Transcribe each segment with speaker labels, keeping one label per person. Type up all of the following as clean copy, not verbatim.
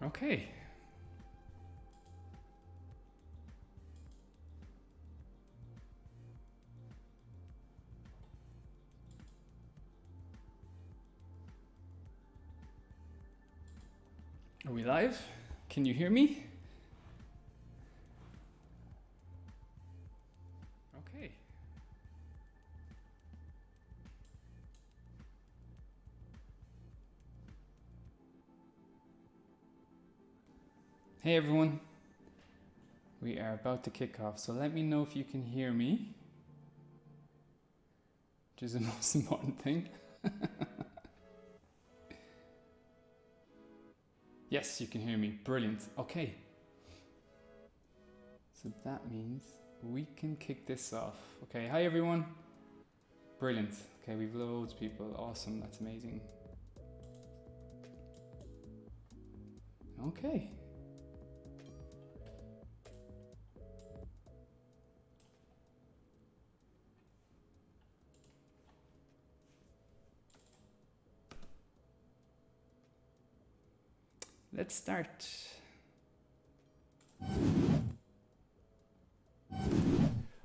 Speaker 1: Okay. Are we live? Can you hear me? Okay. Hey everyone. We are about to kick off, so let me know if you can hear me, which is the most important thing. Yes, you can hear me. Brilliant. Okay. So that means we can kick this off. Okay, hi everyone. Brilliant. Okay, we've loads of people. Awesome, that's amazing. Okay. Let's start.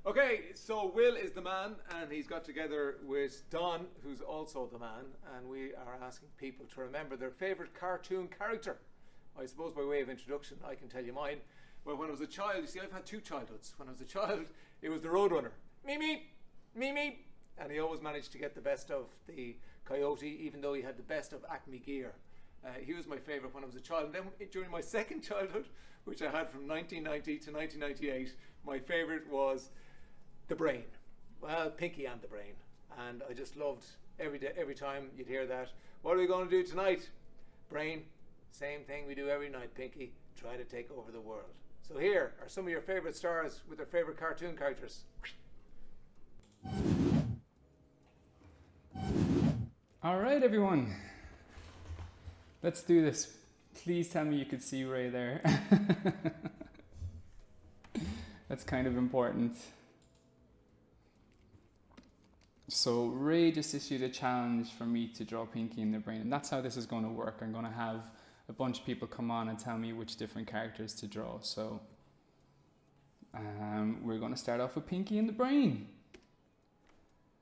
Speaker 2: Okay, so Will is the man, and he's got together with Don, who's also the man, and we are asking people to remember their favourite cartoon character. I suppose by way of introduction, I can tell you mine. Well, when I was a child, you see, I've had two childhoods. When I was a child, it was the Roadrunner. Mimi, Mimi, and he always managed to get the best of the Coyote, even though he had the best of Acme gear. He was my favourite when I was a child. And then during my second childhood, which I had from 1990 to 1998, my favourite was the Brain. Well, Pinky and the Brain. And I just loved every time you'd hear that. What are we going to do tonight? Brain, same thing we do every night, Pinky. Try to take over the world. So here are some of your favourite stars with their favourite cartoon characters.
Speaker 1: All right, everyone. Let's do this. Please tell me you could see Ray there. That's kind of important. So Ray just issued a challenge for me to draw Pinky in the Brain, and that's how this is going to work. I'm going to have a bunch of people come on and tell me which different characters to draw. So we're going to start off with Pinky in the Brain.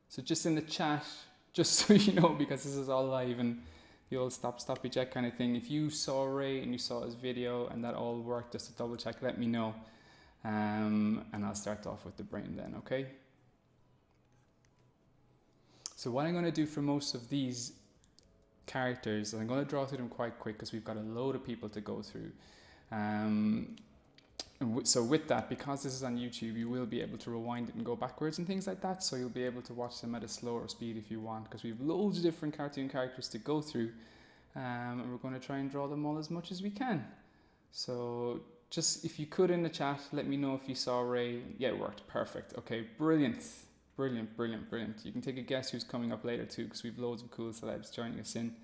Speaker 1: So just in the chat, just so you know, because this is all live and the old stoppy check kind of thing, if you saw Ray and you saw his video and that all worked, just to double check, let me know. And I'll start off with the Brain then, okay? So what I'm going to do for most of these characters, I'm going to draw through them quite quick because we've got a load of people to go through. So with that, because this is on YouTube, you will be able to rewind it and go backwards and things like that. So you'll be able to watch them at a slower speed if you want, because we have loads of different cartoon characters to go through. And we're going to try and draw them all as much as we can. So just if you could in the chat, let me know if you saw Ray. Yeah, it worked. Perfect. Okay, brilliant. Brilliant, brilliant, brilliant. You can take a guess who's coming up later too, because we've loads of cool celebs joining us in.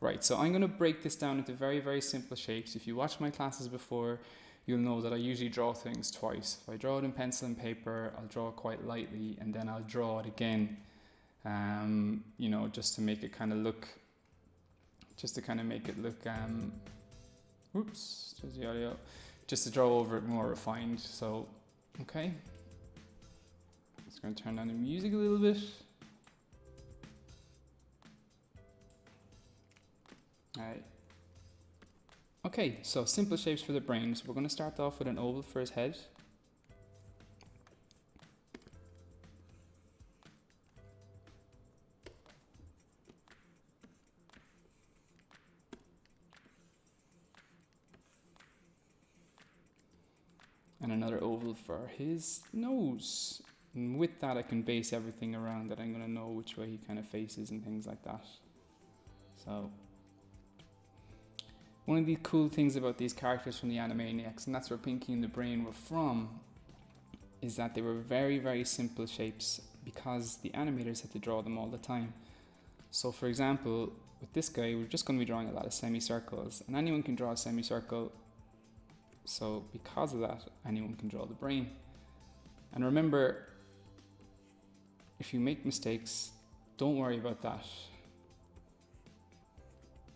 Speaker 1: Right, so I'm going to break this down into very, very simple shapes. If you watched my classes before, you'll know that I usually draw things twice. If I draw it in pencil and paper, I'll draw it quite lightly, and then I'll draw it again, you know, just to make it kind of look, oops, there's the audio, just to draw over it more refined. So, okay. Just going to turn down the music a little bit. Alright. Okay, so simple shapes for the Brain. So we're going to start off with an oval for his head. And another oval for his nose. And with that, I can base everything around that. I'm going to know which way he kind of faces and things like that. So one of the cool things about these characters from the Animaniacs, and that's where Pinky and the Brain were from, is that they were very, very simple shapes because the animators had to draw them all the time. So for example, with this guy, we're just going to be drawing a lot of semicircles, and anyone can draw a semicircle. So because of that, anyone can draw the Brain. And remember, if you make mistakes, don't worry about that.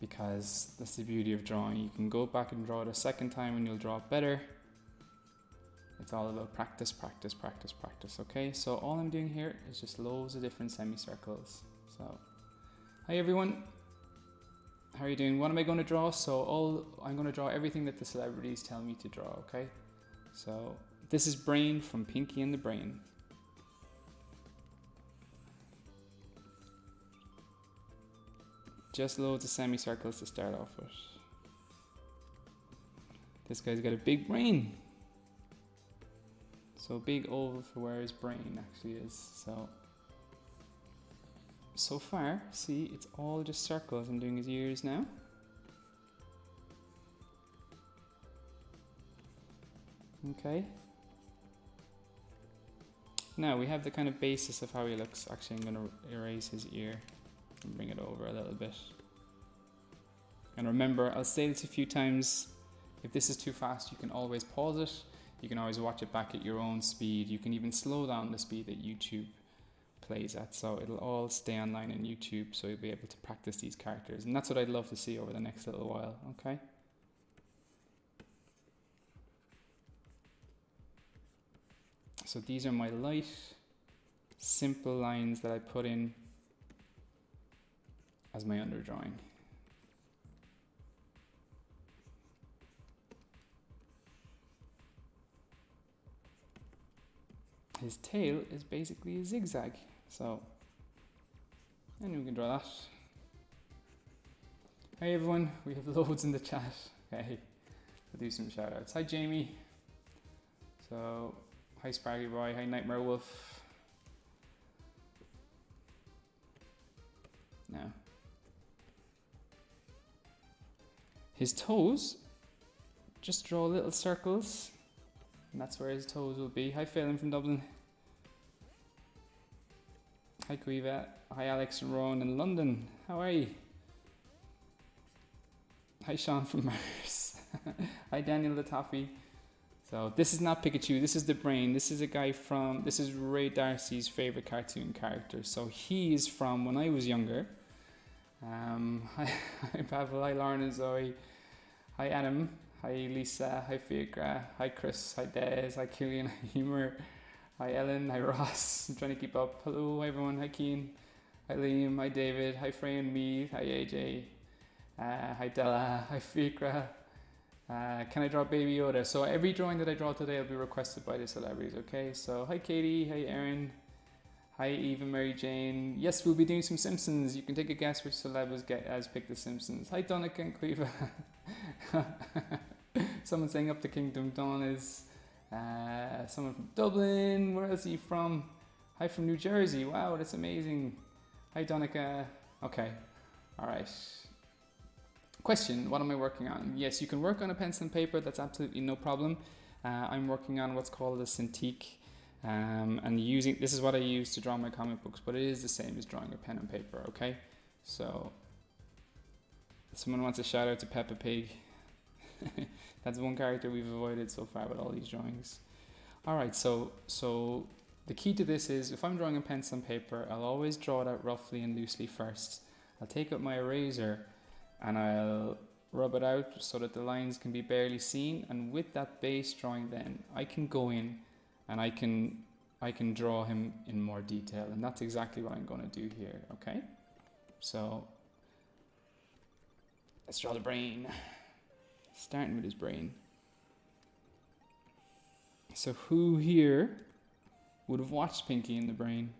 Speaker 1: because that's the beauty of drawing. You can go back and draw it a second time and you'll draw it better. It's all about practice, practice, practice, practice, okay? So all I'm doing here is just loads of different semicircles. So, hi everyone. How are you doing? What am I going to draw? So I'm going to draw everything that the celebrities tell me to draw, okay? So this is Brain from Pinky and the Brain. Just loads of semicircles to start off with. This guy's got a big brain. So big oval for where his brain actually is. So far, see, it's all just circles. I'm doing his ears now. Okay. Now we have the kind of basis of how he looks. Actually, I'm going to erase his ear and bring it over a little bit. And remember, I'll say this a few times. If this is too fast, you can always pause it. You can always watch it back at your own speed. You can even slow down the speed that YouTube plays at. So it'll all stay online on YouTube, so you'll be able to practice these characters. And that's what I'd love to see over the next little while, okay? So these are my light, simple lines that I put in as my underdrawing. His tail is basically a zigzag, so and we can draw that. Hey everyone, we have loads in the chat. Okay, we'll do some shout outs. Hi Jamie. So, hi Sparky Boy, hi Nightmare Wolf. Now, his toes, just draw little circles. And that's where his toes will be. Hi Phelan from Dublin. Hi Cueva. Hi Alex and Rowan in London. How are you? Hi Sean from Mars. Hi Daniel the Toffee. So this is not Pikachu, this is the Brain. This is a guy from, this is Ray Darcy's favourite cartoon character. So he is from when I was younger. Hi Pavel, hi Lauren and Zoe. Hi Adam. Hi Lisa, hi Fiacra, hi Chris, hi Des, hi Killian, hi Humor, hi Ellen, hi Ross. I'm trying to keep up. Hello everyone, hi Keen, hi Liam, hi David, hi Frey and me, hi AJ, hi Della, hi Fiacra. Can I draw Baby Yoda? So every drawing that I draw today will be requested by the celebrities, okay? So hi Katie, hi Erin, hi Eva Mary Jane. Yes, we'll be doing some Simpsons. You can take a guess which celeb has picked the Simpsons. Hi Donica and Cleva. Someone saying Up the Kingdom. Dawn is someone from Dublin. Where else are you from? Hi from New Jersey. Wow, that's amazing. Hi Donica. Okay, alright. Question, what am I working on? Yes, you can work on a pencil and paper. That's absolutely no problem. I'm working on what's called a Cintiq. And using, this is what I use to draw my comic books, but it is the same as drawing a pen and paper, okay? So, someone wants a shout out to Peppa Pig. That's one character we've avoided so far with all these drawings. Alright, so the key to this is, if I'm drawing a pencil and paper, I'll always draw it out roughly and loosely first. I'll take up my eraser and I'll rub it out so that the lines can be barely seen, and with that base drawing then, I can go in and I can draw him in more detail, and that's exactly what I'm going to do here, okay? So, let's draw the brain. Starting with his brain. So who here would have watched Pinky and the Brain?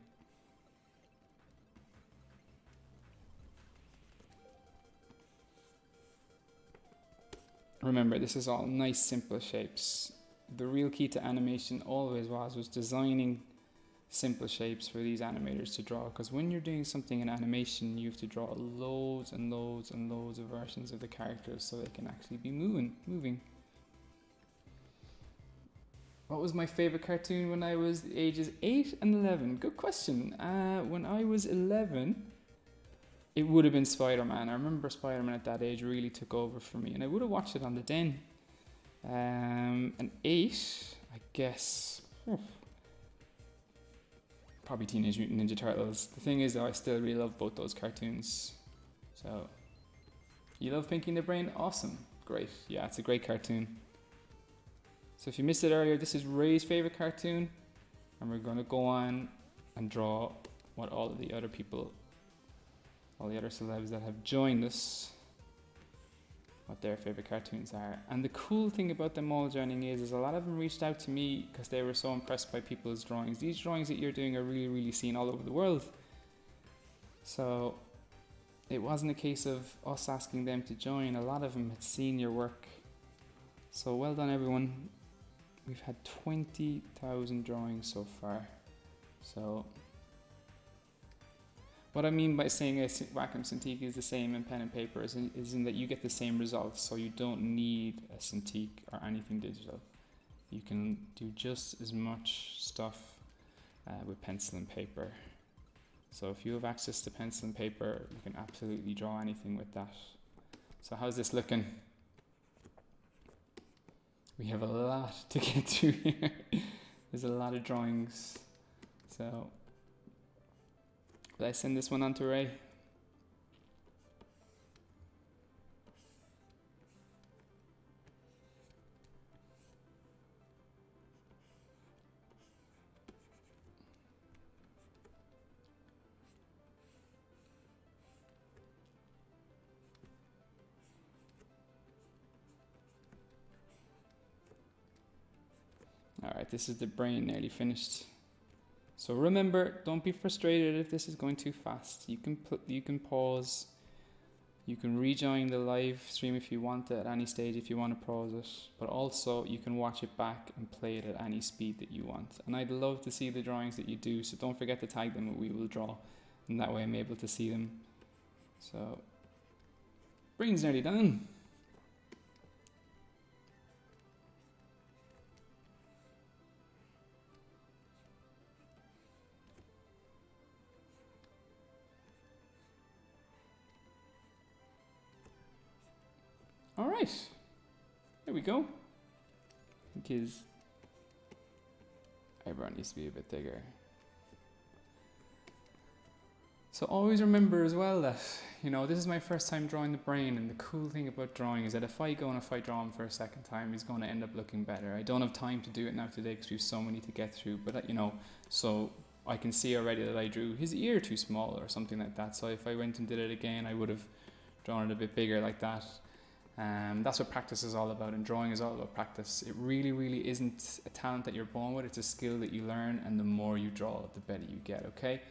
Speaker 1: Remember, this is all nice simple shapes. The real key to animation always was designing simple shapes for these animators to draw, because when you're doing something in animation, you have to draw loads and loads and loads of versions of the characters so they can actually be moving. What was my favorite cartoon when I was ages 8 and 11? Good question. When I was 11, it would have been Spider-Man. I remember Spider-Man at that age really took over for me, and I would have watched it on the Den. And 8, I guess, probably Teenage Mutant Ninja Turtles. The thing is, though, I still really love both those cartoons. So, You love Pinky and the Brain? Awesome. Great. Yeah, it's a great cartoon. So if you missed it earlier, this is Ray's favourite cartoon. And we're going to go on and draw what all the other people, all the other celebs that have joined us, what their favourite cartoons are. And the cool thing about them all joining is a lot of them reached out to me because they were so impressed by people's drawings. These drawings that you're doing are really, really seen all over the world. So it wasn't a case of us asking them to join. A lot of them had seen your work. So well done, everyone. We've had 20,000 drawings so far. So what I mean by saying a Wacom Cintiq is the same in pen and paper is in that you get the same results. So you don't need a Cintiq or anything digital. You can do just as much stuff with pencil and paper. So if you have access to pencil and paper, you can absolutely draw anything with that. So how's this looking? We have a lot to get through here. There's a lot of drawings. So, will I send this one on to Ray? Alright, this is the brain nearly finished. So remember, don't be frustrated if this is going too fast. You can pause. You can rejoin the live stream if you want at any stage if you want to pause it. But also you can watch it back and play it at any speed that you want. And I'd love to see the drawings that you do, so don't forget to tag them and we will draw. And that way I'm able to see them. So, brain's nearly done. Alright, there we go. I think his eyebrow needs to be a bit bigger. So always remember as well that, this is my first time drawing the brain, and the cool thing about drawing is that if I draw him for a second time, he's going to end up looking better. I don't have time to do it now today because we have so many to get through, but so I can see already that I drew his ear too small or something like that. So if I went and did it again, I would have drawn it a bit bigger like that. That's what practice is all about, and drawing is all about practice. It really, really isn't a talent that you're born with, it's a skill that you learn, and the more you draw, the better you get, okay?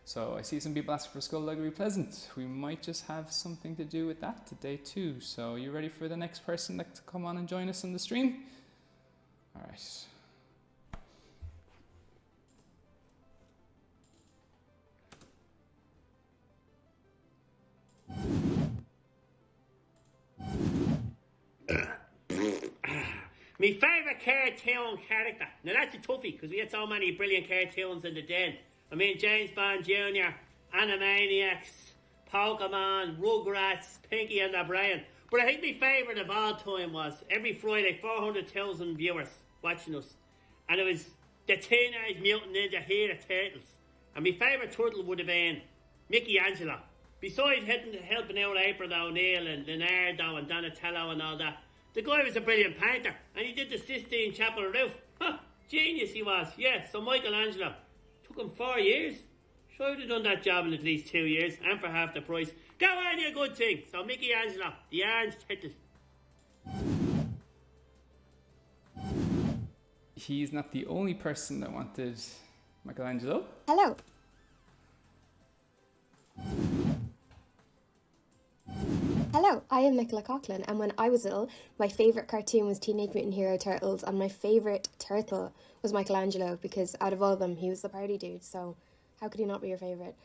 Speaker 1: So I see some people asking for Skullduggary Pleasant. We might just have something to do with that today too. So you ready for the next person to come on and join us on the stream? Alright.
Speaker 3: My favourite cartoon character. Now that's a toughie because we had so many brilliant cartoons in the den. I mean James Bond Jr., Animaniacs, Pokemon, Rugrats, Pinky and the Brain. But I think my favourite of all time was every Friday 400,000 viewers watching us. And it was the Teenage Mutant Ninja Hero Turtles. And my favourite turtle would have been Michelangelo. Besides helping out April O'Neil and Leonardo and Donatello and all that, the guy was a brilliant painter, and he did the Sistine Chapel roof. Genius he was, yeah. So Michelangelo, took him 4 years. Sure, I'd have done that job in at least 2 years, and for half the price. Go on, you good thing. So Michelangelo, the orange turtle.
Speaker 1: He's not the only person that wanted Michelangelo.
Speaker 4: Hello. Hello, I am Nicola Coughlin, and when I was little, my favourite cartoon was Teenage Mutant Hero Turtles, and my favourite turtle was Michelangelo, because out of all of them, he was the party dude, so how could he not be your favourite?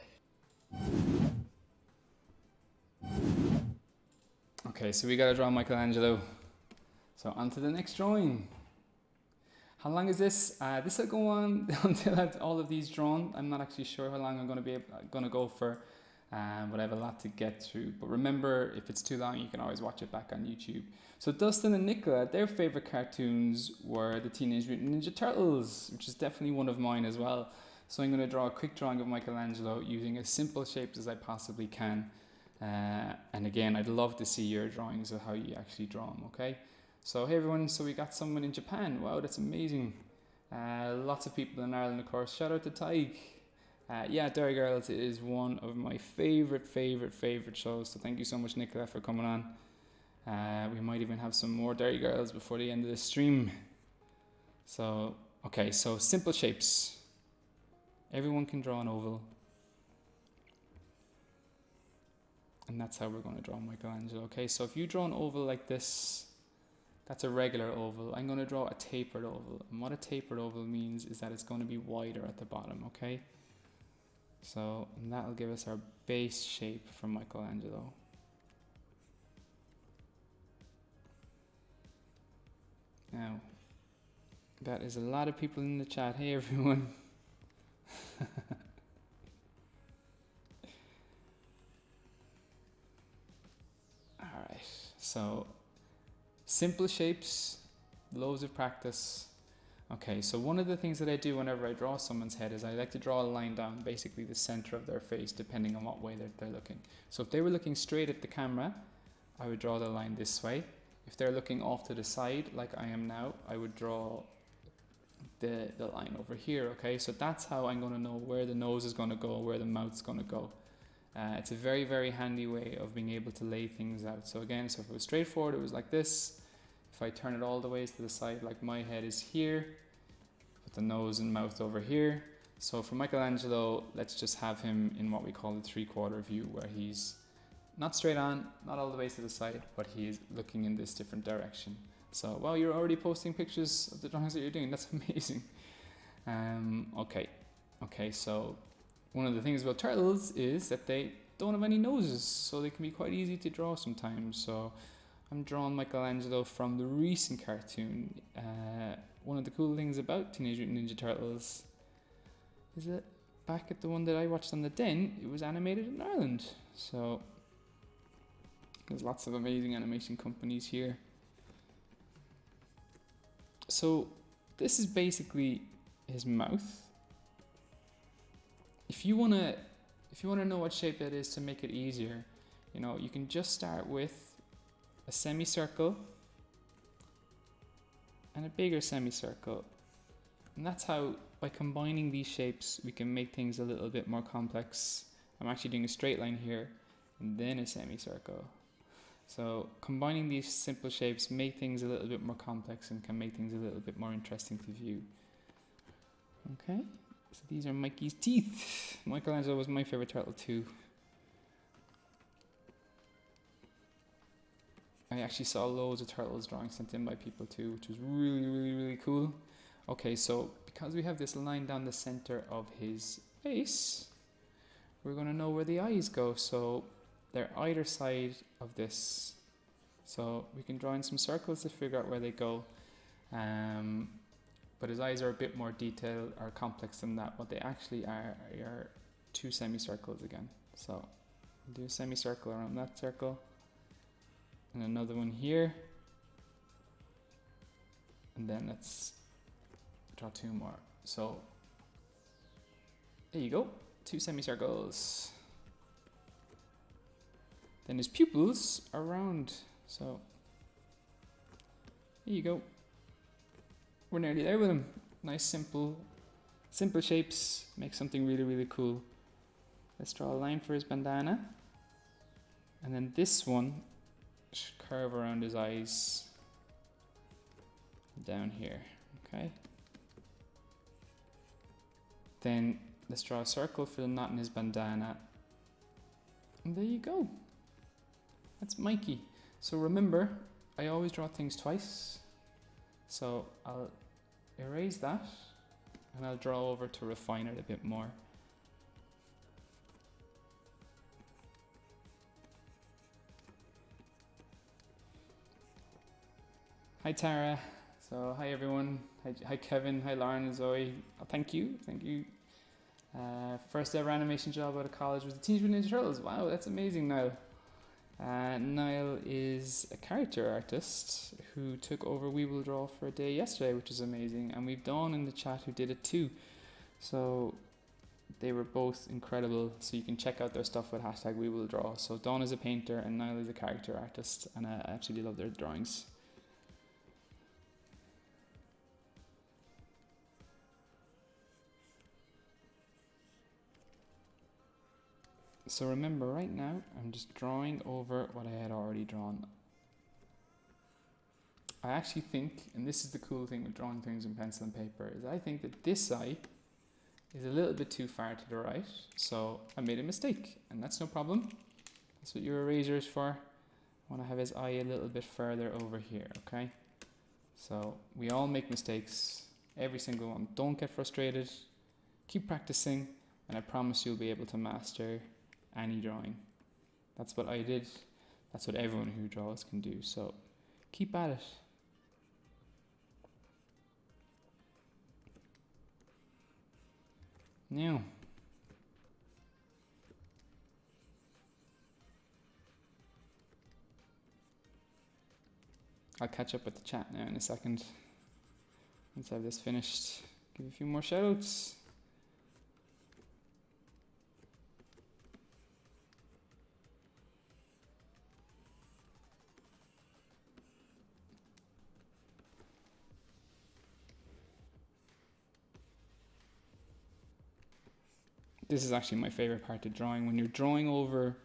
Speaker 1: Okay, so we gotta draw Michelangelo. So on to the next drawing. How long is this? This will go on until I have all of these drawn. I'm not actually sure how long I'm gonna go for. But I have a lot to get through. But remember, if it's too long, you can always watch it back on YouTube. So Dustin and Nicola, their favourite cartoons were the Teenage Mutant Ninja Turtles, which is definitely one of mine as well. So I'm going to draw a quick drawing of Michelangelo using as simple shapes as I possibly can. And again, I'd love to see your drawings of how you actually draw them, okay? So hey everyone, so we got someone in Japan. Wow, that's amazing. Lots of people in Ireland, of course. Shout out to Tyke. Yeah, Derry Girls is one of my favorite shows. So thank you so much, Nicola, for coming on. We might even have some more Derry Girls before the end of the stream. So, okay, so simple shapes. Everyone can draw an oval. And that's how we're going to draw Michelangelo. Okay, so if you draw an oval like this, that's a regular oval. I'm going to draw a tapered oval. And what a tapered oval means is that it's going to be wider at the bottom, okay? So, and that'll give us our base shape for Michelangelo. Now, that is a lot of people in the chat. Hey everyone. Alright, so simple shapes, loads of practice. Okay, so one of the things that I do whenever I draw someone's head is I like to draw a line down basically the center of their face, depending on what way they're looking. So if they were looking straight at the camera, I would draw the line this way. If they're looking off to the side, like I am now, I would draw the line over here, okay? So that's how I'm going to know where the nose is going to go, where the mouth's going to go. It's a very handy way of being able to lay things out. So again, so if it was straightforward, it was like this. If I turn it all the ways to the side, like my head is here, put the nose and mouth over here. So for Michelangelo, let's just have him in what we call the 3/4 view, where he's not straight on, not all the way to the side, but he is looking in this different direction. So, well, you're already posting pictures of the drawings that you're doing. That's amazing. Okay, so one of the things about turtles is that they don't have any noses, so they can be quite easy to draw sometimes. So I'm drawing Michelangelo from the recent cartoon. One of the cool things about Teenage Mutant Ninja Turtles is that back at the one that I watched on the Den, it was animated in Ireland. So there's lots of amazing animation companies here. So this is basically his mouth. If you wanna know what shape that is to make it easier, you can just start with a semicircle and a bigger semicircle. And that's how, by combining these shapes, we can make things a little bit more complex. I'm actually doing a straight line here and then a semicircle. So combining these simple shapes make things a little bit more complex and can make things a little bit more interesting to view. Okay, so these are Mikey's teeth. Michelangelo was my favorite turtle too. I actually saw loads of turtles drawings sent in by people too, which was really cool. Okay, so because we have this line down the center of his face, we're going to know where the eyes go. So they're either side of this. So we can draw in some circles to figure out where they go. But his eyes are a bit more detailed or complex than that. What they actually are two semicircles again. So we'll do a semicircle around that circle. And another one here. And then let's draw two more. So there you go, two semicircles. Then his pupils are round. So there you go. We're nearly there with him. Nice simple shapes. Make something really cool. Let's draw a line for his bandana. And then this one should curve around his eyes down here. Okay. Then let's draw a circle for the knot in his bandana. And there you go. That's Mikey. So remember, I always draw things twice. So I'll erase that and I'll draw over to refine it a bit more. Hi Tara. So hi everyone. Hi Kevin. Hi Lauren and Zoe. Oh, thank you. First ever animation job out of college was the Teenage Mutant Ninja Turtles. Wow, that's amazing, Niall. Niall is a character artist who took over We Will Draw for a day yesterday, which is amazing. And we've Dawn in the chat who did it too. So they were both incredible. So you can check out their stuff with hashtag We Will Draw. So Dawn is a painter and Niall is a character artist, and I absolutely love their drawings. So remember, right now, I'm just drawing over what I had already drawn. I actually think, and this is the cool thing with drawing things in pencil and paper, is I think that this eye is a little bit too far to the right, so I made a mistake, and that's no problem. That's what your eraser is for. I want to have his eye a little bit further over here, okay? So we all make mistakes, every single one. Don't get frustrated, keep practicing, and I promise you'll be able to master any drawing. That's what I did. That's what everyone who draws can do. So keep at it. Now, I'll catch up with the chat now in a second. Once I have this finished, give a few more shout outs. This is actually my favorite part of drawing. When you're drawing over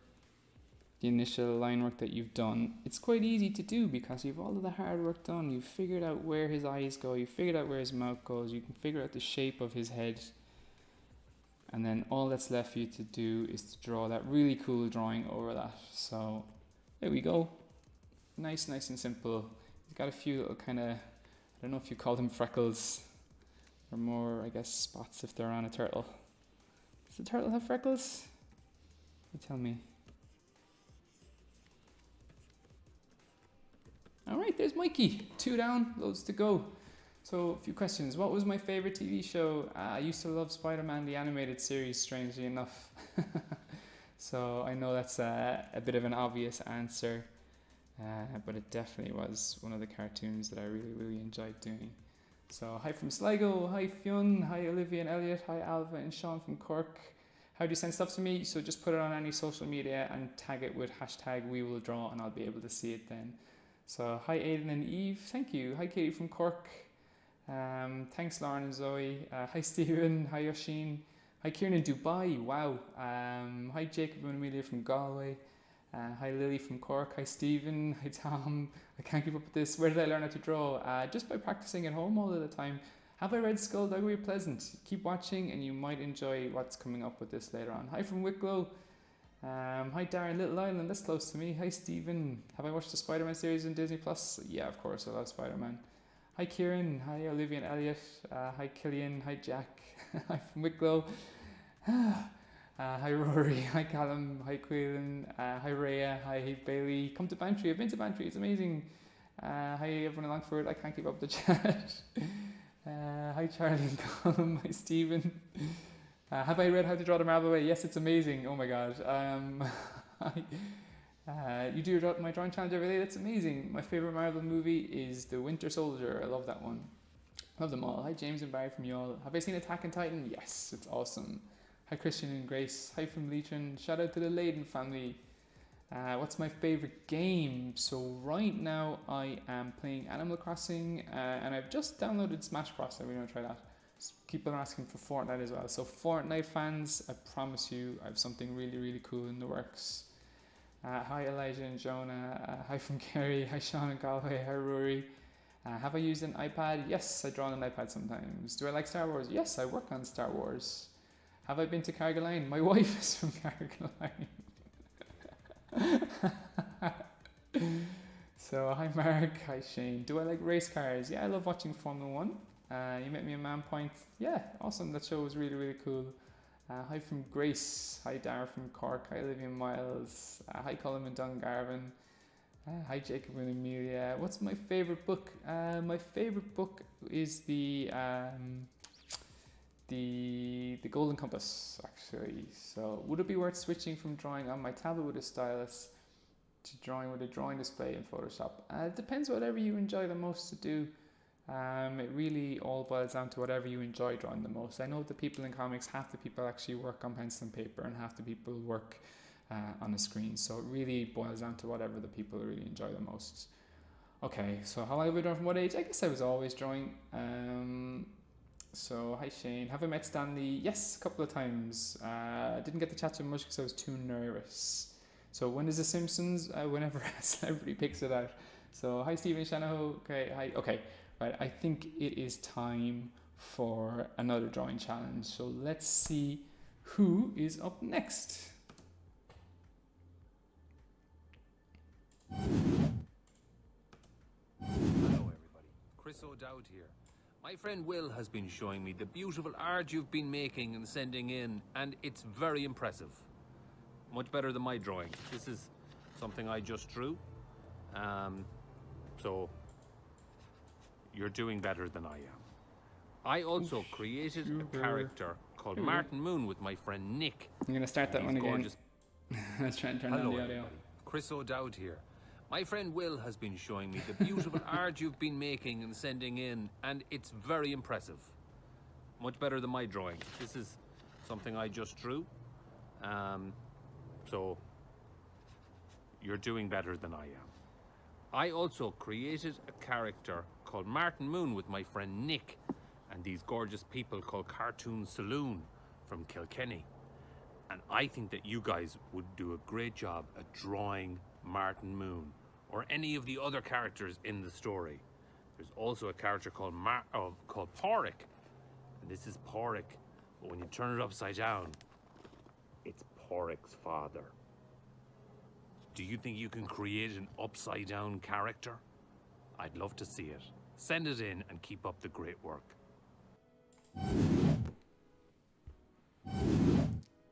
Speaker 1: the initial line work that you've done, it's quite easy to do because you've all of the hard work done. You've figured out where his eyes go, you've figured out where his mouth goes, you can figure out the shape of his head, and then all that's left for you to do is to draw that really cool drawing over that. So there we go. Nice and simple. He's got a few little kind of, I don't know if you call them freckles, or more, I guess, spots if they're on a turtle. Does the turtle have freckles? You tell me. Alright, there's Mikey. 2 down, loads to go. So, a few questions. What was my favourite TV show? I used to love Spider-Man, the animated series, strangely enough. So, I know that's a bit of an obvious answer, but it definitely was one of the cartoons that I really enjoyed doing. So, hi from Sligo, hi Fionn, hi Olivia and Elliot, hi Alva and Sean from Cork. How do you send stuff to me? So just put it on any social media and tag it with hashtag We Will Draw, and I'll be able to see it then. So hi Aidan and Eve, thank you. Hi Katie from Cork. Thanks Lauren and Zoe. Hi Stephen, hi Yoshine. Hi Kieran in Dubai, wow. Hi Jacob and Amelia from Galway. Hi Lily from Cork, hi Stephen, hi Tom. I can't keep up with this. Where did I learn how to draw? Just by practicing at home all of the time. Have I read Skullduggary Pleasant? Keep watching and you might enjoy what's coming up with this later on. Hi from Wicklow. Hi Darren, Little Island, that's close to me. Hi Stephen. Have I watched the Spider-Man series on Disney Plus? Yeah, of course, I love Spider-Man. Hi Kieran, hi Olivia and Elliot. Hi Killian, hi Jack. Hi from Wicklow. Hi Rory, hi Callum, hi Quillen, hi Rhea, hi Bailey. Come to Bantry, I've been to Bantry, it's amazing. Hi everyone in Longford, I can't keep up with the chat. Hi Charlie and Colin, hi Stephen. Have I read How to Draw the Marble Away? Yes, it's amazing, oh my god. You do my drawing challenge every day, that's amazing. My favourite Marvel movie is The Winter Soldier, I love that one. Love them all. Hi James and Barry from Youghal. Have I seen Attack on Titan? Yes, it's awesome. Hi Christian and Grace. Hi from Leitrim. Shout out to the Layden family. What's my favourite game? So right now I am playing Animal Crossing and I've just downloaded Smash Bros. I really want to try that. People are asking for Fortnite as well. So Fortnite fans, I promise you I have something really cool in the works. Hi Elijah and Jonah. Hi from Kerry. Hi Sean and Galway. Hi Rory. Have I used an iPad? Yes, I draw on an iPad sometimes. Do I like Star Wars? Yes, I work on Star Wars. Have I been to Carrigaline? My wife is from Carrigaline. So, hi Mark, hi Shane. Do I like race cars? Yeah, I love watching Formula 1. You met me at Man Point. Yeah, awesome. That show was really cool. Hi from Grace. Hi Dara from Cork. Hi Olivia Miles. Hi Colin and Dungarvan. Hi Jacob and Amelia. What's my favourite book? My favourite book is the Golden Compass, actually. So would it be worth switching from drawing on my tablet with a stylus to drawing with a drawing display in Photoshop? It depends, whatever you enjoy the most to do. It really all boils down to whatever you enjoy drawing the most. I know the people in comics, half the people actually work on pencil and paper and half the people work on a screen. So it really boils down to whatever the people really enjoy the most. Okay, so how have I done from what age? I guess I was always drawing. So hi Shane, have I met Stanley? Yes, a couple of times. Didn't get to chat to him much because I was too nervous. So when is The Simpsons? Whenever a celebrity picks it out. So hi Stephen Shanahan. Okay, hi. Okay, right. I think it is time for another drawing challenge. So let's see who is up next.
Speaker 5: Hello everybody, Chris O'Dowd here. My friend Will has been showing me the beautiful art you've been making and sending in, and it's very impressive. Much better than my drawing. This is something I just drew. So you're doing better than I am. I also created a character called Martin Moon with my friend Nick.
Speaker 1: I'm going to start that one again.
Speaker 5: Gorgeous.
Speaker 1: Let's try and turn down the audio.
Speaker 5: Everybody. Chris O'Dowd here. My friend Will has been showing me the beautiful art you've been making and sending in, and it's very impressive. Much better than my drawing. This is something I just drew. So you're doing better than I am. I also created a character called Martin Moon with my friend Nick and these gorgeous people called Cartoon Saloon from Kilkenny. And I think that you guys would do a great job at drawing Martin Moon or any of the other characters in the story. There's also a character called Porrick. And this is Porrick, but when you turn it upside down, it's Porrick's father. Do you think you can create an upside down character? I'd love to see it. Send it in and keep up the great work.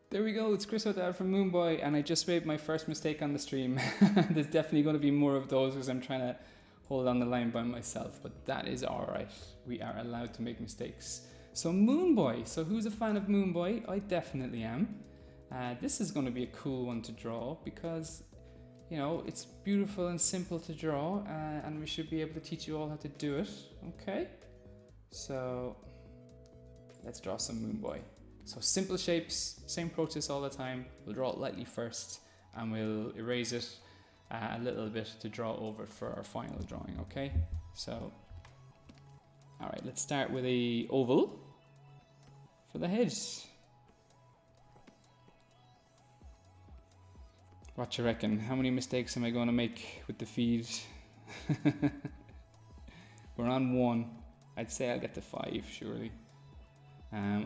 Speaker 1: There we go, it's Chris O'Dowd from Moone Boy, and I just made my first mistake on the stream. There's definitely going to be more of those because I'm trying to hold on the line by myself, but that is alright. We are allowed to make mistakes. So Moone Boy, so who's a fan of Moone Boy? I definitely am. This is going to be a cool one to draw because, you know, it's beautiful and simple to draw, and we should be able to teach you all how to do it, okay? So let's draw some Moone Boy. So simple shapes, same process all the time. We'll draw it lightly first and we'll erase it a little bit to draw over for our final drawing, okay? So, all right, let's start with a oval for the head. What you reckon? How many mistakes am I going to make with the feed? We're on 1. I'd say I'll get to 5, surely.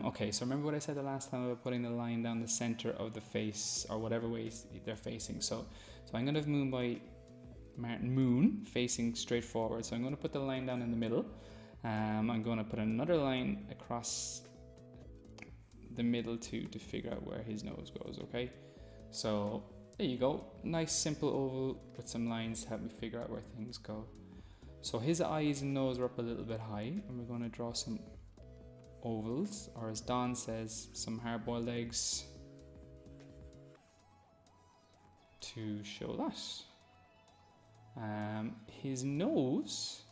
Speaker 1: Okay, so remember what I said the last time about putting the line down the center of the face or whatever way they're facing. So I'm going to have Moon by Martin Moon facing straight forward. So I'm going to put the line down in the middle. I'm going to put another line across the middle too to figure out where his nose goes, okay? So there you go. Nice simple oval with some lines to help me figure out where things go. So his eyes and nose are up a little bit high, and we're going to draw some ovals, or as Don says, some hard-boiled eggs to show that. His nose,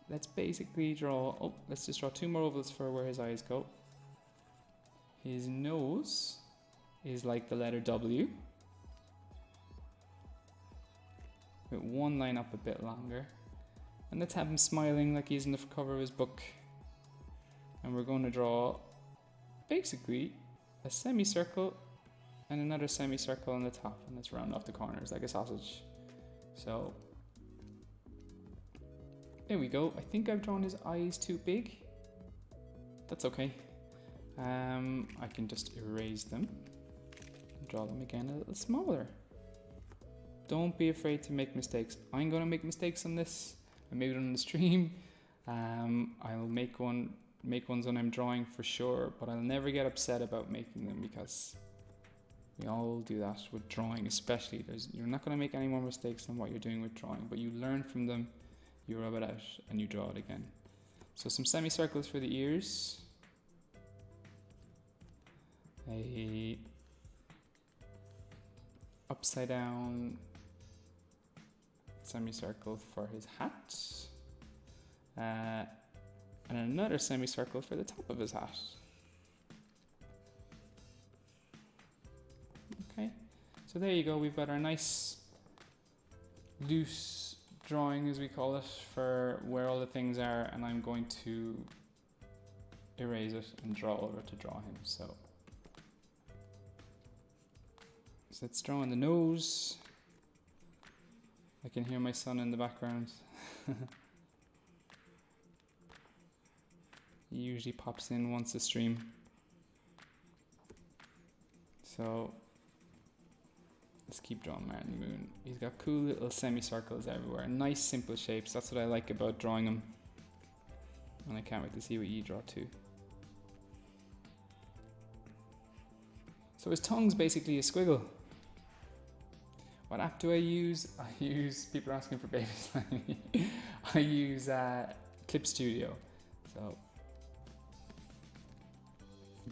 Speaker 1: let's basically draw, let's just draw 2 more ovals for where his eyes go. His nose is like the letter W, with one line up a bit longer, and let's have him smiling like he's in the cover of his book. And we're going to draw basically a semicircle and another semicircle on the top, and let's round off the corners like a sausage. So there we go. I think I've drawn his eyes too big. That's okay. I can just erase them and draw them again a little smaller. Don't be afraid to make mistakes. I'm going to make mistakes on this. I made it on the stream. I'll make ones when I'm drawing for sure, but I'll never get upset about making them because we all do that with drawing, especially. You're not going to make any more mistakes than what you're doing with drawing, but you learn from them, you rub it out, and you draw it again. So some semicircles for the ears, a upside down semicircle for his hat, and another semicircle for the top of his hat. Okay, so there you go. We've got our nice loose drawing, as we call it, for where all the things are, and I'm going to erase it and draw over to draw him. So let's draw on the nose. I can hear my son in the background. He usually pops in once a stream. So let's keep drawing Martin Moon. He's got cool little semicircles everywhere. Nice simple shapes. That's what I like about drawing him. And I can't wait to see what you draw too. So his tongue's basically a squiggle. What app do I use? People are asking for Baby Slimy. I use Clip Studio. So,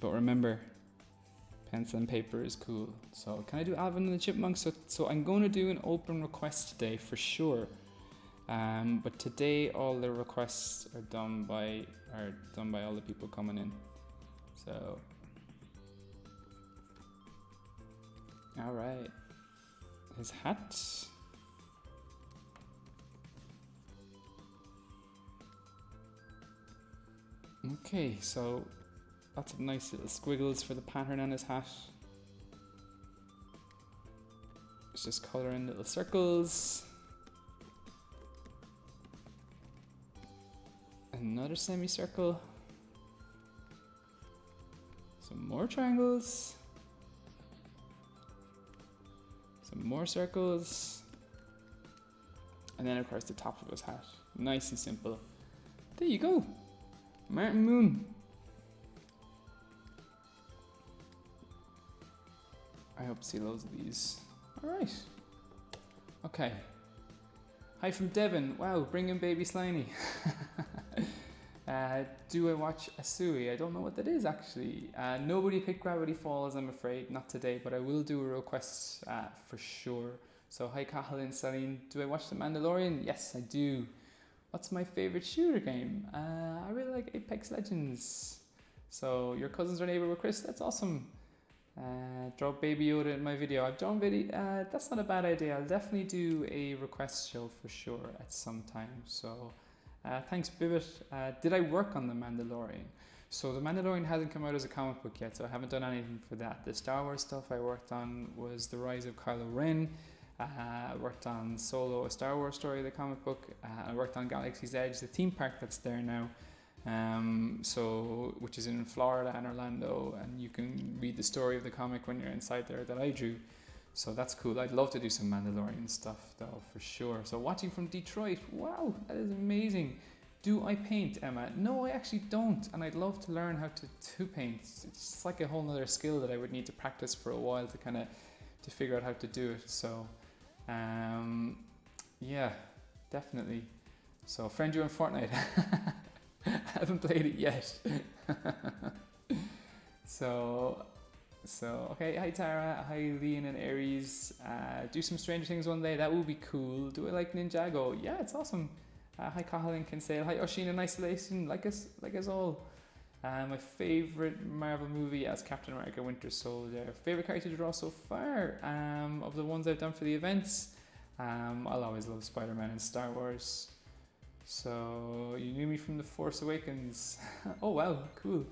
Speaker 1: but remember, pencil and paper is cool. So can I do Alvin and the Chipmunks? So I'm going to do an open request today for sure. But today all the requests are done by all the people coming in. So, all right. His hat. Okay, so lots of nice little squiggles for the pattern on his hat. It's just colouring little circles. Another semicircle. Some more triangles. Some more circles. And then of course the top of his hat. Nice and simple. There you go. Martin Moon. I hope to see loads of these. Alright. Okay. Hi from Devon. Wow, bring in Baby Slimy. Do I watch Asui? I don't know what that is actually. Nobody picked Gravity Falls, I'm afraid. Not today, but I will do a request for sure. So hi Cahill and Celine. Do I watch The Mandalorian? Yes, I do. What's my favourite shooter game? I really like Apex Legends. So your cousins are neighbour with Chris? That's awesome. Draw Baby Yoda in my video. I've drawn video. That's not a bad idea. I'll definitely do a request show for sure at some time. So thanks, Bibbit. Did I work on The Mandalorian? So The Mandalorian hasn't come out as a comic book yet, so I haven't done anything for that. The Star Wars stuff I worked on was The Rise of Kylo Ren. I worked on Solo, a Star Wars story, the comic book. I worked on Galaxy's Edge, the theme park that's there now. Which is in Florida and Orlando, and you can read the story of the comic when you're inside there that I drew. So that's cool. I'd love to do some Mandalorian stuff though, for sure. So watching from Detroit, wow, that is amazing. Do I paint, Emma? No, I actually don't, and I'd love to learn how to paint. It's like a whole nother skill that I would need to practice for a while to figure out how to do it. So yeah, definitely. So friend you in Fortnite. Haven't played it yet. So okay, hi Tara, hi Leon and Aries. Do some Stranger Things one day, that would be cool. Do I like Ninjago? Yeah, it's awesome. Hi Cahill and Kinsale, hi Oshin in Isolation, like us all. My favourite Marvel movie as Captain America Winter Soldier. Favourite character to draw so far? Of the ones I've done for the events, I'll always love Spider-Man and Star Wars. So you knew me from The Force Awakens. Oh wow, cool.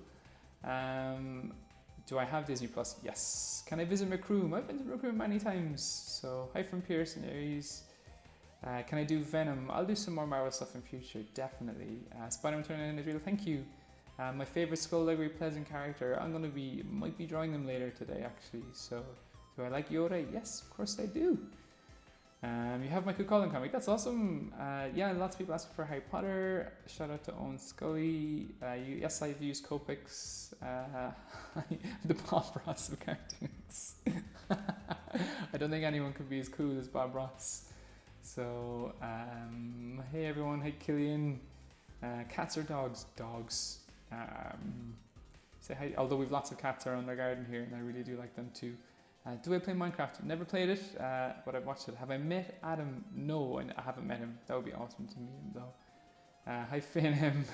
Speaker 1: Do I have Disney Plus? Yes. Can I visit Macroom? I've been to Macroom many times. So hi from Pierce and Aries. Can I do Venom? I'll do some more Marvel stuff in future, definitely. Spider-Man turning in Israel, thank you. My favourite Skullduggary Pleasant character, might be drawing them later today actually. So do I like Yoda? Yes, of course I do. You have my Cool Colin comic, that's awesome. Yeah, lots of people asking for Harry Potter. Shout out to Owen Scully. Yes, I've used Copics. The Bob Ross of cartoons. I don't think anyone could be as cool as Bob Ross. So, hey everyone, hey Killian. Cats or dogs? Dogs. Say hi, although we've lots of cats around our garden here and I really do like them too. Do I play Minecraft? Never played it, but I've watched it. Have I met Adam? No, I haven't met him. That would be awesome to meet him though. Hi Finn.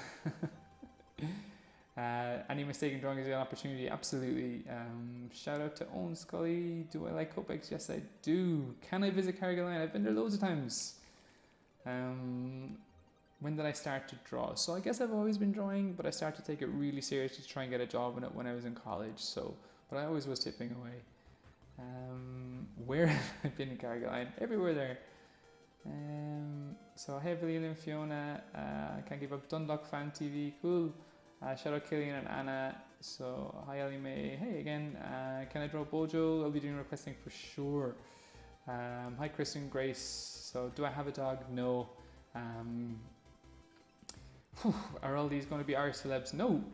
Speaker 1: Any mistake in drawing is an opportunity? Absolutely. Shout out to Owen Scully. Do I like Copex? Yes, I do. Can I visit Carrigaline? I've been there loads of times. When did I start to draw? So I guess I've always been drawing, but I started to take it really seriously to try and get a job in it when I was in college. So, but I always was tipping away. Where have I been in Carrigaline? Everywhere there. So heavily in Fiona. Can't give up Dundalk Fan TV. Cool. Shout out Killian and Anna. So hi Ellie May. Hey again. Can I draw Bojo? I'll be doing requesting for sure. Hi Kristen Grace. So do I have a dog? No. Are all these going to be Irish celebs? No.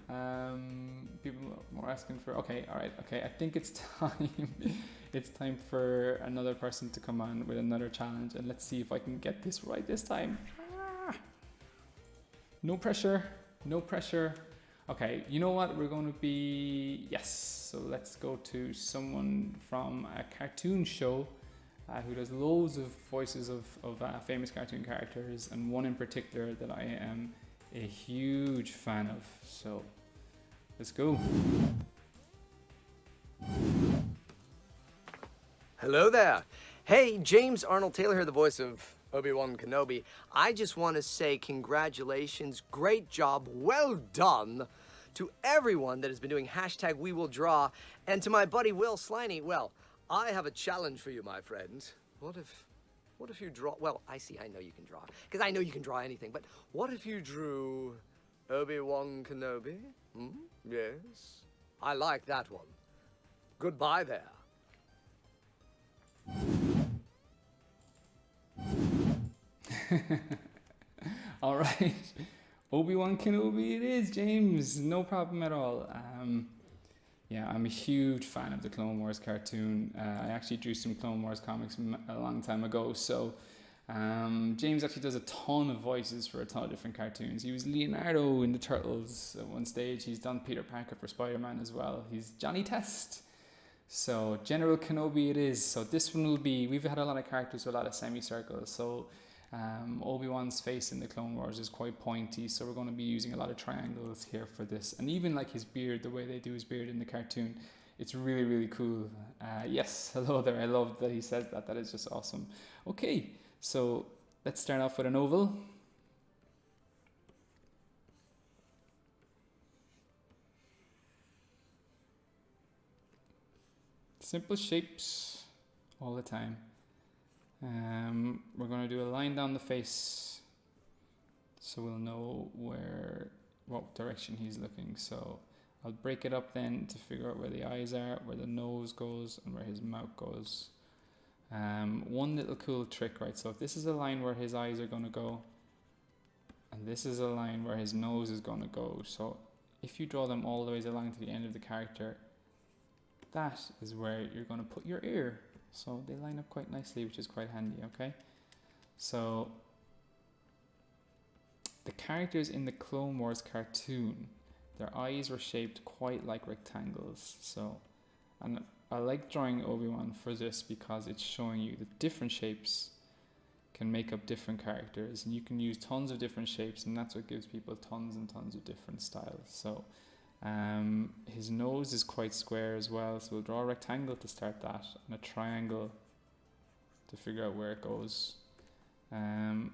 Speaker 1: People more asking for. Okay, all right. Okay, I think it's time. It's time for another person to come on with another challenge, and let's see if I can get this right this time. No pressure. No pressure. Okay, you know what? We're going to be yes. So let's go to someone from a cartoon show. Who does loads of voices of famous cartoon characters, and one in particular that I am a huge fan of. So let's go.
Speaker 6: Hello there. Hey, James Arnold Taylor here, the voice of Obi Wan Kenobi. I just want to say congratulations, great job, well done to everyone that has been doing hashtag We Will Draw, and to my buddy Will Sliney. Well, I have a challenge for you, my friend. What if you draw, well, I know you can draw, because I know you can draw anything, but what if you drew Obi Wan Kenobi? Yes, I like that one. Goodbye there.
Speaker 1: All right, Obi Wan Kenobi it is, James. No problem at all. Yeah, I'm a huge fan of the Clone Wars cartoon. I actually drew some Clone Wars comics a long time ago. So James actually does a ton of voices for a ton of different cartoons. He was Leonardo in the Turtles at one stage. He's done Peter Parker for Spider-Man as well. He's Johnny Test. So General Kenobi it is. So this one will be, we've had a lot of characters with a lot of semicircles. So Obi-Wan's face in the Clone Wars is quite pointy, so we're going to be using a lot of triangles here for this. And even like his beard, the way they do his beard in the cartoon, it's really, really cool. Yes, hello there. I love that he says that. That is just awesome. Okay, so let's start off with an oval. Simple shapes all the time. We're going to do a line down the face so we'll know what direction he's looking. So I'll break it up then to figure out where the eyes are, where the nose goes, and where his mouth goes. One little cool trick, right? So if this is a line where his eyes are going to go, and this is a line where his nose is going to go, so if you draw them all the way along to the end of the character, that is where you're going to put your ear. So they line up quite nicely, which is quite handy, okay? So the characters in the Clone Wars cartoon, their eyes were shaped quite like rectangles. So, and I like drawing Obi-Wan for this because it's showing you that different shapes can make up different characters, and you can use tons of different shapes, and that's what gives people tons and tons of different styles. So his nose is quite square as well, so we'll draw a rectangle to start that and a triangle to figure out where it goes, and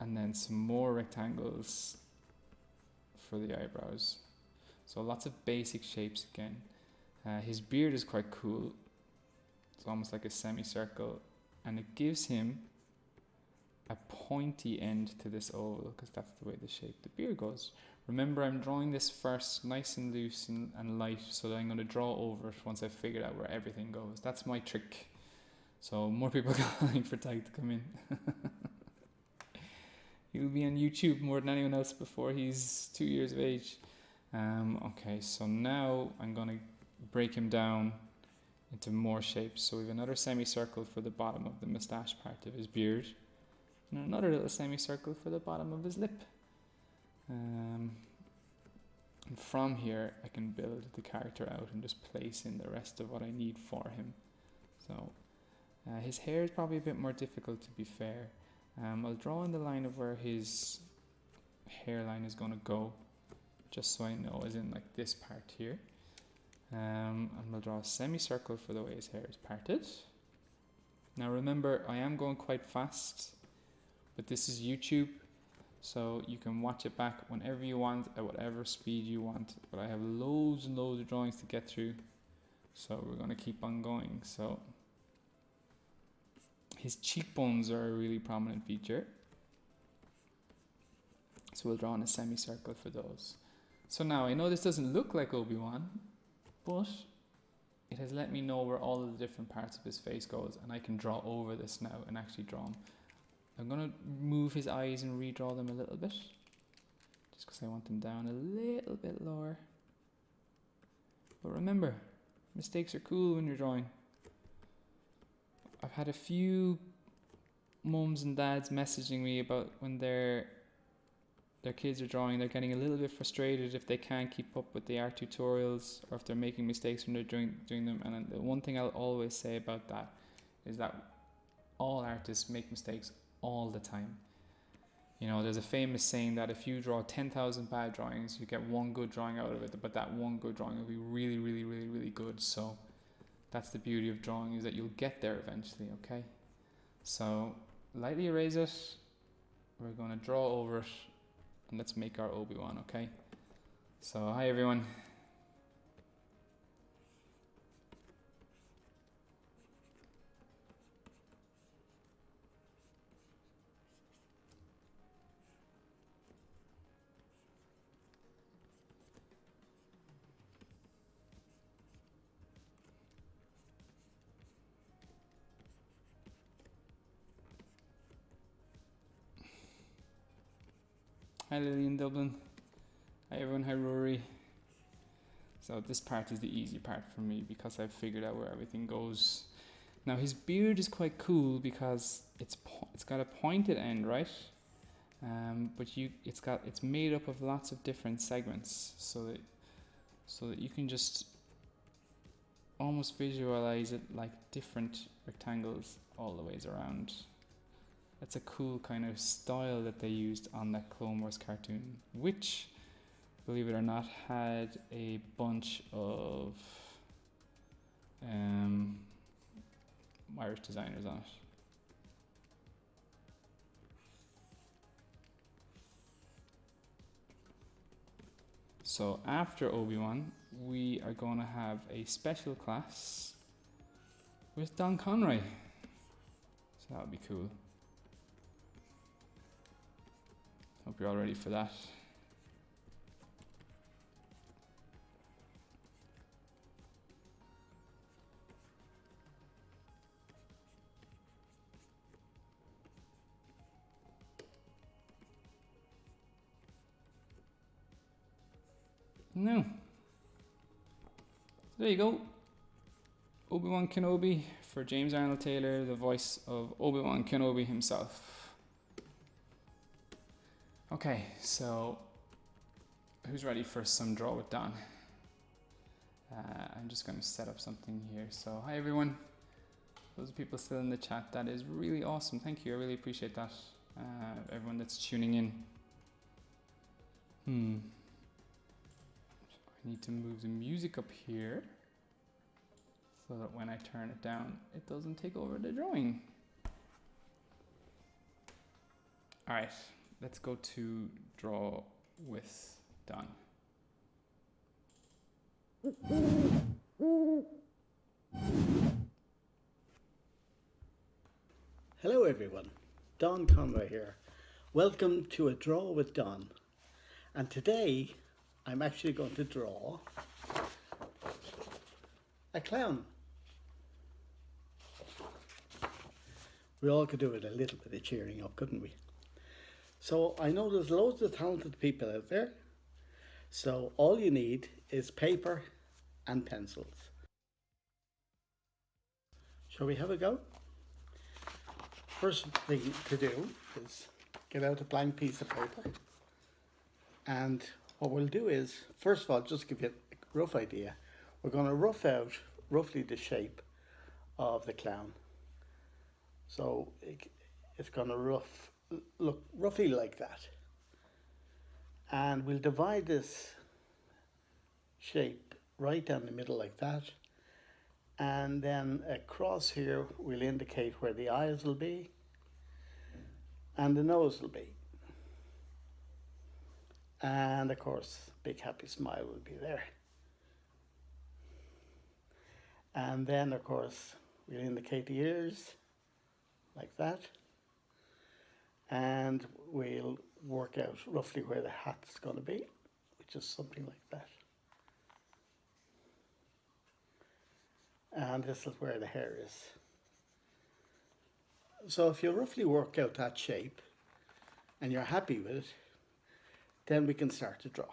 Speaker 1: then some more rectangles for the eyebrows. So lots of basic shapes again. His beard is quite cool. It's almost like a semicircle, and it gives him a pointy end to this oval because that's the way the shape the beard goes. Remember, I'm drawing this first nice and loose and light, so that I'm going to draw over it once I've figured out where everything goes. That's my trick. So more people calling for Tag to come in. He'll be on YouTube more than anyone else before he's 2 years of age. Okay, so now I'm going to break him down into more shapes. So we have another semicircle for the bottom of the moustache part of his beard, and another little semicircle for the bottom of his lip. And from here I can build the character out and just place in the rest of what I need for him. So his hair is probably a bit more difficult, to be fair. I'll draw in the line of where his hairline is going to go, just so I know, as in like this part here. And we'll draw a semicircle for the way his hair is parted. Now remember, I am going quite fast, but this is YouTube, so you can watch it back whenever you want, at whatever speed you want. But I have loads and loads of drawings to get through, so we're going to keep on going. So his cheekbones are a really prominent feature, so we'll draw in a semicircle for those. So now I know this doesn't look like Obi-Wan, but it has let me know where all of the different parts of his face goes, and I can draw over this now and actually draw him. I'm going to move his eyes and redraw them a little bit, just because I want them down a little bit lower. But remember, mistakes are cool when you're drawing. I've had a few mums and dads messaging me about when their kids are drawing, they're getting a little bit frustrated if they can't keep up with the art tutorials, or if they're making mistakes when they're doing them. And the one thing I'll always say about that is that all artists make mistakes all the time. You know, there's a famous saying that if you draw 10,000 bad drawings, you get one good drawing out of it, but that one good drawing will be really, really, really, really good. So that's the beauty of drawing, is that you'll get there eventually, okay? So lightly erase it, we're going to draw over it, and let's make our Obi-Wan, okay? So, hi everyone. Hi Lily in Dublin. Hi everyone, hi Rory. So this part is the easy part for me because I've figured out where everything goes. Now his beard is quite cool because it's got a pointed end, right? But it's made up of lots of different segments, so that you can just almost visualize it like different rectangles all the ways around. That's a cool kind of style that they used on that Clone Wars cartoon, which, believe it or not, had a bunch of Irish designers on it. So after Obi-Wan, we are going to have a special class with Don Conroy. So that would be cool. Hope you're all ready for that. No. There you go. Obi Wan Kenobi for James Arnold Taylor, the voice of Obi Wan Kenobi himself. Okay, so who's ready for some Draw with Don? I'm just going to set up something here. So hi everyone. Those people still in the chat. That is really awesome. Thank you. I really appreciate that. Everyone that's tuning in. I need to move the music up here so that when I turn it down, it doesn't take over the drawing. All right. Let's go to Draw with Don.
Speaker 7: Hello everyone, Don Conroy here. Welcome to a Draw with Don. And today I'm actually going to draw a clown. We all could do with a little bit of cheering up, couldn't we? So I know there's loads of talented people out there. So all you need is paper and pencils. Shall we have a go? First thing to do is get out a blank piece of paper. And what we'll do is, first of all, just give you a rough idea. We're going to rough out roughly the shape of the clown. So it's going to look roughly like that. And we'll divide this shape right down the middle like that. And then across here, we'll indicate where the eyes will be and the nose will be. And of course, big happy smile will be there. And then of course, we'll indicate the ears like that. And we'll work out roughly where the hat's going to be, which is something like that. And this is where the hair is. So if you roughly work out that shape and you're happy with it, then we can start to draw.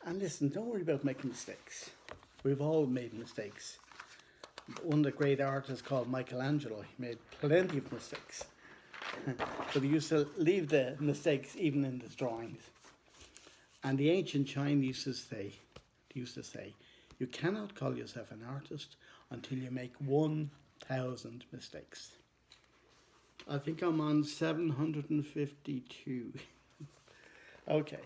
Speaker 7: And listen, don't worry about making mistakes. We've all made mistakes. One of the great artists called Michelangelo, he made plenty of mistakes. But he used to leave the mistakes even in his drawings. And the ancient Chinese used to say, you cannot call yourself an artist until you make 1,000 mistakes. I think I'm on 752. Okay.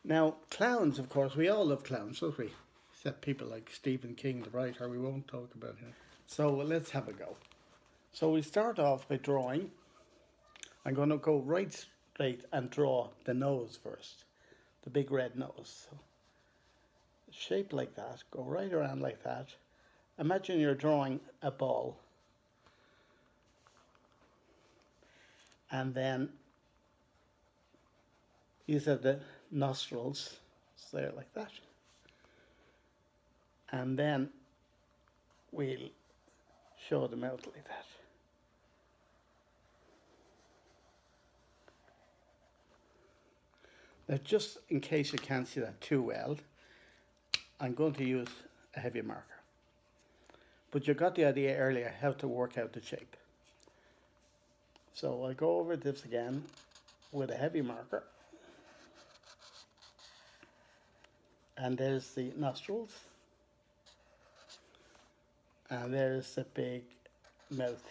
Speaker 7: Now, clowns, of course, we all love clowns, don't we? Except people like Stephen King, the writer, we won't talk about him. So let's have a go. So we start off by drawing. I'm going to go right straight and draw the nose first, the big red nose. So, shape like that, go right around like that. Imagine you're drawing a ball. And then these are the nostrils, so they're like that. And then we'll show the mouth like that. Now, just in case you can't see that too well, I'm going to use a heavy marker. But you got the idea earlier how to work out the shape. So I'll go over this again with a heavy marker. And there's the nostrils. And there's the big mouth,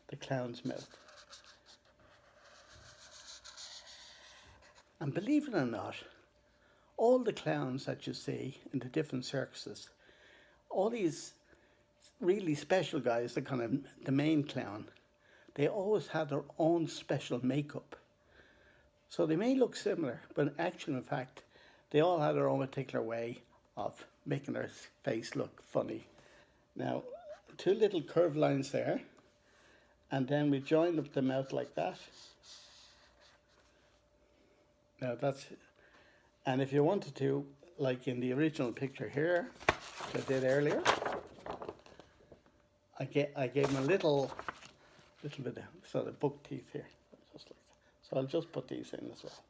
Speaker 7: the clown's mouth. And believe it or not, all the clowns that you see in the different circuses, all these really special guys, the kind of the main clown, they always have their own special makeup. So they may look similar, but actually, in fact, they all have their own particular way of making their face look funny. Now, two little curved lines there, and then we join up the mouth like that. Now that's, and if you wanted to, like in the original picture here, which I did earlier, I gave him a little bit of sort of buck teeth here, just like that. So I'll just put these in as well.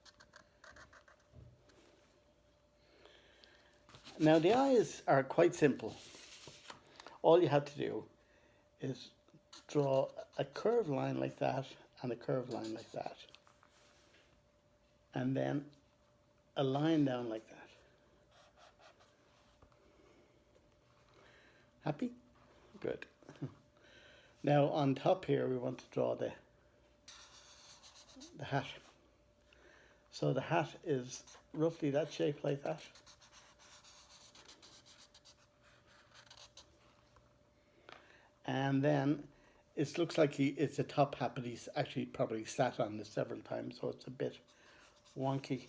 Speaker 7: Now the eyes are quite simple. All you have to do is draw a curved line like that and a curved line like that. And then a line down like that. Happy? Good. Now on top here we want to draw the hat. So the hat is roughly that shape like that. And then it looks like it's a top hat, but he's actually probably sat on this several times, so it's a bit wonky.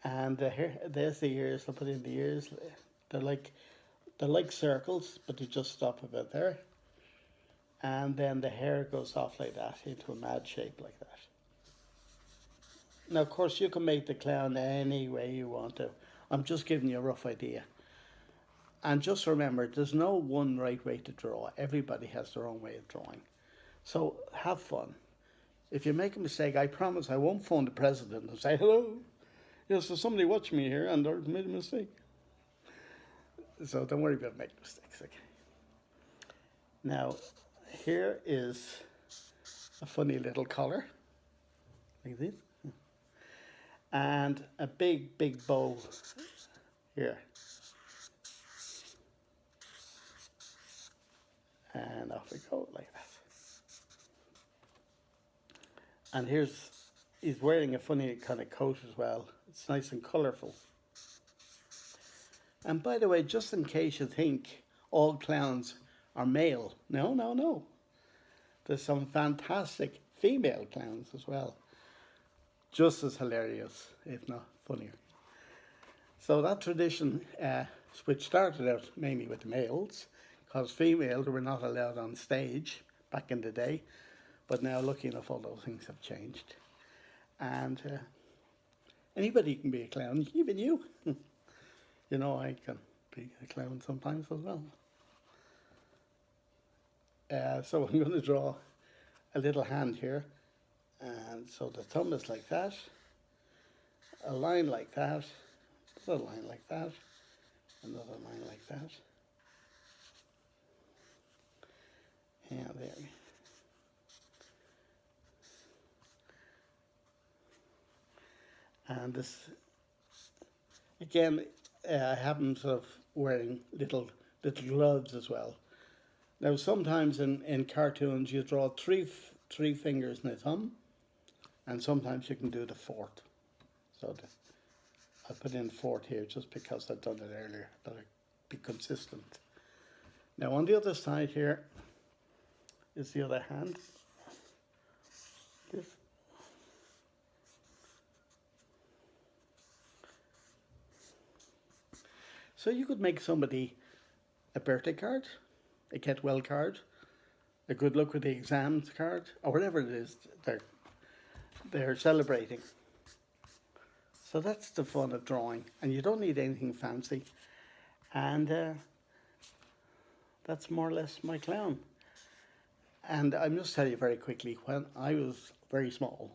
Speaker 7: And there's the ears. I'll put in the ears. They're like circles, but they just stop about there. And then the hair goes off like that into a mad shape like that. Now, of course, you can make the clown any way you want to. I'm just giving you a rough idea. And just remember, there's no one right way to draw. Everybody has their own way of drawing. So have fun. If you make a mistake, I promise I won't phone the president and say, hello, yes, there's somebody watching me here and they made a mistake. So don't worry about making mistakes. Okay. Now, here is a funny little collar, like this. And a big bow here. And off we go like that. And he's wearing a funny kind of coat as well. It's nice and colourful. And by the way, just in case you think all clowns are male, no. There's some fantastic female clowns as well. Just as hilarious, if not funnier. So that tradition, which started out mainly with the males, because females were not allowed on stage back in the day, but now lucky enough all those things have changed. And anybody can be a clown, even you. You know, I can be a clown sometimes as well. So I'm going to draw a little hand here. And so the thumb is like that, a line like that, another line like that, another line like that. And there. And this, again, I have them sort of wearing little gloves as well. Now sometimes in cartoons you draw three fingers and a thumb, and sometimes you can do the fourth. So I put in fourth here just because I've done it earlier, that I'd be consistent. Now on the other side here is the other hand. This. So you could make somebody a birthday card, a get well card, a good luck with the exams card, or whatever it is they're celebrating. So that's the fun of drawing, and you don't need anything fancy. And that's more or less my clown. And I must tell you very quickly, when I was very small,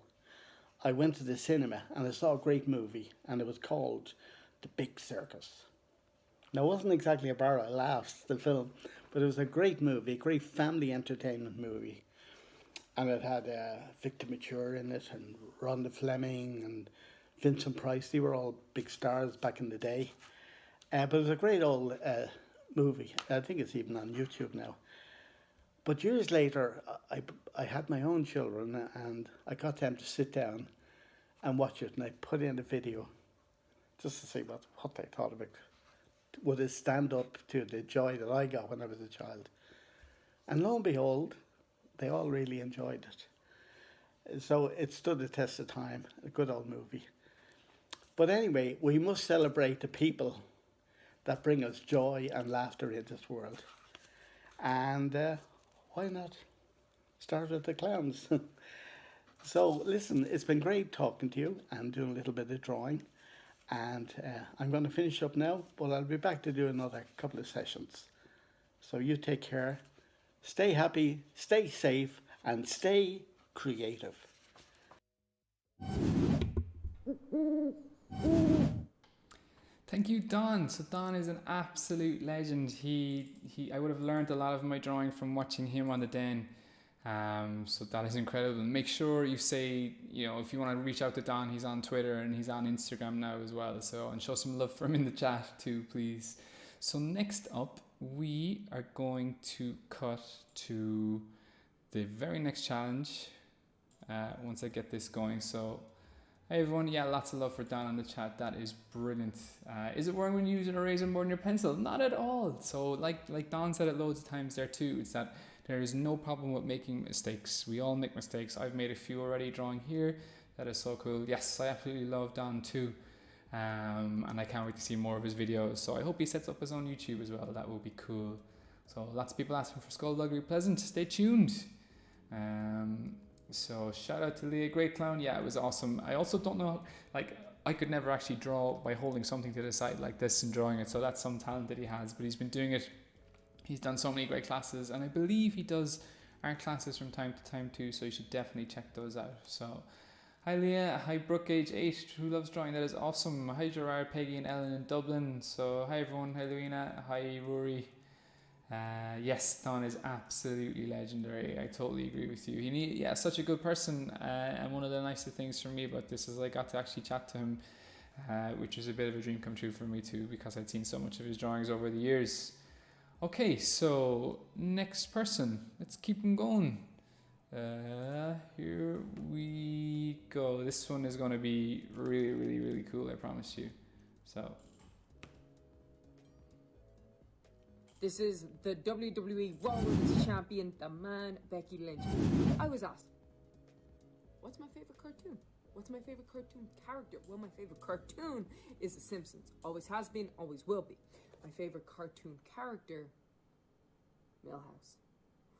Speaker 7: I went to the cinema and I saw a great movie, and it was called The Big Circus. Now, it wasn't exactly a barrel of laughs, the film, but it was a great movie, a great family entertainment movie. And it had Victor Mature in it, and Rhonda Fleming, and Vincent Price. They were all big stars back in the day. But it was a great old movie. I think it's even on YouTube now. But years later, I had my own children, and I got them to sit down and watch it. And I put in a video just to see what they thought of it. Would it stand up to the joy that I got when I was a child? And lo and behold, they all really enjoyed it. So it stood the test of time, a good old movie. But anyway, we must celebrate the people that bring us joy and laughter in this world. And why not start with the clowns? So listen, it's been great talking to you and doing a little bit of drawing. And I'm going to finish up now, but I'll be back to do another couple of sessions. So you take care, stay happy, stay safe, and stay creative.
Speaker 1: Thank you, Don. So Don is an absolute legend. I would have learned a lot of my drawing from watching him on the Den. So that is incredible. Make sure you say, if you want to reach out to Don, he's on Twitter and he's on Instagram now as well. So, and show some love for him in the chat too, please. So next up, we are going to cut to the very next challenge once I get this going. So, hey everyone, lots of love for Don in the chat. That is brilliant. Is it wrong when you use an eraser more than your pencil? Not at all. So like Don said it loads of times there too, it's that there is no problem with making mistakes. We all make mistakes. I've made a few already drawing here. That is so cool. Yes, I absolutely love Don too. And I can't wait to see more of his videos. So I hope he sets up his own YouTube as well. That would be cool. So lots of people asking for Skullduggary Pleasant. Stay tuned. So shout out to Leah, great clown. Yeah, it was awesome. I also don't know, I could never actually draw by holding something to the side like this and drawing it. So that's some talent that he has, but he's been doing it. He's done so many great classes, and I believe he does art classes from time to time too, so you should definitely check those out. So, hi Leah, hi Brooke, age 8, who loves drawing, that is awesome. Hi Gerard, Peggy and Ellen in Dublin. So, hi everyone, hi Louina, hi Rory. Yes, Don is absolutely legendary. I totally agree with you. Such a good person, and one of the nicest things for me about this is I got to actually chat to him which was a bit of a dream come true for me too, because I'd seen so much of his drawings over the years. Okay, so next person. Let's keep them going. Here we go. This one is going to be really, really, really cool, I promise you. So.
Speaker 8: This is the WWE Raw Women's Champion, the man, Becky Lynch. I was asked, what's my favorite cartoon? What's my favorite cartoon character? Well, my favorite cartoon is The Simpsons. Always has been, always will be. My favorite cartoon character, Milhouse.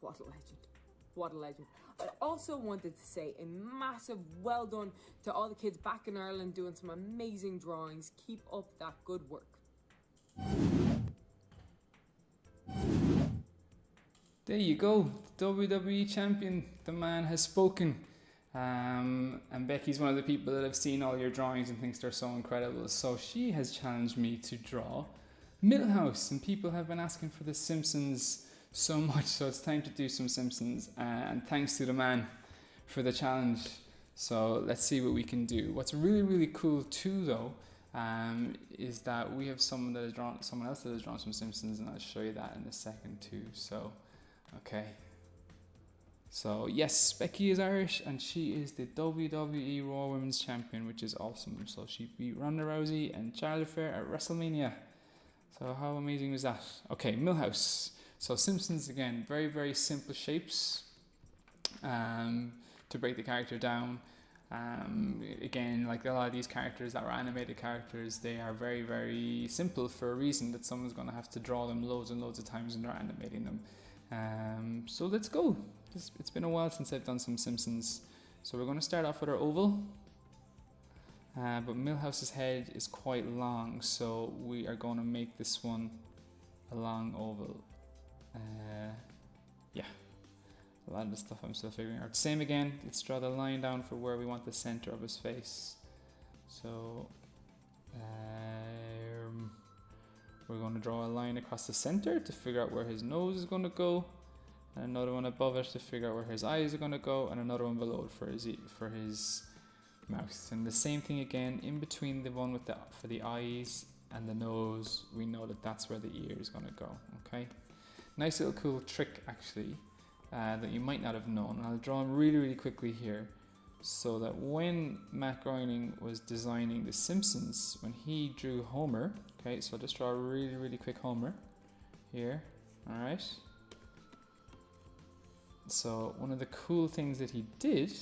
Speaker 8: What a legend. What a legend. I also wanted to say a massive well done to all the kids back in Ireland doing some amazing drawings. Keep up that good work.
Speaker 1: There you go, WWE Champion, the man has spoken. And Becky's one of the people that have seen all your drawings and thinks they're so incredible. So she has challenged me to draw Milhouse, and people have been asking for the Simpsons so much, so it's time to do some Simpsons. And thanks to the man for the challenge. So let's see what we can do. What's really, really cool too, though, is that we have someone else that has drawn some Simpsons, and I'll show you that in a second too. So, okay. So yes, Becky is Irish, and she is the WWE Raw Women's Champion, which is awesome. So she beat Ronda Rousey and Charlotte Flair at WrestleMania. So how amazing was that? Okay, Milhouse. So Simpsons again, very, very simple shapes to break the character down. Again, like a lot of these characters that were animated characters, they are very, very simple for a reason, that someone's going to have to draw them loads and loads of times when they're animating them. So let's go. It's been a while since I've done some Simpsons. So we're going to start off with our oval. But Milhouse's head is quite long, so we are going to make this one a long oval. Yeah. A lot of the stuff I'm still figuring out. Same again, let's draw the line down for where we want the center of his face. So we're going to draw a line across the center to figure out where his nose is going to go, and another one above it to figure out where his eyes are going to go, and another one below it for his mouth. And the same thing again in between the one for the eyes and the nose. We know that that's where the ear is going to go. Okay, nice little cool trick actually. That you might not have known. I'll draw them really, really quickly here, so that when Matt Groening was designing The Simpsons, when he drew Homer, okay, so I'll just draw a really, really quick Homer here, alright? So one of the cool things that he did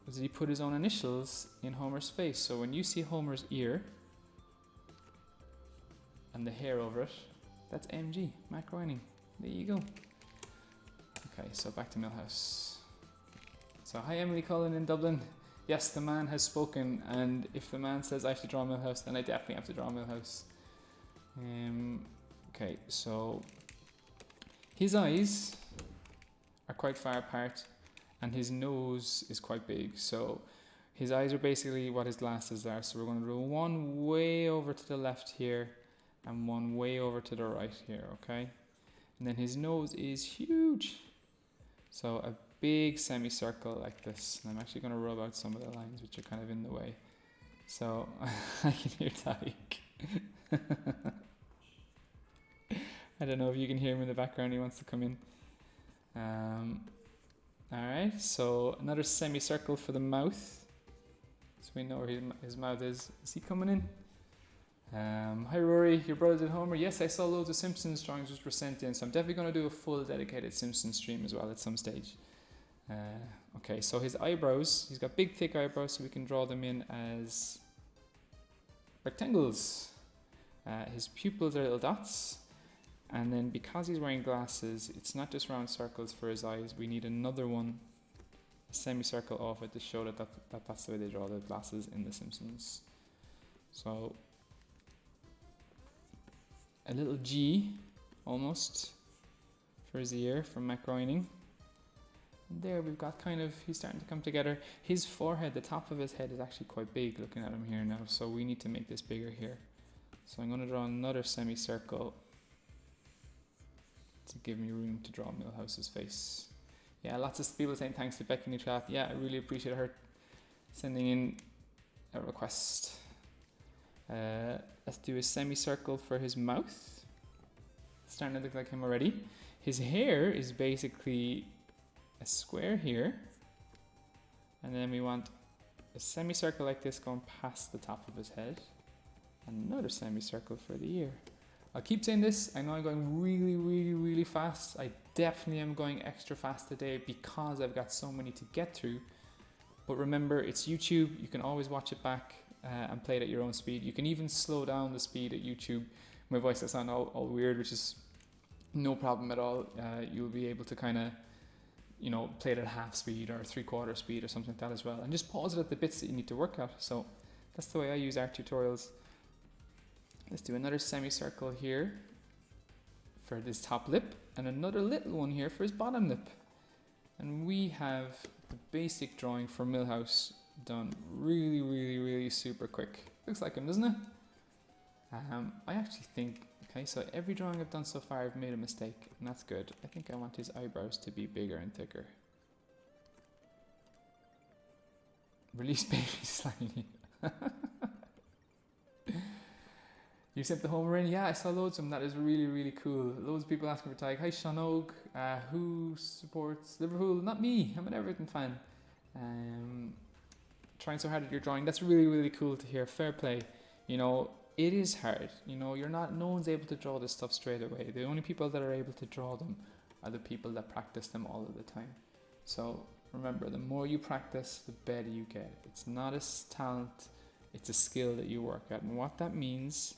Speaker 1: was that he put his own initials in Homer's face. So when you see Homer's ear and the hair over it, that's MG, Matt Groening. There you go. Okay, so back to Milhouse. So hi Emily Cullen in Dublin. Yes, the man has spoken, and if the man says I have to draw Milhouse, then I definitely have to draw Milhouse. Okay, so his eyes are quite far apart, and his nose is quite big. So his eyes are basically what his glasses are. So we're going to do one way over to the left here, and one way over to the right here, okay? And then his nose is huge. So a big semicircle like this. And I'm actually going to rub out some of the lines which are kind of in the way. So I can hear Tyke. I don't know if you can hear him in the background. He wants to come in. Alright, so another semicircle for the mouth. So we know where his mouth is. Is he coming in? Hi Rory, your brother did Homer. Yes, I saw loads of Simpsons drawings which were sent in, so I'm definitely going to do a full dedicated Simpsons stream as well at some stage. Okay, so his eyebrows, he's got big thick eyebrows, so we can draw them in as rectangles. His pupils are little dots, and then because he's wearing glasses, it's not just round circles for his eyes, we need another one, a semicircle off it, to show that that's the way they draw the glasses in The Simpsons. So a little G, almost, for his ear from Matt Groening. And there we've got kind of, he's starting to come together. His forehead, the top of his head is actually quite big looking at him here now, so we need to make this bigger here. So I'm going to draw another semicircle to give me room to draw Milhouse's face. Yeah, lots of people saying thanks to Becky in the chat. Yeah, I really appreciate her sending in a request. Let's do a semicircle for his mouth. Starting to look like him already. His hair is basically a square here. And then we want a semicircle like this going past the top of his head. And another semicircle for the ear. I'll keep saying this. I know I'm going really, really, really fast. I definitely am going extra fast today because I've got so many to get through. But remember, it's YouTube. You can always watch it back and play it at your own speed. You can even slow down the speed at YouTube. My voice does sound all weird, which is no problem at all. You'll be able to kind of, you know, play it at half speed or 3/4 speed or something like that as well. And just pause it at the bits that you need to work out. So that's the way I use art tutorials. Let's do another semicircle here for this top lip and another little one here for his bottom lip. And we have the basic drawing for Milhouse done really, really, really super quick. Looks like him, doesn't it? I actually think, okay, so every drawing I've done so far I've made a mistake, and that's good. I think I want his eyebrows to be bigger and thicker. Release baby slightly. You sent the home in? Yeah, I saw loads of them. That is really, really cool. Loads of people asking for tag. Hi, Sean Og. Who supports Liverpool? Not me. I'm an Everton fan. Trying so hard at your drawing. That's really, really cool to hear. Fair play. You know, it is hard. You know, no one's able to draw this stuff straight away. The only people that are able to draw them are the people that practice them all of the time. So remember, the more you practice, the better you get. It's not a talent, it's a skill that you work at. And what that means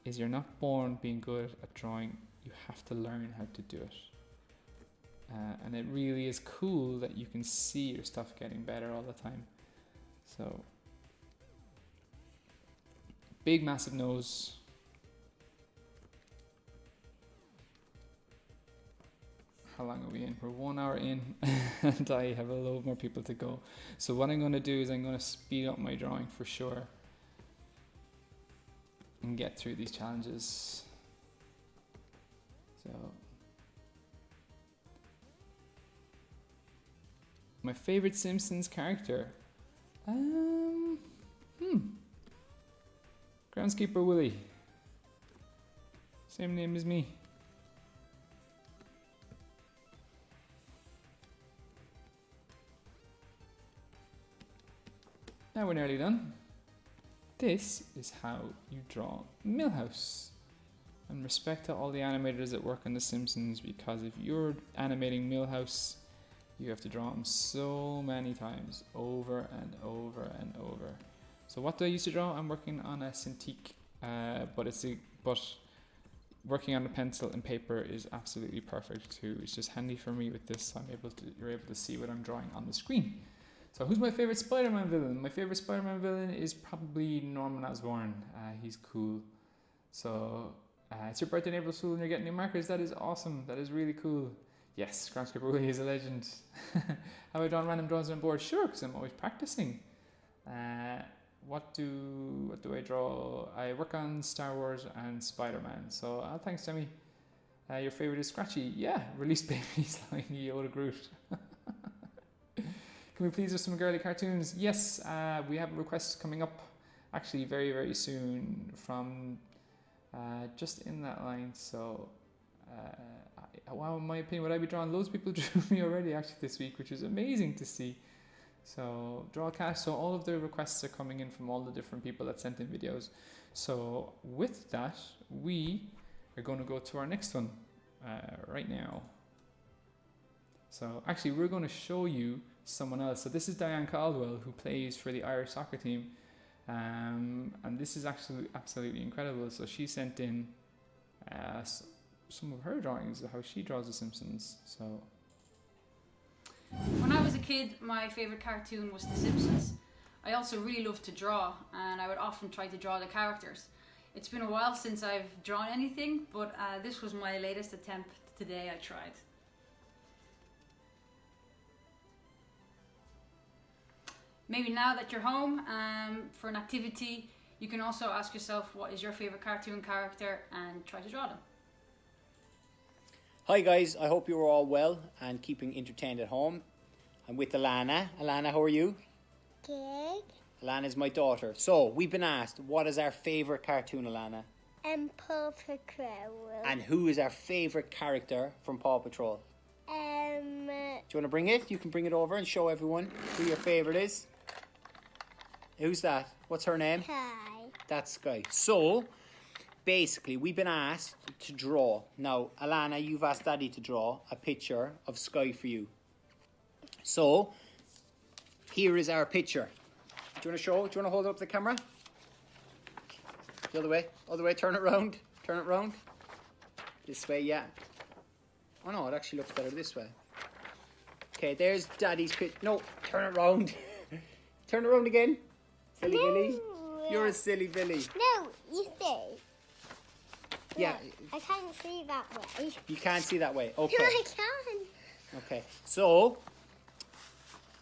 Speaker 1: is you're not born being good at drawing. You have to learn how to do it. And it really is cool that you can see your stuff getting better all the time. So, big massive nose. How long are we in? We're 1 hour in and I have a load more people to go. So what I'm going to do is I'm going to speed up my drawing for sure and get through these challenges. So, my favorite Simpsons character. Groundskeeper Willie. Same name as me. Now we're nearly done. This is how you draw Milhouse. And respect to all the animators that work on The Simpsons, because if you're animating Milhouse, you have to draw him so many times, over and over and over. So what do I used to draw? I'm working on a Cintiq, but working on a pencil and paper is absolutely perfect too. It's just handy for me with this, so you're able to see what I'm drawing on the screen. So who's my favorite Spider-Man villain? My favorite Spider-Man villain is probably Norman Osborn. He's cool. So it's your birthday in April, Fool, and you're getting new markers. That is awesome. That is really cool. Yes, Groundskeeper Willie is a legend. Have I drawn random drawings on board? Sure, because I'm always practicing. What do I draw? I work on Star Wars and Spider-Man. So thanks, Demi. Your favorite is Scratchy. Yeah, release baby slimy Yoda Groot. Can we please have some girly cartoons? Yes, we have a request coming up actually very, very soon from just in that line. So, wow, in my opinion, would I be drawing? Loads of people drew me already actually this week, which is amazing to see. So, draw a cat. So all of the requests are coming in from all the different people that sent in videos. So with that, we are going to go to our next one right now. So actually, we're going to show you someone else. So this is Diane Caldwell, who plays for the Irish soccer team, and this is actually absolutely incredible. So she sent in some of her drawings of how she draws The Simpsons. So
Speaker 9: when I was a kid, my favourite cartoon was The Simpsons. I also really loved to draw, and I would often try to draw the characters. It's been a while since I've drawn anything, but this was my latest attempt today. I tried. Maybe now that you're home for an activity, you can also ask yourself what is your favourite cartoon character and try to draw them.
Speaker 10: Hi guys, I hope you're all well and keeping entertained at home. I'm with Alana. Alana, how are you?
Speaker 11: Good.
Speaker 10: Alana's my daughter. So, we've been asked, what is our favourite cartoon, Alana?
Speaker 11: Paw Patrol.
Speaker 10: And who is our favourite character from Paw Patrol? Do you want to bring it? You can bring it over and show everyone who your favourite is. Who's that? What's her name?
Speaker 11: Skye.
Speaker 10: That's Skye. So, basically, we've been asked to draw. Now, Alana, you've asked Daddy to draw a picture of Skye for you. So, here is our picture. Do you want to show? Do you want to hold it up to the camera? The other way. Other way. Turn it round. Turn it round. This way, yeah. Oh no, it actually looks better this way. Okay, there's Daddy's picture. No, turn it round. Turn it round again. Silly Billy. You're a silly Billy.
Speaker 11: No, you see.
Speaker 10: Yeah.
Speaker 11: I can't see that way.
Speaker 10: You can't see that way. Okay.
Speaker 11: No, I can.
Speaker 10: Okay. So,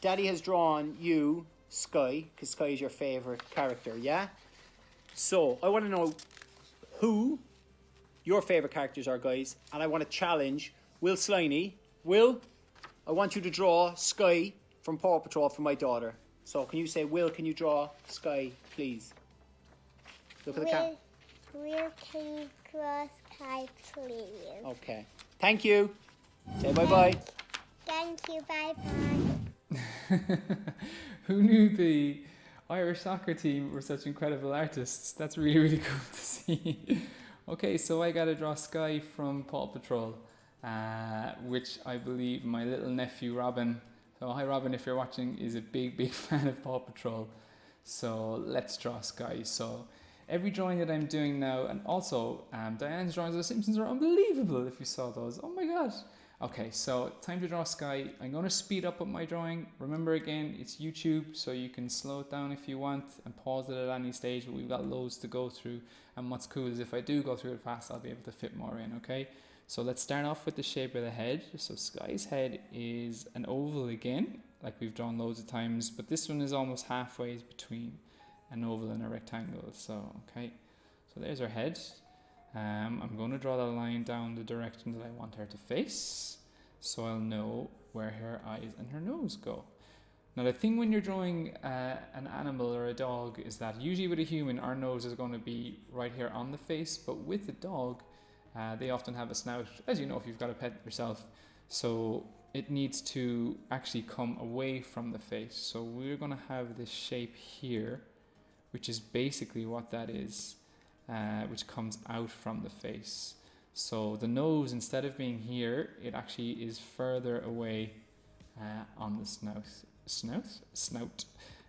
Speaker 10: Daddy has drawn you, Skye, because Skye is your favourite character, yeah? So, I want to know who your favourite characters are, guys, and I want to challenge Will Sliney. Will, I want you to draw Skye from Paw Patrol for my daughter. So, can you say, Will, can you draw Skye, please? Look at the camera.
Speaker 11: Will, can you draw Skye, please?
Speaker 10: Okay. Thank you. Say bye-bye.
Speaker 11: Thank you, bye-bye.
Speaker 1: Who knew the Irish soccer team were such incredible artists? That's really, really cool to see. Okay, so I got to draw Skye from Paw Patrol, which I believe my little nephew Robin, so hi Robin if you're watching, is a big, big fan of Paw Patrol. So let's draw Skye. So every drawing that I'm doing now, and also Diane's drawings of the Simpsons are unbelievable if you saw those. Oh my god. Okay, so time to draw Skye. I'm going to speed up with my drawing. Remember again, it's YouTube, so you can slow it down if you want and pause it at any stage, but we've got loads to go through. And what's cool is if I do go through it fast, I'll be able to fit more in, okay? So let's start off with the shape of the head. So Skye's head is an oval again, like we've drawn loads of times, but this one is almost halfway between an oval and a rectangle. So, okay, so there's her head. I'm going to draw the line down the direction that I want her to face, so I'll know where her eyes and her nose go. Now the thing when you're drawing an animal or a dog is that usually with a human our nose is going to be right here on the face, but with a dog they often have a snout, as you know if you've got a pet yourself, so it needs to actually come away from the face. So we're going to have this shape here, which is basically what that is. Which comes out from the face. So the nose, instead of being here, it actually is further away on the snout,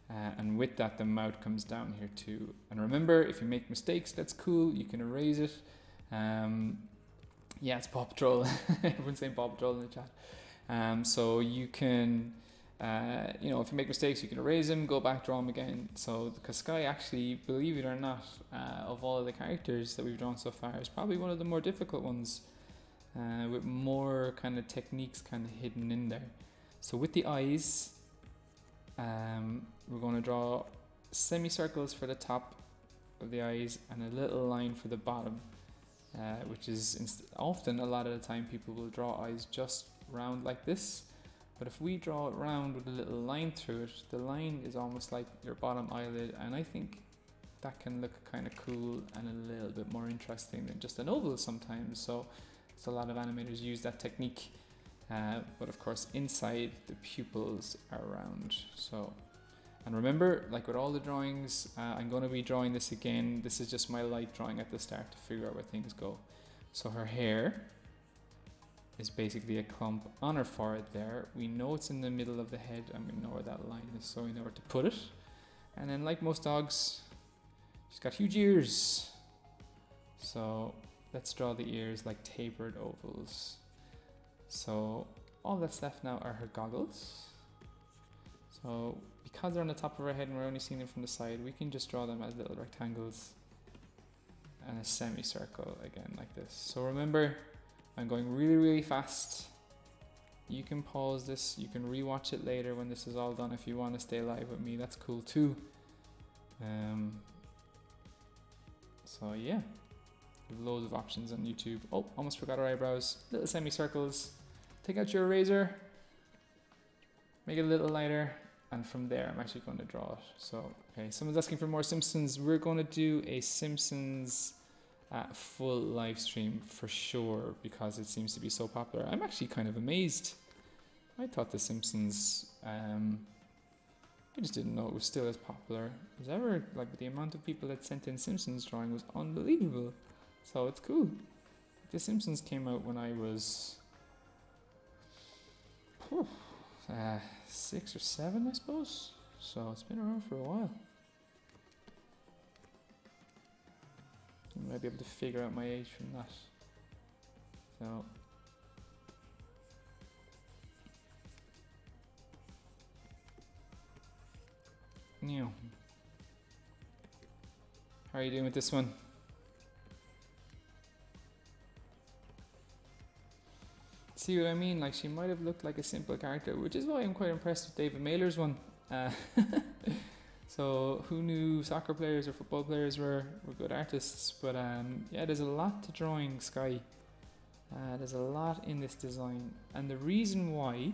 Speaker 1: and with that the mouth comes down here too. And remember, if you make mistakes, that's cool, you can erase it. Yeah, it's Paw Patrol. Everyone's saying Paw Patrol in the chat. So you can if you make mistakes, you can erase them, go back, draw them again. So, because Skye actually, believe it or not, of all of the characters that we've drawn so far, is probably one of the more difficult ones, with more kind of techniques kind of hidden in there. So with the eyes, we're going to draw semicircles for the top of the eyes and a little line for the bottom, which is often, a lot of the time, people will draw eyes just round like this. But if we draw it round with a little line through it, the line is almost like your bottom eyelid, and I think that can look kind of cool and a little bit more interesting than just an oval sometimes. So a lot of animators use that technique, but of course inside the pupils are round. So, and remember, like with all the drawings, I'm going to be drawing this again. This is just my light drawing at the start to figure out where things go. So her hair is basically a clump on her forehead there. We know it's in the middle of the head and we know where that line is, so we know where to put it. And then, like most dogs, she's got huge ears. So let's draw the ears like tapered ovals. So all that's left now are her goggles. So because they're on the top of her head and we're only seeing them from the side, we can just draw them as little rectangles and a semicircle again like this. So remember, I'm going really, really fast. You can pause this, you can rewatch it later when this is all done if you want to stay live with me, that's cool too. So yeah, we have loads of options on YouTube. Oh, almost forgot our eyebrows. Little semicircles. Take out your eraser, make it a little lighter, and from there I'm actually going to draw it. So, okay, someone's asking for more Simpsons. We're going to do a Simpsons full live stream for sure because it seems to be so popular. I'm actually kind of amazed. I thought The Simpsons, I just didn't know it was still as popular as ever. Like, the amount of people that sent in Simpsons drawing was unbelievable. So it's cool. The Simpsons came out when I was 6 or 7, I suppose. So it's been around for a while. You might be able to figure out my age from that. So new. How are you doing with this one? See what I mean? Like, she might have looked like a simple character, which is why I'm quite impressed with David Mailer's one. So who knew soccer players or football players were good artists? But yeah, there's a lot to drawing Skye. There's a lot in this design, and the reason why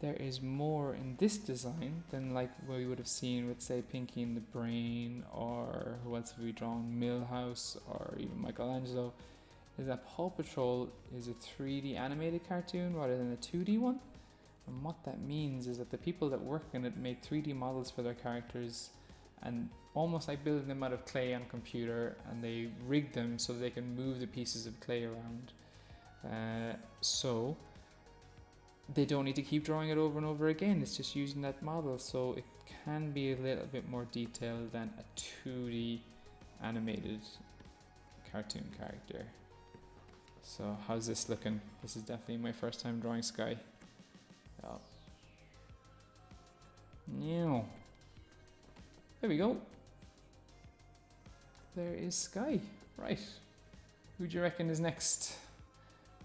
Speaker 1: there is more in this design than like what we would have seen with, say, Pinky and the Brain, or who else have we drawn, Milhouse, or even Michelangelo, is that Paw Patrol is a 3D animated cartoon rather than a 2D one. And what that means is that the people that work in it make 3D models for their characters, and almost like building them out of clay on a computer, and they rig them so they can move the pieces of clay around. So they don't need to keep drawing it over and over again. It's just using that model, so it can be a little bit more detailed than a 2D animated cartoon character. So how's this looking? This is definitely my first time drawing Skye. Oh. Now, there we go. There is Skye. Right. Who do you reckon is next?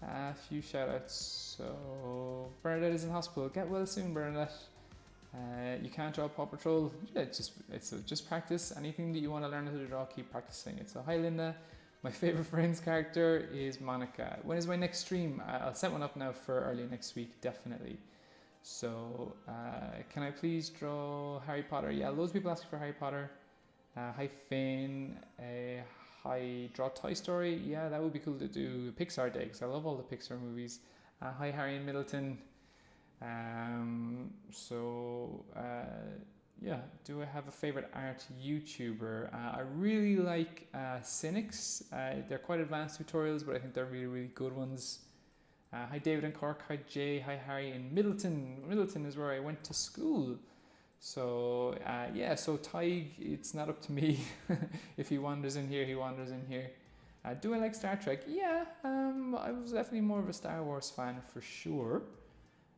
Speaker 1: A few shout outs. So Bernadette is in hospital. Get well soon, Bernadette. You can't draw Paw Patrol. Yeah, just practice. Anything that you want to learn how to draw, keep practicing it. So hi Linda. My favorite Friends character is Monica. When is my next stream? I'll set one up now for early next week, definitely. So can I please draw Harry Potter? Yeah, loads of people asking for Harry Potter. Hi Finn. Hi, draw Toy Story. Yeah, that would be cool to do Pixar Day, because I love all the Pixar movies. Hi Harry and Middleton. Yeah, do I have a favorite art YouTuber? I really like Cynics. They're quite advanced tutorials, but I think they're really, really good ones. Hi David and Cork. Hi Jay. Hi Harry in Middleton. Middleton is where I went to school. So yeah, so Tig, it's not up to me. If he wanders in here, he wanders in here. Do I like Star Trek? Yeah, I was definitely more of a Star Wars fan for sure.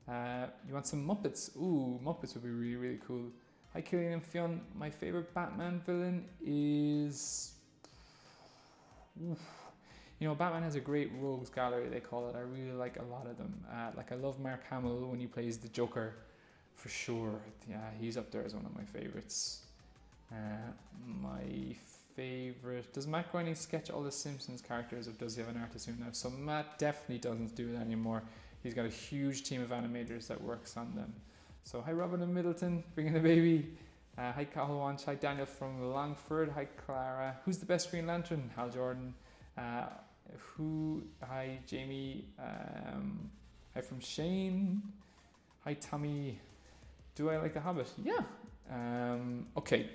Speaker 1: You want some Muppets? Ooh, Muppets would be really, really cool. Hi Killian and Fionn. My favorite Batman villain is... Oof. You know, Batman has a great rogues gallery, they call it. I really like a lot of them. Like, I love Mark Hamill when he plays the Joker, for sure. Yeah, he's up there as one of my favorites. My favorite... Does Matt Groening sketch all the Simpsons characters, or does he have an artist who now? So Matt definitely doesn't do that anymore. He's got a huge team of animators that works on them. So hi Robin and Middleton, bringing the baby. Hi Cahill Wanch. Hi Daniel from Longford. Hi Clara. Who's the best Green Lantern? Hal Jordan. Hi Jamie. Hi from Shane. Hi Tommy. Do I like The Hobbit? Yeah. Okay.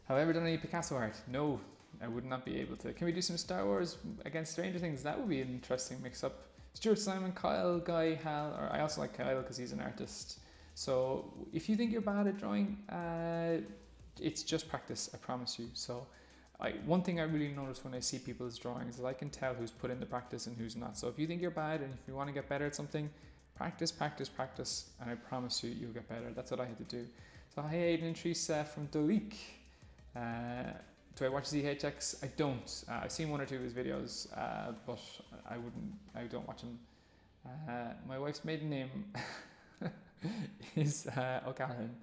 Speaker 1: Have I ever done any Picasso art? No, I would not be able to. Can we do some Star Wars against Stranger Things? That would be an interesting mix-up. Stuart, Simon, Kyle, Guy, Hal, or I also like Kyle because he's an artist. So if you think you're bad at drawing, it's just practice, I promise you. So one thing I really notice when I see people's drawings is I can tell who's put in the practice and who's not. So if you think you're bad and if you want to get better at something, practice, and I promise you, you'll get better. That's what I had to do. So hi Aiden and Teresa from Doleek. Do I watch ZHX? I don't. I've seen one or two of his videos, but I don't watch him. My wife's maiden name is O'Callaghan.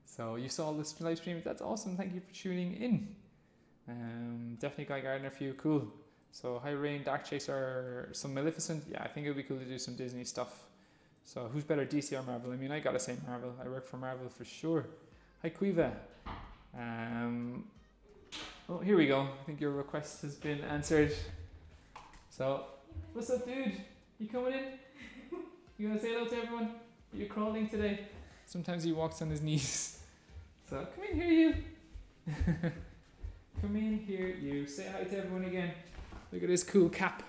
Speaker 1: So you saw this live stream. That's awesome. Thank you for tuning in. Definitely Guy Gardner for you. Cool. So hi Rain, Dark Chaser, some Maleficent. Yeah, I think it would be cool to do some Disney stuff. So who's better, DC or Marvel? I mean, I gotta say Marvel. I work for Marvel for sure. Hi, Quiva. Oh, here we go. I think your request has been answered. So, what's up, dude? You coming in? You gonna say hello to everyone? Are you crawling today? Sometimes he walks on his knees. So, come in here, you. Come in here, you. Say hi to everyone again. Look at this cool cap.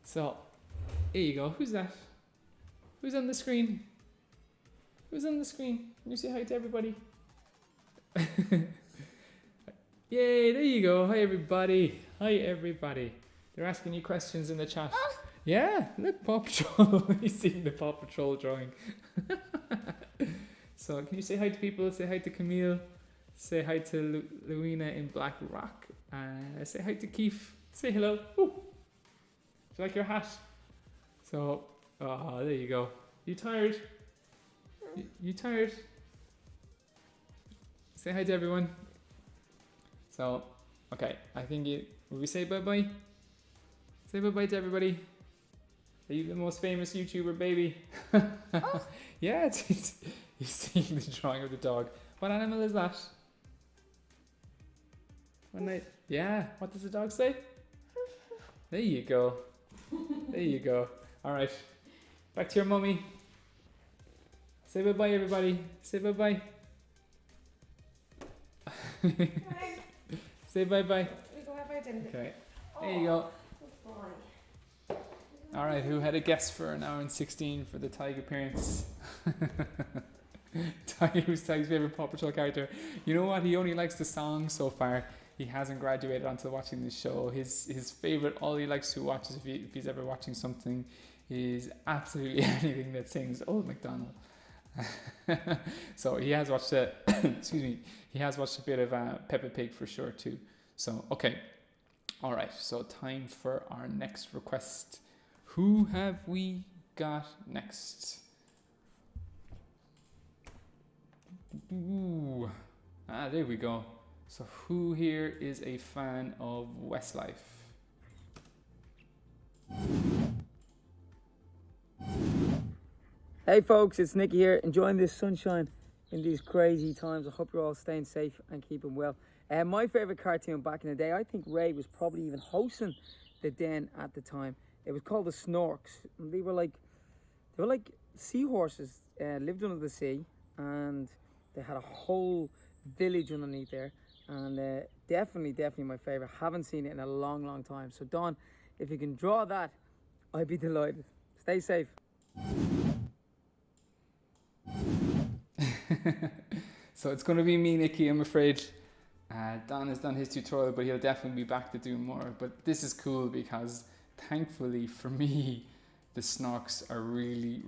Speaker 1: So, here you go. Who's that? Who's on the screen? Who's on the screen? Can you say hi to everybody? Yay, there you go. Hi, everybody. Hi, everybody. They're asking you questions in the chat. Yeah, look, Paw Patrol. He's seeing the Paw Patrol drawing. So, can you say hi to people? Say hi to Camille. Say hi to Luina in Black Rock. Say hi to Keith. Say hello. Ooh. Do you like your hat? So, there you go. You tired? You tired? Say hi to everyone. So, okay, I think will we say bye-bye? Say bye-bye to everybody. Are you the most famous YouTuber, baby? Yeah, it's you see the drawing of the dog. What animal is that? Yeah, what does the dog say? There you go. There you go. All right, back to your mummy. Say bye-bye, everybody. Say bye-bye. Say bye-bye. Okay, there you go. All right, who had a guess for an hour and 16 for the Tig appearance? Tig, who's Tig's favorite Paw Patrol character? You know what? He only likes the song so far. He hasn't graduated onto watching the show. His favorite, all he likes to watch is if he's ever watching something, is absolutely anything that sings Old MacDonald. So he has watched a excuse me, he has watched a bit of Peppa Pig for sure too. So okay, all right, so time for our next request. Who have we got next? Ooh. There we go. So who here is a fan of Westlife?
Speaker 12: Hey folks, it's Nicky here, enjoying this sunshine in these crazy times. I hope you're all staying safe and keeping well. My favourite cartoon back in the day, I think Ray was probably even hosting the Den at the time. It was called the Snorks. And they were like seahorses, lived under the sea, and they had a whole village underneath there. And definitely my favourite. Haven't seen it in a long time. So Don, if you can draw that, I'd be delighted. Stay safe.
Speaker 1: So it's going to be me, Nicky, I'm afraid. Don has done his tutorial, but he'll definitely be back to do more. But this is cool because thankfully for me, the Snorks are really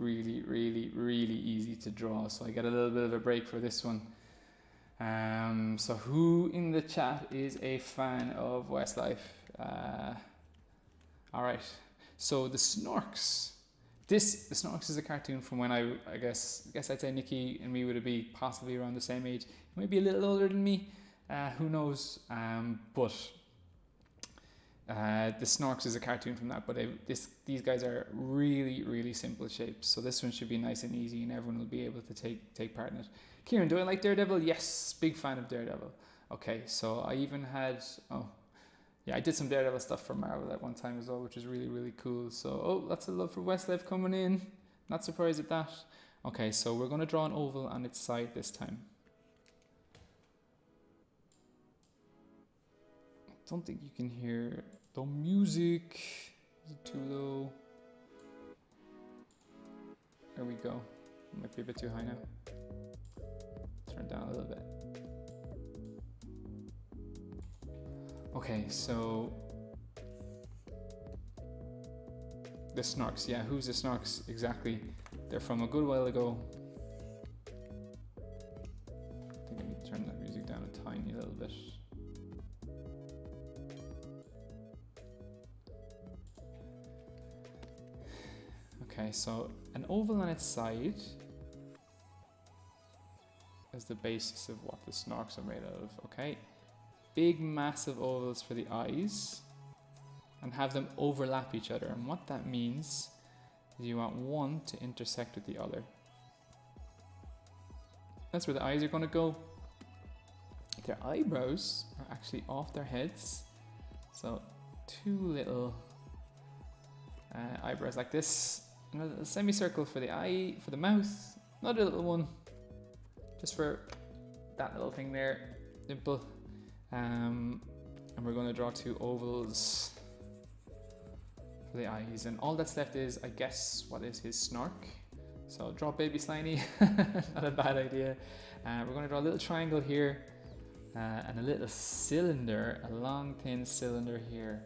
Speaker 1: easy to draw. So I get a little bit of a break for this one. So who in the chat is a fan of Westlife? All right. So the Snorks. The Snorks is a cartoon from when I guess I'd say Nicky and me would be possibly around the same age. Maybe a little older than me. Who knows? But the Snorks is a cartoon from that. But these guys are really simple shapes. So this one should be nice and easy, and everyone will be able to take part in it. Kieran, do I like Daredevil? Yes, big fan of Daredevil. Okay, so I even had I did some Daredevil stuff for Marvel at one time as well, which is really cool. So lots of love for Westlife coming in. Not surprised at that. Okay, so we're going to draw an oval on its side this time. I don't think you can hear the music. Is it too low? There we go. Might be a bit too high now. Turn it down a little bit. Okay, so the Snorks, yeah, who's the Snorks exactly? They're from a good while ago. I think I need to turn that music down a tiny little bit. Okay, so an oval on its side is the basis of what the Snorks are made out of, okay? Big massive ovals for the eyes and have them overlap each other, and what that means is you want one to intersect with the other. That's where the eyes are going to go. Their eyebrows are actually off their heads. So 2 little eyebrows like this. And a little semicircle for the eye, for the mouth. Another little one just for that little thing there, dimple. And we're going to draw 2 ovals for the eyes. And all that's left is, I guess, what is his snork. So draw baby Slimy, not a bad idea. We're going to draw a little triangle here and a little cylinder, a long thin cylinder here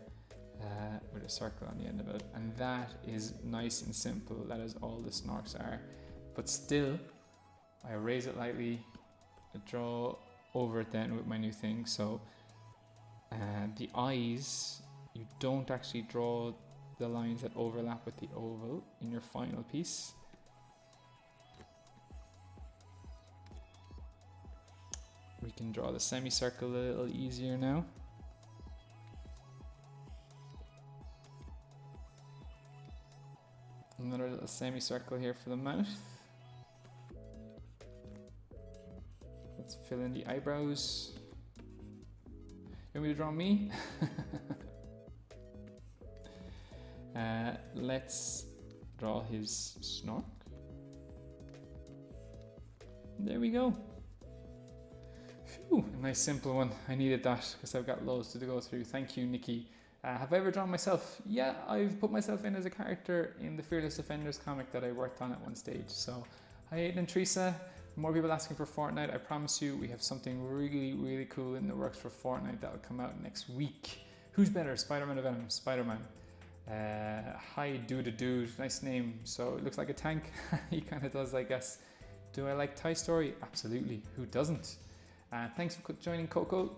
Speaker 1: with a circle on the end of it. And that is nice and simple. That is all the Snorks are. But still, I erase it lightly, I draw over it then with my new thing. So the eyes, you don't actually draw the lines that overlap with the oval in your final piece. We can draw the semicircle a little easier now. Another little semicircle here for the mouth. Let's fill in the eyebrows. You want me to draw me? Let's draw his snork. There we go. Phew, a nice simple one. I needed that because I've got loads to go through. Thank you, Nikki. Have I ever drawn myself? Yeah, I've put myself in as a character in the Fearless Defenders comic that I worked on at one stage. So, hi Aiden and Teresa. More people asking for Fortnite. I promise you we have something really, really cool in the works for Fortnite that will come out next week. Who's better, Spider-Man or Venom? Spider-Man. Hi, Dude. Nice name. So it looks like a tank. He kind of does, I guess. Do I like Toy Story? Absolutely. Who doesn't? Thanks for joining, Coco.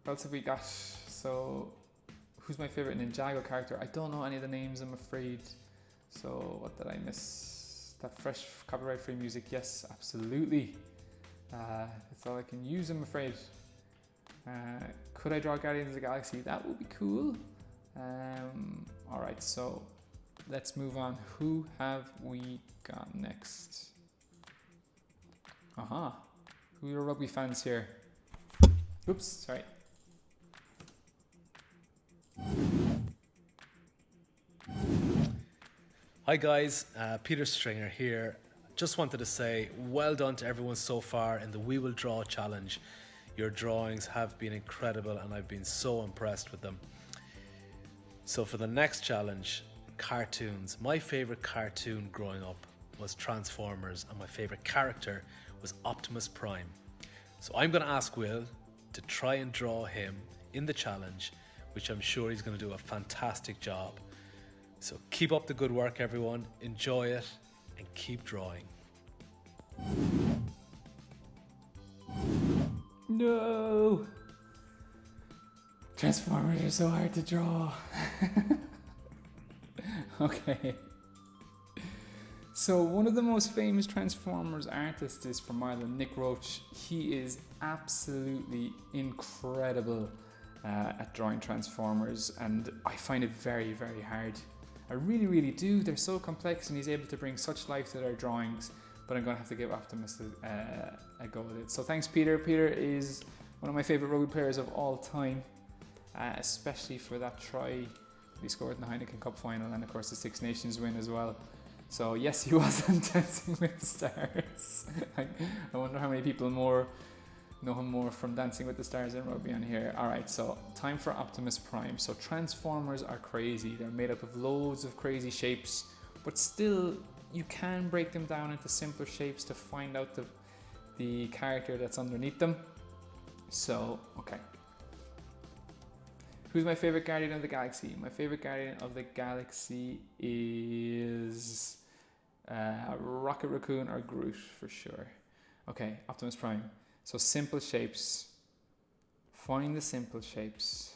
Speaker 1: What else have we got? So, who's my favorite Ninjago character? I don't know any of the names, I'm afraid. So, what did I miss? That fresh copyright-free music? Yes, absolutely. That's all I can use, I'm afraid. Could I draw Guardians of the Galaxy? That would be cool. Alright, so let's move on. Who have we got next? Aha. Who are rugby fans here? Oops, sorry.
Speaker 13: Hi guys, Peter Stringer here. Just wanted to say well done to everyone so far in the We Will Draw challenge. Your drawings have been incredible and I've been so impressed with them. So for the next challenge, cartoons. My favorite cartoon growing up was Transformers and my favorite character was Optimus Prime. So I'm going to ask Will to try and draw him in the challenge, which I'm sure he's going to do a fantastic job. So keep up the good work, everyone. Enjoy it and keep drawing.
Speaker 1: No! Transformers are so hard to draw. Okay. So one of the most famous Transformers artists is from Ireland, Nick Roach. He is absolutely incredible at drawing Transformers, and I find it very, very hard. I really, really do. They're so complex and he's able to bring such life to their drawings, but I'm going to have to give Optimus a go with it. So thanks, Peter. Peter is one of my favourite rugby players of all time, especially for that try he scored in the Heineken Cup final and of course the Six Nations win as well. So yes, he was on Dancing with the Stars. I wonder how many people know him more from Dancing with the Stars and rugby on here. Alright, so time for Optimus Prime. So Transformers are crazy. They're made up of loads of crazy shapes, but still you can break them down into simpler shapes to find out the character that's underneath them. So, okay. Who's my favorite Guardian of the Galaxy? My favorite Guardian of the Galaxy is Rocket Raccoon or Groot for sure. Okay, Optimus Prime. So simple shapes. Find the simple shapes.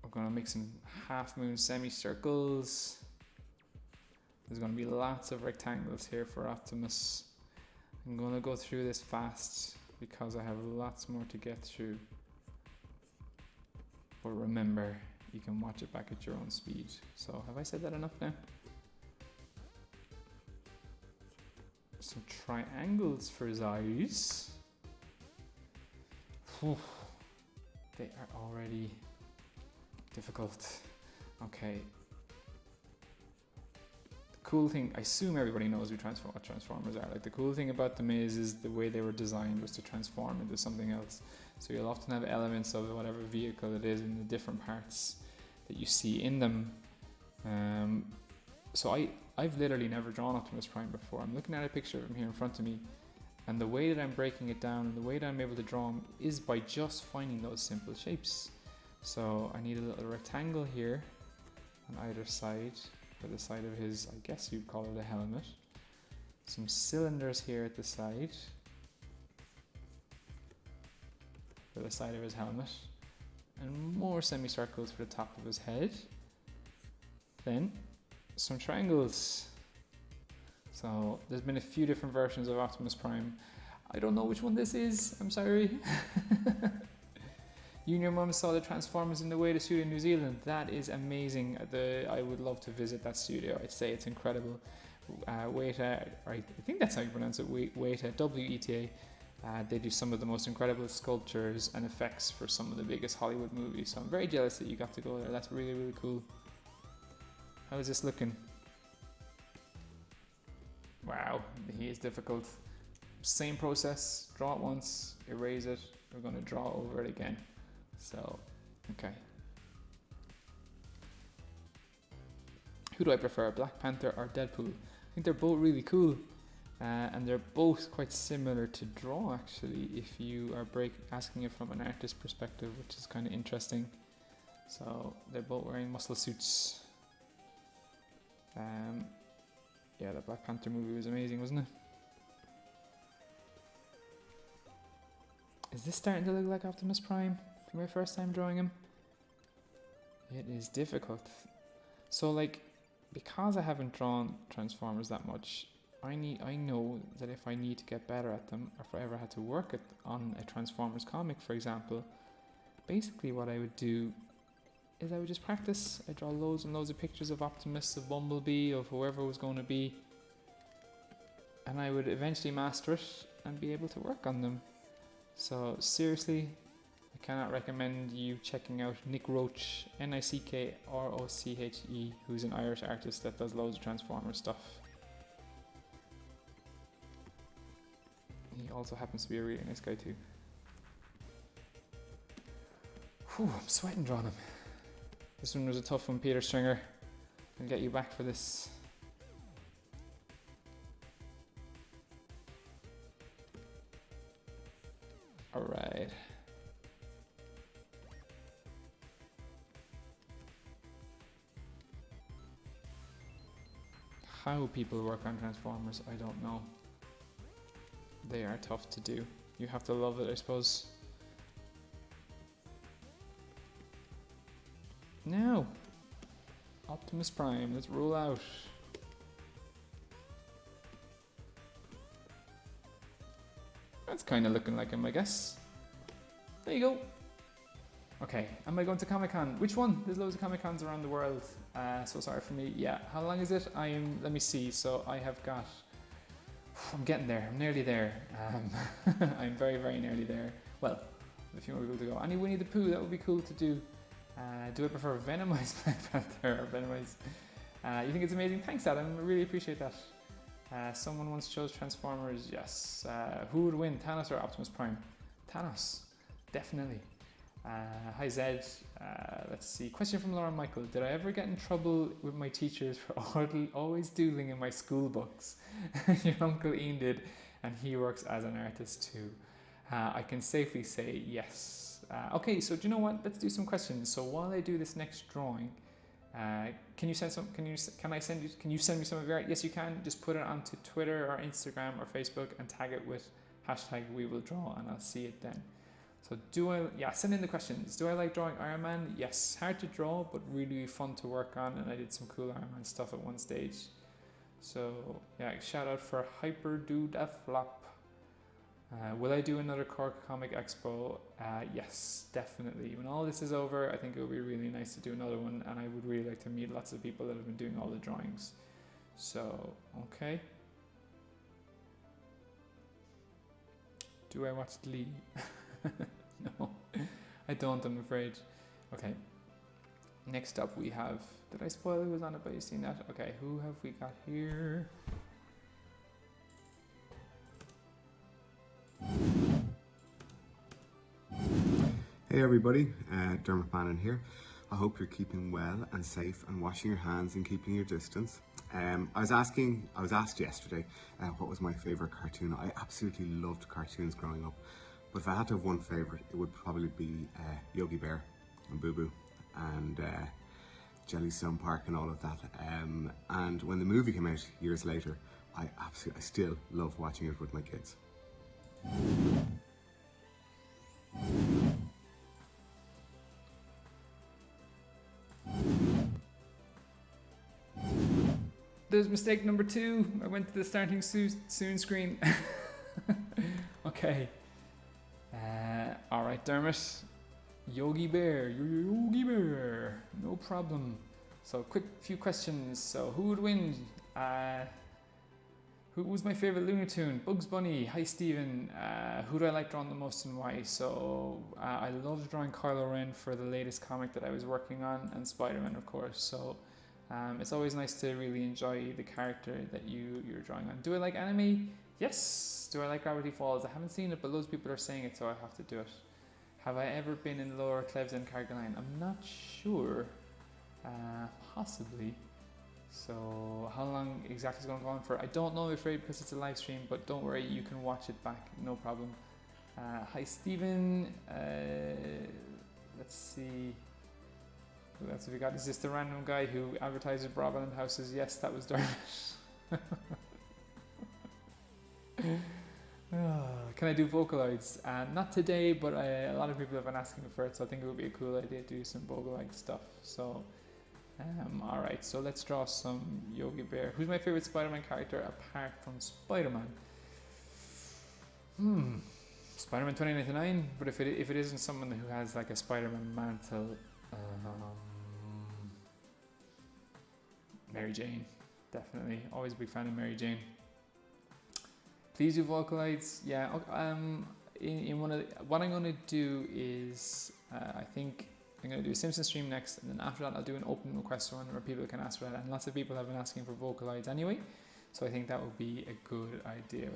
Speaker 1: I'm going to make some half moon semicircles. There's going to be lots of rectangles here for Optimus. I'm going to go through this fast because I have lots more to get through. But remember, you can watch it back at your own speed. So have I said that enough now? Some triangles for his eyes. Whew. They are already difficult. Okay. The cool thing, I assume everybody knows what Transformers are. Like, the cool thing about them is the way they were designed was to transform into something else. So you'll often have elements of whatever vehicle it is in the different parts that you see in them. So I've literally never drawn Optimus Prime before. I'm looking at a picture of him here in front of me, and the way that I'm breaking it down and the way that I'm able to draw him is by just finding those simple shapes. So I need a little rectangle here on either side, for the side of his, I guess you'd call it a helmet. Some cylinders here at the side, for the side of his helmet, and more semicircles for the top of his head. Then some triangles. So there's been a few different versions of Optimus Prime. I don't know which one this is, I'm sorry. You and your mum saw the Transformers in the Weta studio in New Zealand. That is amazing. I would love to visit that studio. I'd say it's incredible. Weta, I think that's how you pronounce it, Weta, W-E-T-A. They do some of the most incredible sculptures and effects for some of the biggest Hollywood movies. So I'm very jealous that you got to go there. That's really, really cool. How is this looking? Wow, he is difficult. Same process, draw it once, erase it, we're going to draw over it again. So, okay. Who do I prefer, Black Panther or Deadpool? I think they're both really cool. And they're both quite similar to draw, actually, if you are asking it from an artist perspective, which is kind of interesting. So, they're both wearing muscle suits. Yeah, the Black Panther movie was amazing, wasn't it? Is this starting to look like Optimus Prime for my first time drawing him? It is difficult. So, like, because I haven't drawn Transformers that much, I know that if I need to get better at them, or if I ever had to work on a Transformers comic, for example, basically what I would do is I would just practice. I draw loads and loads of pictures of Optimus, of Bumblebee, of whoever it was going to be, and I would eventually master it and be able to work on them. So seriously, I cannot recommend you checking out Nick Roche, Nickroche, who's an Irish artist that does loads of Transformers stuff. He also happens to be a really nice guy too. Whew, I'm sweating drawing him. This one was a tough one, Peter Stringer. I'll get you back for this. Alright. How people work on Transformers, I don't know. They are tough to do. You have to love it, I suppose. Now, Optimus Prime, let's roll out. That's kind of looking like him, I guess. There you go. Okay, am I going to Comic-Con? Which one? There's loads of Comic-Cons around the world. So sorry for me. Yeah, how long is it? Let me see. So I have got, I'm getting there. I'm nearly there. I'm very, very nearly there. Well, a few more people to go. Any Winnie the Pooh, that would be cool to do. Do I prefer Venomized Black Panther or Venomized? You think it's amazing? Thanks, Adam. I really appreciate that. Someone once chose Transformers. Yes. Who would win, Thanos or Optimus Prime? Thanos, definitely. Hi Zed. Let's see. Question from Lauren Michael. Did I ever get in trouble with my teachers for always doodling in my school books? Your uncle Ian did, and he works as an artist too. I can safely say yes. Okay, so do you know what? Let's do some questions. So while I do this next drawing, can you send me some of your art? Yes, you can. Just put it onto Twitter or Instagram or Facebook and tag it with #WeWillDraw, and I'll see it then. So send in the questions. Do I like drawing Iron Man? Yes, hard to draw, but really fun to work on, and I did some cool Iron Man stuff at one stage. So yeah, shout out for Hyper Dude Flop. Will I do another Cork Comic Expo? Yes, definitely. When all this is over, I think it would be really nice to do another one, and I would really like to meet lots of people that have been doing all the drawings. So, okay. Do I watch Glee? No, I don't, I'm afraid. Okay. Next up we have, did I spoil who was on it, but you've seen that? Okay, who have we got here?
Speaker 14: Hey everybody, Dermot Bannon here. I hope you're keeping well and safe and washing your hands and keeping your distance. I was asked yesterday what was my favourite cartoon. I absolutely loved cartoons growing up, but if I had to have one favourite, it would probably be Yogi Bear and Boo Boo and Jellystone Park and all of that. And when the movie came out years later, I still love watching it with my kids.
Speaker 1: There's mistake number 2. I went to the starting soon screen. Okay. Alright, Dermot. Yogi Bear. Yogi Bear. No problem. So, quick few questions. So, who would win? Who was my favourite Looney Tune? Bugs Bunny. Hi, Stephen. Who do I like drawing the most and why? So, I loved drawing Kylo Ren for the latest comic that I was working on, and Spider-Man, of course. So, it's always nice to really enjoy the character that you're drawing on. Do I like anime? Yes. Do I like Gravity Falls? I haven't seen it, but loads of people are saying it, so I have to do it. Have I ever been in Lower Clevedon Carrigaline? I'm not sure. Possibly. So how long exactly is going to go on for? I don't know, I'm afraid, because it's a live stream, but don't worry, you can watch it back, no problem. Hi, Stephen. Let's see. Who else have we got? Is this the random guy who advertises Broadband houses? Yes, that was Dermot. Can I do Vocaloids? Not today, but a lot of people have been asking for it, so I think it would be a cool idea to do some Vocaloid stuff. So, alright, so let's draw some Yogi Bear. Who's my favourite Spider-Man character apart from Spider-Man? Spider-Man 2099, but if it isn't someone who has like a Spider-Man mantle, Mary Jane, definitely. Always a big fan of Mary Jane. Please do Vocaloids. Yeah. In one of what I'm going to do is I think I'm going to do a Simpsons stream next, and then after that I'll do an open request one where people can ask for that. And lots of people have been asking for Vocaloids anyway, so I think that would be a good idea.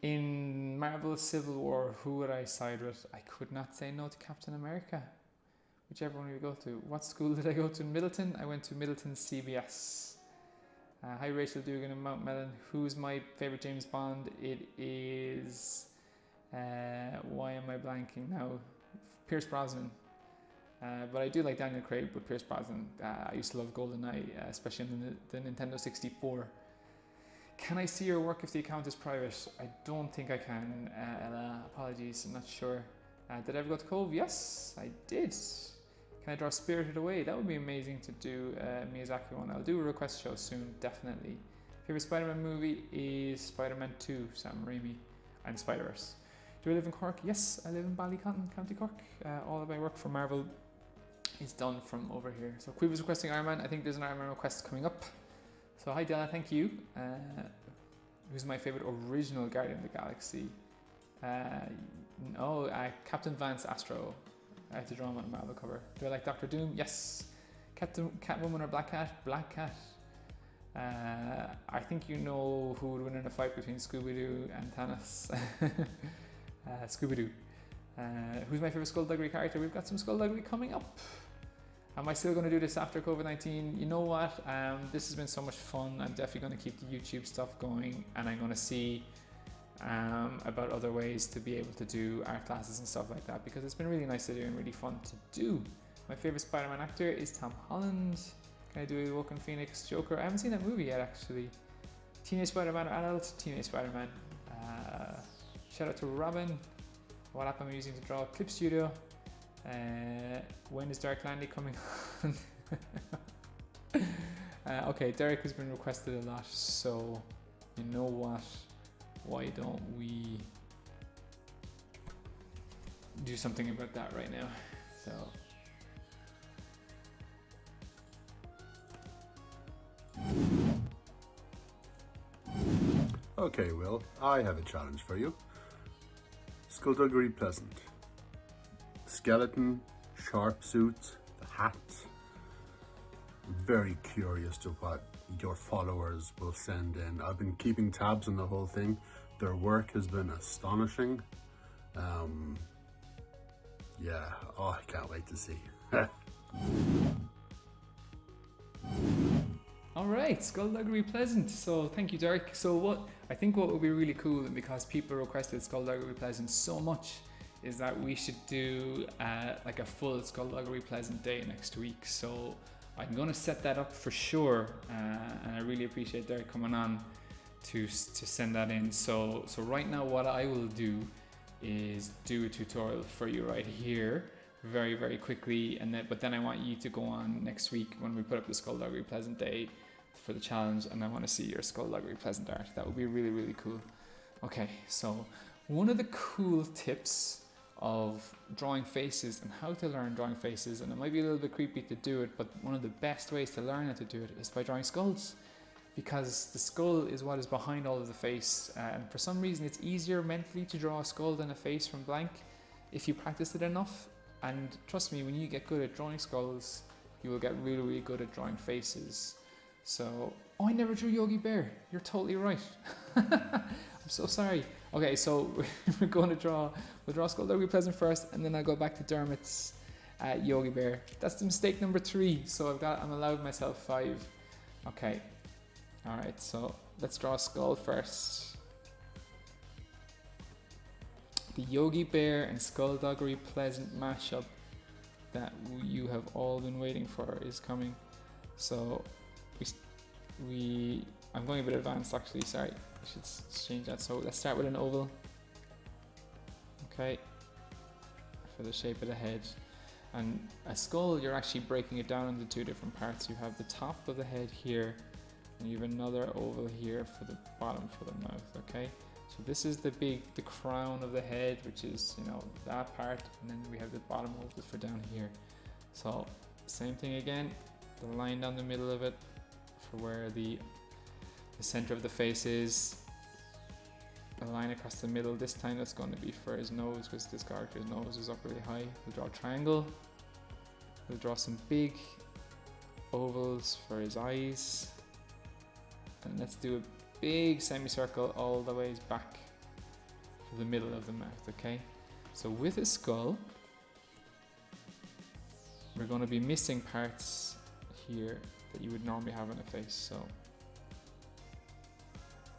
Speaker 1: In Marvel Civil War, who would I side with? I could not say no to Captain America. Whichever one we go to. What school did I go to in Middleton? I went to Middleton CBS. Hi Rachel Dugan in Mount Mellon. Who's my favourite James Bond? It is... why am I blanking now? Pierce Brosnan. But I do like Daniel Craig, but Pierce Brosnan. I used to love GoldenEye, especially on the Nintendo 64. Can I see your work if the account is private? I don't think I can. Ella, apologies, I'm not sure. Did I ever go to Cove? Yes, I did. Can I draw Spirited Away? That would be amazing to do a Miyazaki one. I'll do a request show soon, definitely. Favorite Spider-Man movie is Spider-Man 2, Sam Raimi, and Spider-Verse. Do I live in Cork? Yes, I live in Ballycotton, County Cork. All of my work for Marvel is done from over here. So Queeve was requesting Iron Man. I think there's an Iron Man request coming up. So hi Della, thank you. Who's my favorite original Guardian of the Galaxy? Captain Vance Astro. I have to draw him on a Marvel cover. Do I like Doctor Doom? Yes. Catwoman or Black Cat? Black Cat. I think you know who would win in a fight between Scooby-Doo and Thanos. Scooby-Doo. Who's my favorite Skullduggary character? We've got some Skullduggary coming up. Am I still going to do this after COVID-19? You know what? This has been so much fun. I'm definitely going to keep the YouTube stuff going, and I'm going to see about other ways to be able to do art classes and stuff like that, because it's been really nice to do and really fun to do. My favorite Spider-Man actor is Tom Holland. Can I do a Woken Phoenix Joker? I haven't seen that movie yet, actually. Teenage Spider-Man or adult? Teenage Spider-Man. Shout out to Robin. What app am I using to draw? Clip Studio. When is Dark Landy coming on? Okay, Derek has been requested a lot, so you know what? Why don't we do something about that right now. So.
Speaker 15: Okay, Will, I have a challenge for you. Skullduggary Pleasant. Skeleton, sharp suit, the hat. I'm very curious to what your followers will send in. I've been keeping tabs on the whole thing. Their work has been astonishing. Yeah, oh, I can't wait to see.
Speaker 1: All right, Skullduggary Pleasant. So thank you, Derek. So I think what would be really cool, and because people requested Skullduggary Pleasant so much, is that we should do like a full Skullduggary Pleasant day next week. So I'm going to set that up for sure, and I really appreciate Derek coming on to send that in. So right now, what I will do is do a tutorial for you right here, very, very quickly, but then I want you to go on next week when we put up the Skullduggary Pleasant day for the challenge, and I want to see your Skullduggary Pleasant art. That would be really, really cool. Okay, so one of the cool tips of drawing faces and how to learn drawing faces, and it might be a little bit creepy to do it, but one of the best ways to learn how to do it is by drawing skulls, because the skull is what is behind all of the face, and for some reason it's easier mentally to draw a skull than a face from blank if you practice it enough. And trust me, when you get good at drawing skulls, you will get really, really good at drawing faces. So, oh, I never drew Yogi Bear. You're totally right. I'm so sorry. Okay, so we're going to we'll draw Skullduggary Pleasant first, and then I'll go back to Dermot's Yogi Bear. That's the mistake number 3. So I'm allowed myself 5. Okay. All right, so let's draw a skull first. The Yogi Bear and Skullduggary Pleasant mashup that you have all been waiting for is coming. So I'm going a bit advanced actually, sorry. I should change that. So let's start with an oval. Okay. For the shape of the head. And a skull, you're actually breaking it down into 2 different parts. You have the top of the head here, and you have another oval here for the bottom for the mouth, okay? So this is the crown of the head, which is, that part, and then we have the bottom oval for down here. So same thing again, the line down the middle of it for where the center of the face is. A line across the middle. This time that's going to be for his nose, because this character's nose is up really high. We'll draw a triangle. We'll draw some big ovals for his eyes. And let's do a big semicircle all the way back to the middle of the mouth, okay? So with a skull, we're going to be missing parts here that you would normally have in a face. So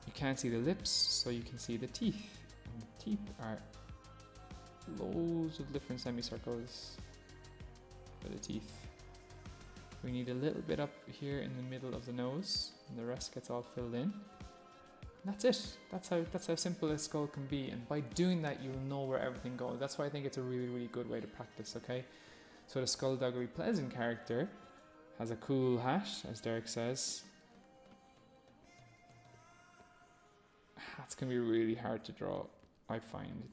Speaker 1: you can't see the lips, so you can see the teeth. And the teeth are loads of different semicircles for the teeth. We need a little bit up here in the middle of the nose, and the rest gets all filled in. And that's it. That's how simple a skull can be, and by doing that you'll know where everything goes. That's why I think it's a really, really good way to practice, okay? So the Skullduggary Pleasant character has a cool hat, as Derek says. Hats can be really hard to draw, I find.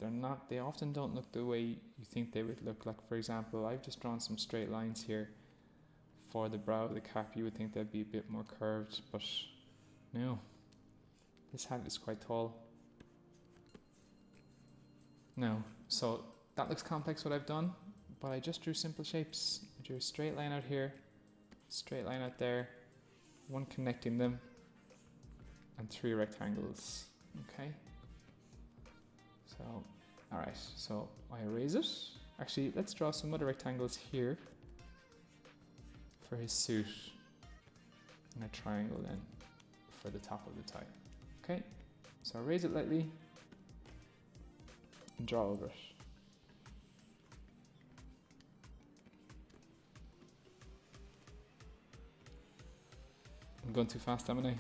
Speaker 1: They often don't look the way you think they would look. Like, for example, I've just drawn some straight lines here for the brow of the cap. You would think they'd be a bit more curved, but no. This hat is quite tall. No, so that looks complex what I've done, but I just drew simple shapes. I drew a straight line out here, straight line out there, one connecting them, and 3 rectangles. Okay. So, alright, so I erase it. Actually, let's draw some other rectangles here for his suit, and a triangle then for the top of the tie. Okay, so erase it lightly and draw over it. I'm going too fast, haven't I?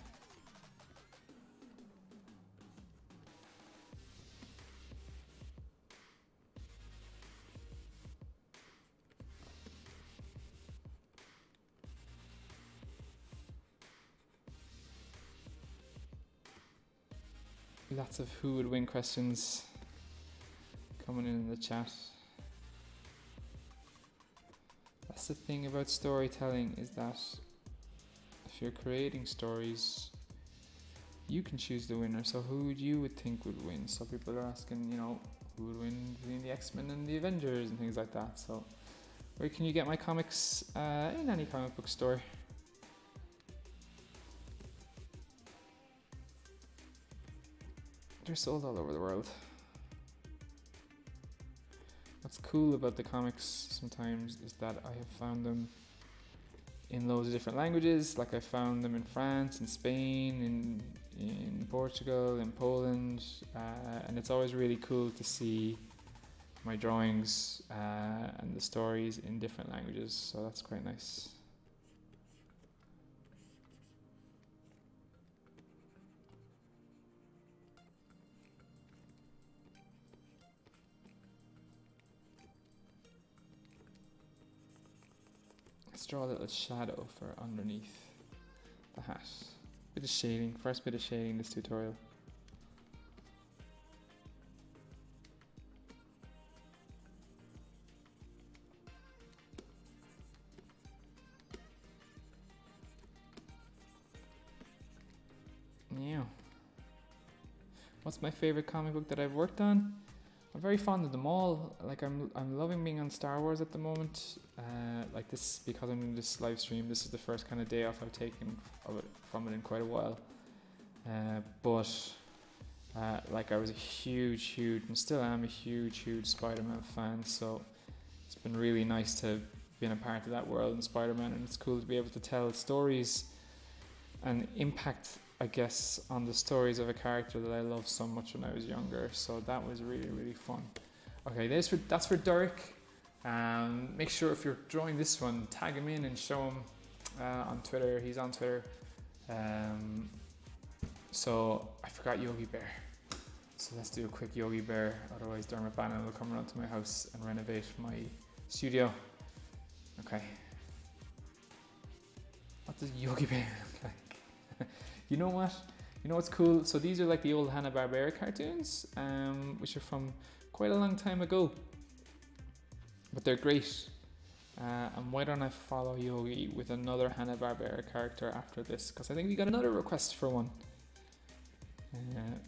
Speaker 1: Lots of who would win questions coming in the chat. that's the thing about storytelling, is that if you're creating stories, you can choose the winner. So who you would think would win? So people are asking, you know, who would win between the X-Men and the Avengers and things like that. So where can you get my comics? In any comic book store. They're sold all over the world. What's cool about the comics sometimes is that I have found them in loads of different languages. Like I found them in France, in Spain, in Portugal, in Poland, and it's always really cool to see my drawings and the stories in different languages, so that's quite nice. Let's draw a little shadow for underneath the hat. Bit of shading, first bit of shading this tutorial. Yeah. What's my favorite comic book that I've worked on? I'm very fond of them all. Like I'm loving being on Star Wars at the moment. Like this, because I'm doing this live stream, this is the first kind of day off I've taken from it in quite a while. Like I was a huge, and still am a huge Spider-Man fan. So it's been really nice to be a part of that world in Spider-Man, and it's cool to be able to tell stories and impact, I guess, on the stories of a character that I loved so much when I was younger. So that was really fun. Okay, that's for Derek. Make sure if you're drawing this one, tag him in and show him on Twitter. He's on Twitter. So I forgot Yogi Bear. So let's do a quick Yogi Bear. Otherwise Dermot Bannon will come around to my house and renovate my studio. Okay. What does Yogi Bear look like? You know what? You know what's cool? So these are like the old Hanna-Barbera cartoons, which are from quite a long time ago. But they're great. And why don't I follow Yogi with another Hanna-Barbera character after this? Because I think we got another request for one.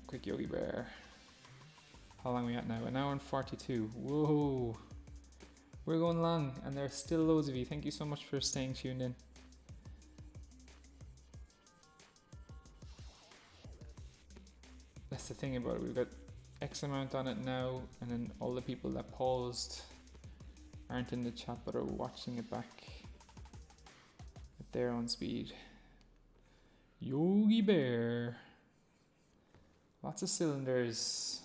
Speaker 1: Quick Yogi Bear. How long are we at now? 1 hour and 42. Whoa. We're going long, and there's still loads of you. Thank you so much for staying tuned in. That's the thing about it. We've got X amount on it now, and then all the people that paused aren't in the chat but are watching it back at their own speed. Yogi Bear. Lots of cylinders.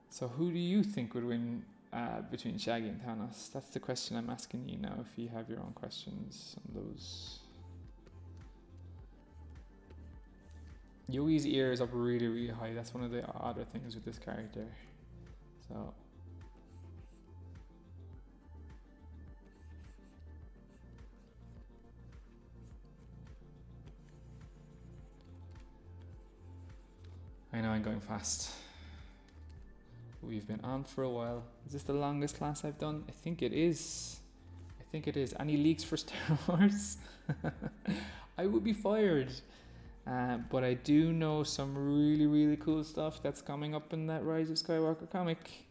Speaker 1: So who do you think would win between Shaggy and Thanos? That's the question I'm asking you now, if you have your own questions on those. Yogi's ear is up really high. That's one of the odder things with this character. So I know I'm going fast. We've been on for a while. Is this the longest class I've done? I think it is. Any leaks for Star Wars? I would be fired. But I do know some really cool stuff that's coming up in that Rise of Skywalker comic.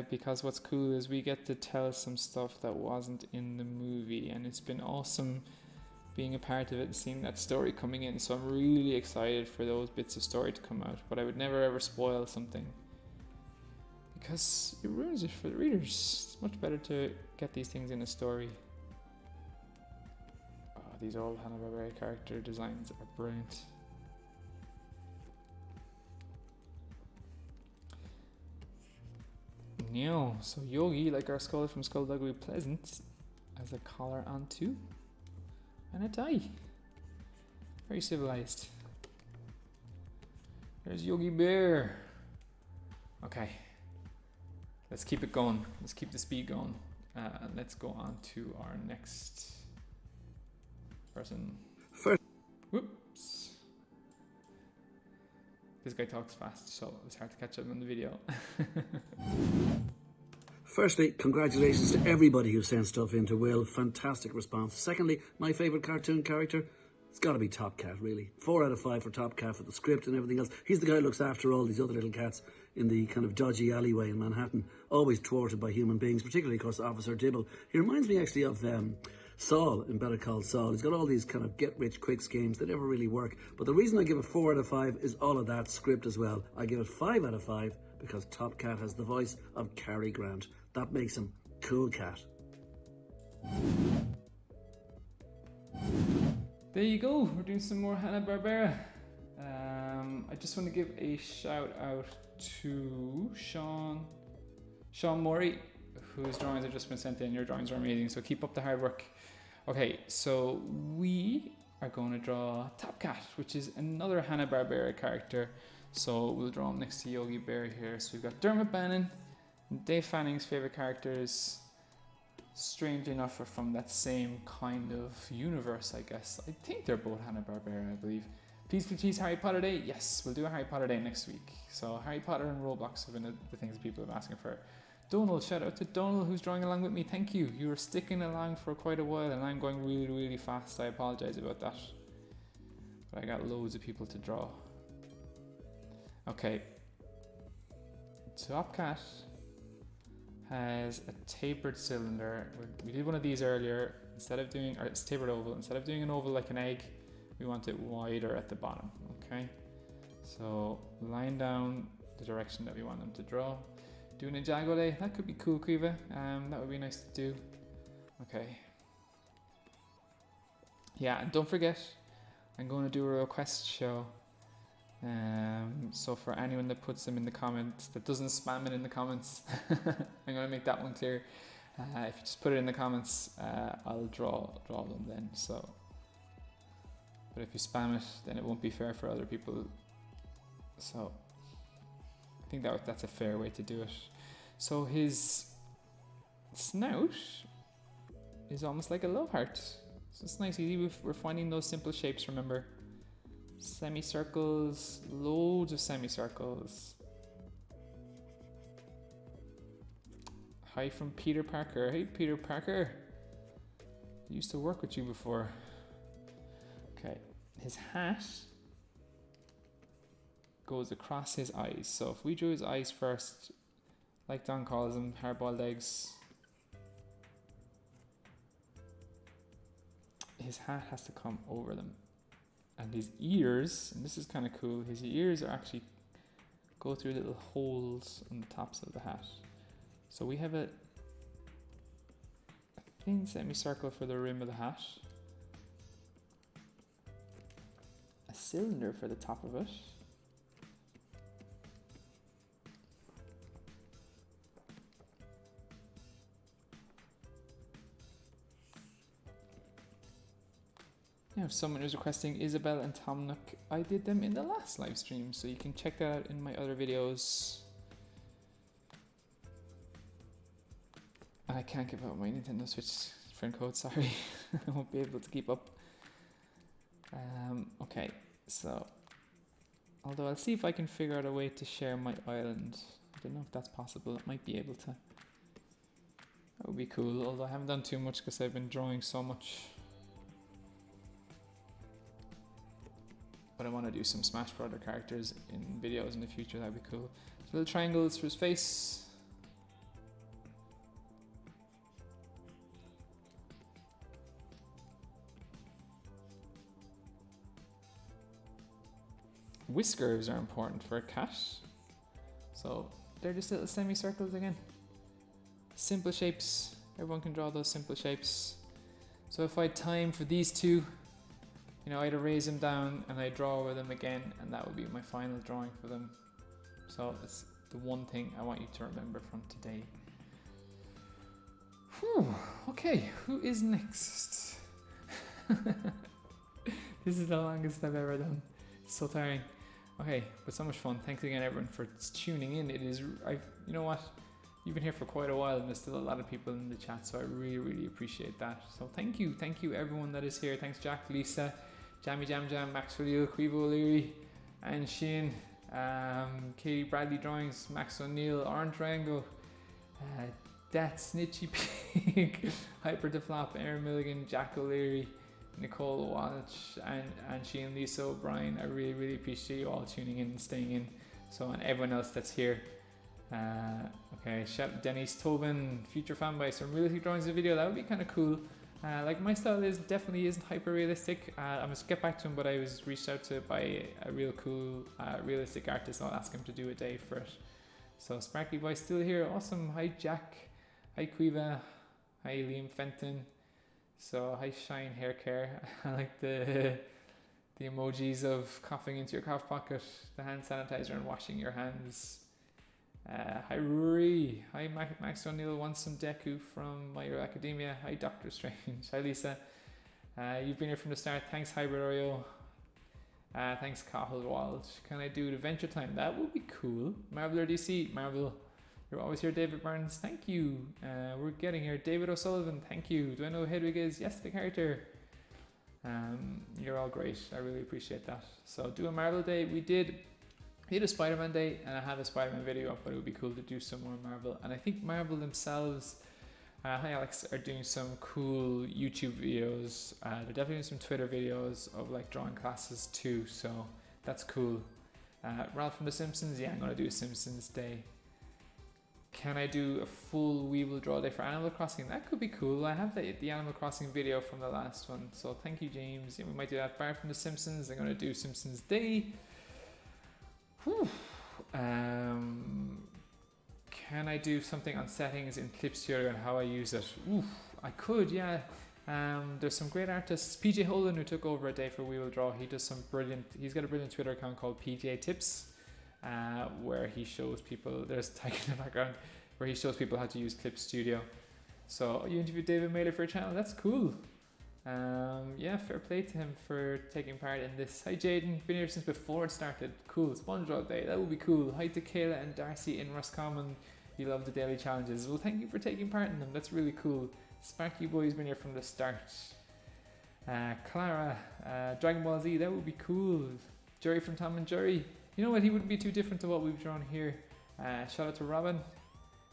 Speaker 1: Because what's cool is we get to tell some stuff that wasn't in the movie, and it's been awesome being a part of it and seeing that story coming in. So I'm really excited for those bits of story to come out, but I would never ever spoil something because it ruins it for the readers. It's much better to get these things in a story. Oh, these old Hanna-Barbera character designs are brilliant. No, so Yogi, like our skull from Skullduggary Pleasant, has a collar on too. And a tie. Very civilized. There's Yogi Bear. Okay. Let's keep it going. Let's keep the speed going. And let's go on to our next person. Whoops. This guy talks fast, so it's hard to catch up on the video.
Speaker 16: Firstly, congratulations to everybody who sent stuff in to Will. Fantastic response. Secondly, my favourite cartoon character, it's got to be Top Cat, really. 4 out of 5 for Top Cat, for the script and everything else. He's the guy who looks after all these other little cats in the kind of dodgy alleyway in Manhattan, always thwarted by human beings, particularly, of course, Officer Dibble. He reminds me actually of Saul in Better Call Saul. He's got all these kind of get-rich-quick schemes that never really work. But the reason I give it 4 out of 5 is all of that script as well. I give it 5 out of 5 because Top Cat has the voice of Cary Grant. That makes him Cool Cat.
Speaker 1: There you go. We're doing some more Hanna-Barbera. I just want to give a shout out to Sean Morey, whose drawings have just been sent in. Your drawings are amazing, so keep up the hard work. Okay, so we are going to draw Top Cat, which is another Hanna-Barbera character. So we'll draw him next to Yogi Bear here. So we've got Dermot Bannon and Dave Fanning's favorite characters. Strangely enough, are from that same kind of universe, I guess. I think they're both Hanna-Barbera, I believe. Please, Harry Potter Day. Yes, we'll do a Harry Potter Day next week. So Harry Potter and Roblox have been the things people have been asking for. Donald, shout out to Donald who's drawing along with me. Thank you. You were sticking along for quite a while and I'm going really, really fast. I apologize about that. But I got loads of people to draw. Okay. Top Cat has a tapered cylinder. We did one of these earlier. It's tapered oval. Instead of doing an oval like an egg, we want it wider at the bottom. Okay. So line down the direction that we want them to draw. Doing a Jago Day, that could be cool, Kriva. That would be nice to do. Okay. Yeah, and don't forget, I'm going to do a request show. So for anyone that puts them in the comments, that doesn't spam it in the comments, I'm going to make that one clear. If you just put it in the comments, I'll draw them then. So, but if you spam it, then it won't be fair for other people. So I think that's a fair way to do it. So his snout is almost like a love heart. So it's nice, easy. We're finding those simple shapes, remember. Semicircles, loads of semicircles. Hi from Peter Parker. Hey Peter Parker. I used to work with you before. Okay, his hat goes across his eyes. So if we drew his eyes first, like Don calls them, hard-boiled eggs, his hat has to come over them. And his ears, and this is kind of cool, his ears are actually go through little holes on the tops of the hat. So we have a thin semicircle for the rim of the hat, a cylinder for the top of it, now, if someone is requesting Isabel and Tom Nook, I did them in the last live stream, so you can check that out in my other videos. I can't give out my Nintendo Switch friend code, sorry. I won't be able to keep up. Okay, so although I'll see if I can figure out a way to share my island. I don't know if that's possible. I might be able to. That would be cool, although I haven't done too much because I've been drawing so much. But I want to do some Smash Brother characters in videos in the future. That'd be cool. So little triangles for his face. Whiskers are important for a cat. So they're just little semicircles again. Simple shapes. Everyone can draw those simple shapes. So if I had time for these two, you know, I'd erase them down and I'd draw over them again, and that would be my final drawing for them. So it's the one thing I want you to remember from today. Whew, okay, who is next? This is the longest I've ever done. It's so tiring. Okay, but so much fun. Thanks again everyone for tuning in. You know what? You've been here for quite a while and there's still a lot of people in the chat, so I really, really appreciate that. So thank you everyone that is here. Thanks Jack, Lisa, Jammy Jam Jam, Max O'Leary, Quivo O'Leary, and Shane, Katie Bradley Drawings, Max O'Neill, Orange Triangle, That Snitchy Pig, Hyper to Flop, Aaron Milligan, Jack O'Leary, Nicole Walsh, and she and Lisa O'Brien. I really, really appreciate you all tuning in and staying in. So, and everyone else that's here. Okay, shout out Denise Tobin, future fanboy, some realistic drawings in the video. That would be kind of cool. Like my style definitely isn't hyper realistic. I'm gonna get back to him, but I was reached out to by a real cool realistic artist. I'll ask him to do a day for it. So Sparkly Boy still here, awesome. Hi Jack, hi Quiva, hi Liam Fenton. So hi Shine Hair Care. I like the emojis of coughing into your cough pocket, the hand sanitizer, and washing your hands. Hi Rory, hi Max O'Neill wants some Deku from My Hero Academia. Hi Doctor Strange, hi Lisa. You've been here from the start. Thanks Hybrid Oreo. Thanks Cahill Walsh. Can I do Adventure Time? That would be cool. Marvel or DC? Marvel. You're always here, David Burns. Thank you. We're getting here. David O'Sullivan. Thank you. Do I know who Hedwig is? Yes, the character. You're all great. I really appreciate that. So do a Marvel day. We did a Spider-Man day, and I have a Spider-Man video up, but it would be cool to do some more Marvel. And I think Marvel themselves, hi Alex, are doing some cool YouTube videos. They're definitely doing some Twitter videos of like drawing classes too, so that's cool. Ralph from The Simpsons, yeah, I'm gonna do a Simpsons day. Can I do a full We Will Draw day for Animal Crossing? That could be cool. I have the Animal Crossing video from the last one, so thank you James. Yeah, we might do that. Bart from The Simpsons, I'm gonna do Simpsons day. Whew. Can I do something on settings in Clip Studio and how I use it? Oof, I could, yeah. There's some great artists. PJ Holden, who took over a day for We Will Draw, he's got a brilliant Twitter account called PJ Tips, where he shows people, there's Tiger in the background, where he shows people how to use Clip Studio. So you interviewed David Mailer for a channel, that's cool. Yeah, fair play to him for taking part in this. Hi Jaden, been here since before it started. Cool, SpongeBob Day, that would be cool. Hi to Kayla and Darcy in Roscommon. You love the daily challenges. Well, thank you for taking part in them, that's really cool. Sparky Boy's been here from the start. Clara, Dragon Ball Z, that would be cool. Jerry from Tom and Jerry. You know what, he wouldn't be too different to what we've drawn here. Shout out to Robin.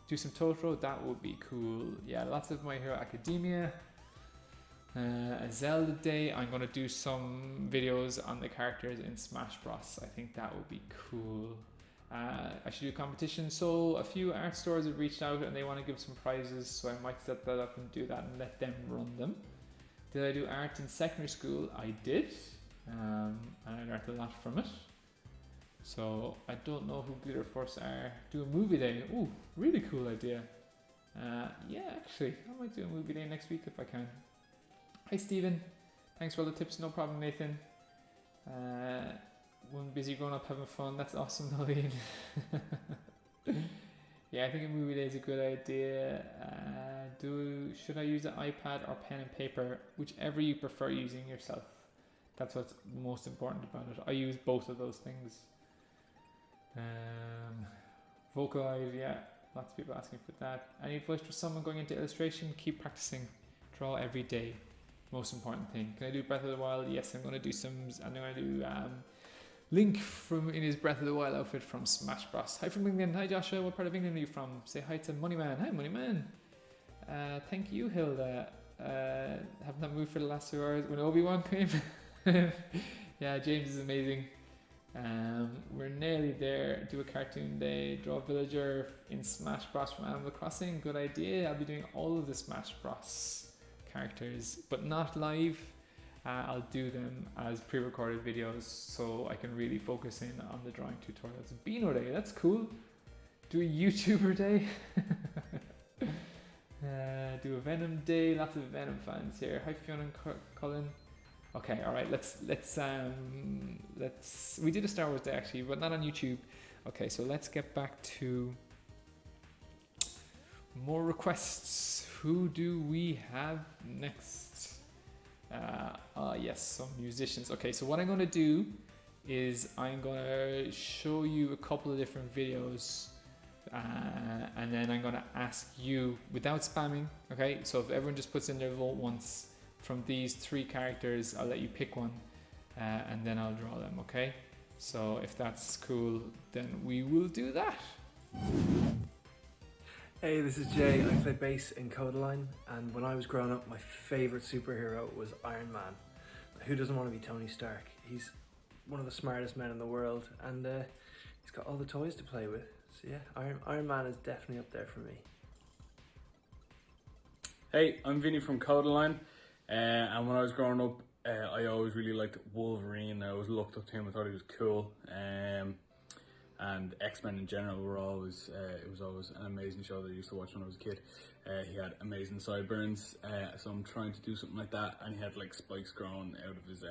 Speaker 1: Do some Totoro, that would be cool. Yeah, lots of My Hero Academia. A Zelda day. I'm going to do some videos on the characters in Smash Bros. I think that would be cool. I should do a competition. So a few art stores have reached out and they want to give some prizes, so I might set that up and do that and let them run them. Did I do art in secondary school? I did, and I learned a lot from it. So I don't know who Glitter Force are. Do a movie day. Ooh, really cool idea. Yeah, actually, I might do a movie day next week if I can. Hi Stephen, thanks for all the tips, no problem Nathan. One busy grown up having fun, that's awesome Nolene. Yeah, I think a movie day is a good idea. Should I use an iPad or pen and paper? Whichever you prefer using yourself. That's what's most important about it. I use both of those things. Vocalize, yeah, lots of people asking for that. Any advice for someone going into illustration? Keep practicing, draw every day. Most important thing. Can I do Breath of the Wild? Yes, I'm going to do some. I'm going to do Link in his Breath of the Wild outfit from Smash Bros. Hi from England. Hi Joshua. What part of England are you from? Say hi to Moneyman. Hi Moneyman. Thank you Hilda. Haven't that moved for the last 2 hours when Obi Wan came? Yeah, James is amazing. We're nearly there. Do a cartoon day. Draw a villager in Smash Bros from Animal Crossing. Good idea. I'll be doing all of the Smash Bros characters, but not live. I'll do them as pre-recorded videos so I can really focus in on the drawing tutorials. Beano Day, that's cool. Do a YouTuber day. Do a Venom Day. Lots of Venom fans here. Hi Fiona and Colin. Okay, all right. Let's. We did a Star Wars Day actually, but not on YouTube. Okay, so let's get back to more requests. Who do we have next? Yes, some musicians. Okay, so what I'm going to do is I'm going to show you a couple of different videos, and then I'm going to ask you without spamming. Okay, so if everyone just puts in their vote once from these 3 characters, I'll let you pick one, and then I'll draw them. Okay, so if that's cool, then we will do that.
Speaker 17: Hey, this is Jay. I play bass in Codaline, and when I was growing up, my favourite superhero was Iron Man. Who doesn't want to be Tony Stark? He's one of the smartest men in the world, and he's got all the toys to play with. So yeah, Iron Man is definitely up there for me.
Speaker 18: Hey, I'm Vinny from Codaline, and when I was growing up, I always really liked Wolverine. I always looked up to him. I thought he was cool. And X-Men in general were always, it was always an amazing show that I used to watch when I was a kid. He had amazing sideburns, so I'm trying to do something like that. And he had like spikes growing out of his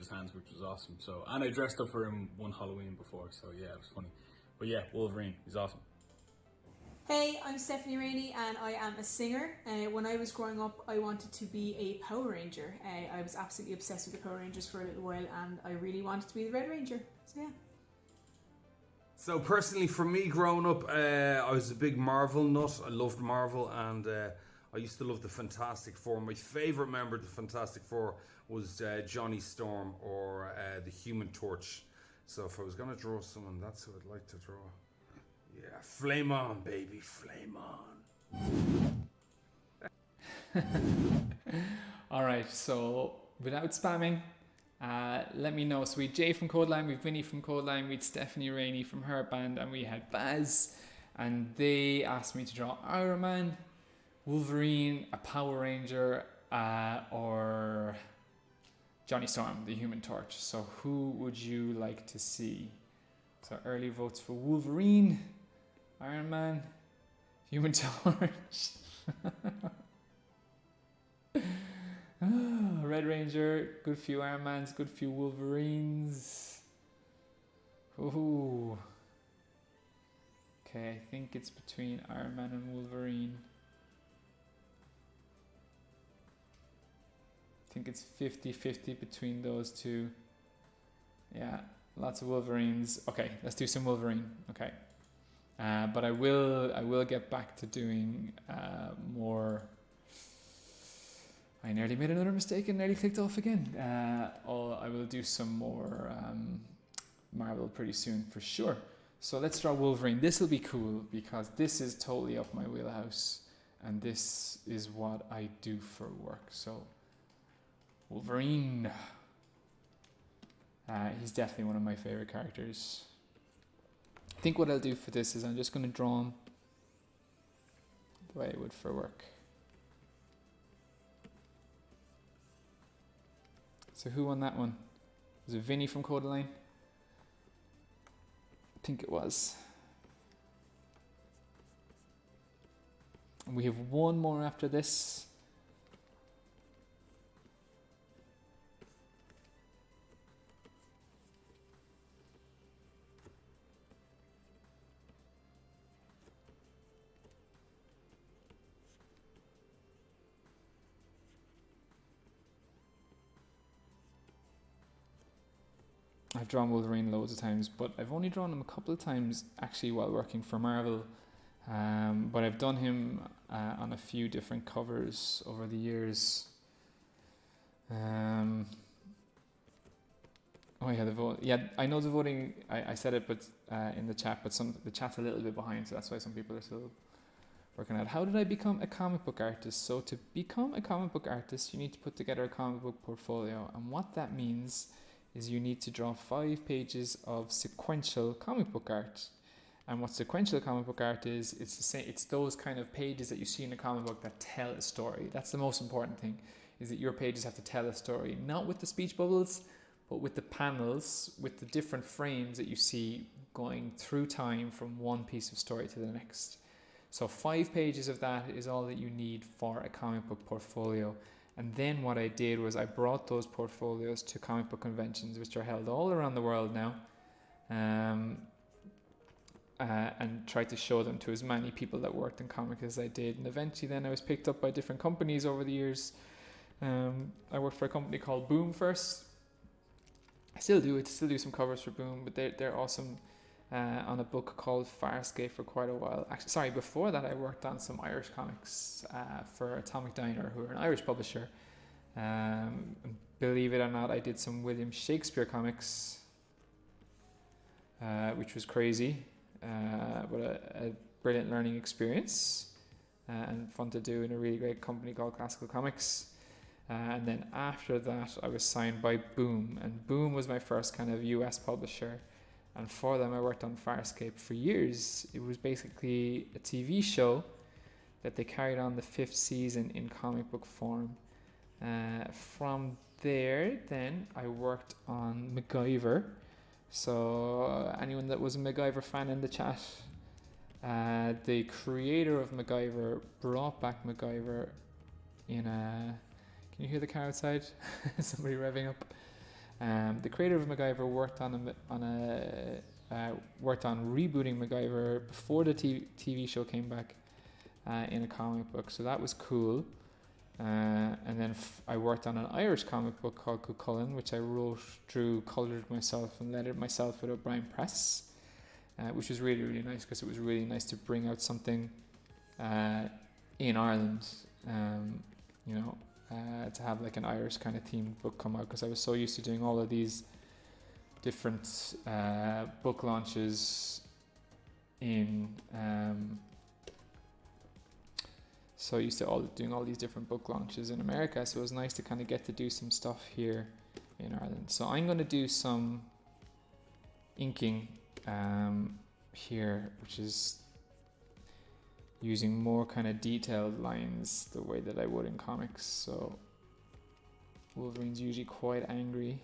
Speaker 18: hands, which was awesome. So, and I dressed up for him one Halloween before, so yeah, it was funny. But yeah, Wolverine, he's awesome.
Speaker 19: Hey, I'm Stephanie Rainey and I am a singer. When I was growing up, I wanted to be a Power Ranger. I was absolutely obsessed with the Power Rangers for a little while and I really wanted to be the Red Ranger. So yeah.
Speaker 20: So personally, for me growing up, I was a big Marvel nut. I loved Marvel, and I used to love the Fantastic Four. My favourite member of the Fantastic Four was Johnny Storm or the Human Torch. So if I was going to draw someone, that's who I'd like to draw. Yeah, flame on, baby, flame
Speaker 1: on. All right, so without spamming, let me know. So we had Jay from Codeline, we had Vinny from Codeline, we had Stephanie Rainey from her band, and we had Baz, and they asked me to draw Iron Man, Wolverine, a Power Ranger, or Johnny Storm, the Human Torch. So who would you like to see? So early votes for Wolverine, Iron Man, Human Torch. Red Ranger, good few Iron Mans, good few Wolverines. Ooh. Okay, I think it's between Iron Man and Wolverine. I think it's 50-50 between those two. Yeah, lots of Wolverines. Okay, let's do some Wolverine. Okay. But I will get back to doing more. I nearly made another mistake and nearly clicked off again. I will do some more Marvel pretty soon for sure. So let's draw Wolverine. This will be cool because this is totally up my wheelhouse and this is what I do for work. So Wolverine. He's definitely one of my favorite characters. I think what I'll do for this is I'm just going to draw him the way I would for work. So who won that one? Was it Vinny from Codaline? I think it was. And we have one more after this. I've drawn Wolverine loads of times, but I've only drawn him a couple of times actually while working for Marvel. But I've done him on a few different covers over the years. Oh yeah, the vote. Yeah, I know the voting. I said it, but in the chat, but the chat's a little bit behind, so that's why some people are still working out. How did I become a comic book artist? So to become a comic book artist, you need to put together a comic book portfolio, and what that means is you need to draw 5 pages of sequential comic book art. And what sequential comic book art is, it's the same. It's those kind of pages that you see in a comic book that tell a story. That's the most important thing, is that your pages have to tell a story, not with the speech bubbles, but with the panels, with the different frames that you see going through time from one piece of story to the next. So 5 pages of that is all that you need for a comic book portfolio. And then what I did was I brought those portfolios to comic book conventions, which are held all around the world now, and tried to show them to as many people that worked in comics as I did. And eventually then I was picked up by different companies over the years. I worked for a company called Boom first. I still do some covers for Boom, but they're awesome. On a book called Farscape for quite a while. Actually, sorry, before that I worked on some Irish comics for Atomic Diner, who are an Irish publisher. Believe it or not, I did some William Shakespeare comics, which was crazy. But brilliant learning experience and fun to do in a really great company called Classical Comics. And then after that, I was signed by Boom, and Boom was my first kind of US publisher. And for them, I worked on Farscape for years. It was basically a TV show that they carried on the 5th season in comic book form. From there, then I worked on MacGyver. So anyone that was a MacGyver fan in the chat, the creator of MacGyver brought back MacGyver in a... Can you hear the car outside? Somebody revving up. The creator of MacGyver worked on rebooting MacGyver before the TV show came back in a comic book, so that was cool. And then I worked on an Irish comic book called Cuchulainn, which I wrote, drew, coloured myself, and lettered myself with O'Brien Press, which was really, really nice because it was really nice to bring out something in Ireland, to have like an Irish kind of themed book come out, because I was so used to doing all of these different book launches in doing all these different book launches in America, so it was nice to kind of get to do some stuff here in Ireland. So I'm going to do some inking here, which is using more kind of detailed lines the way that I would in comics. So Wolverine's usually quite angry,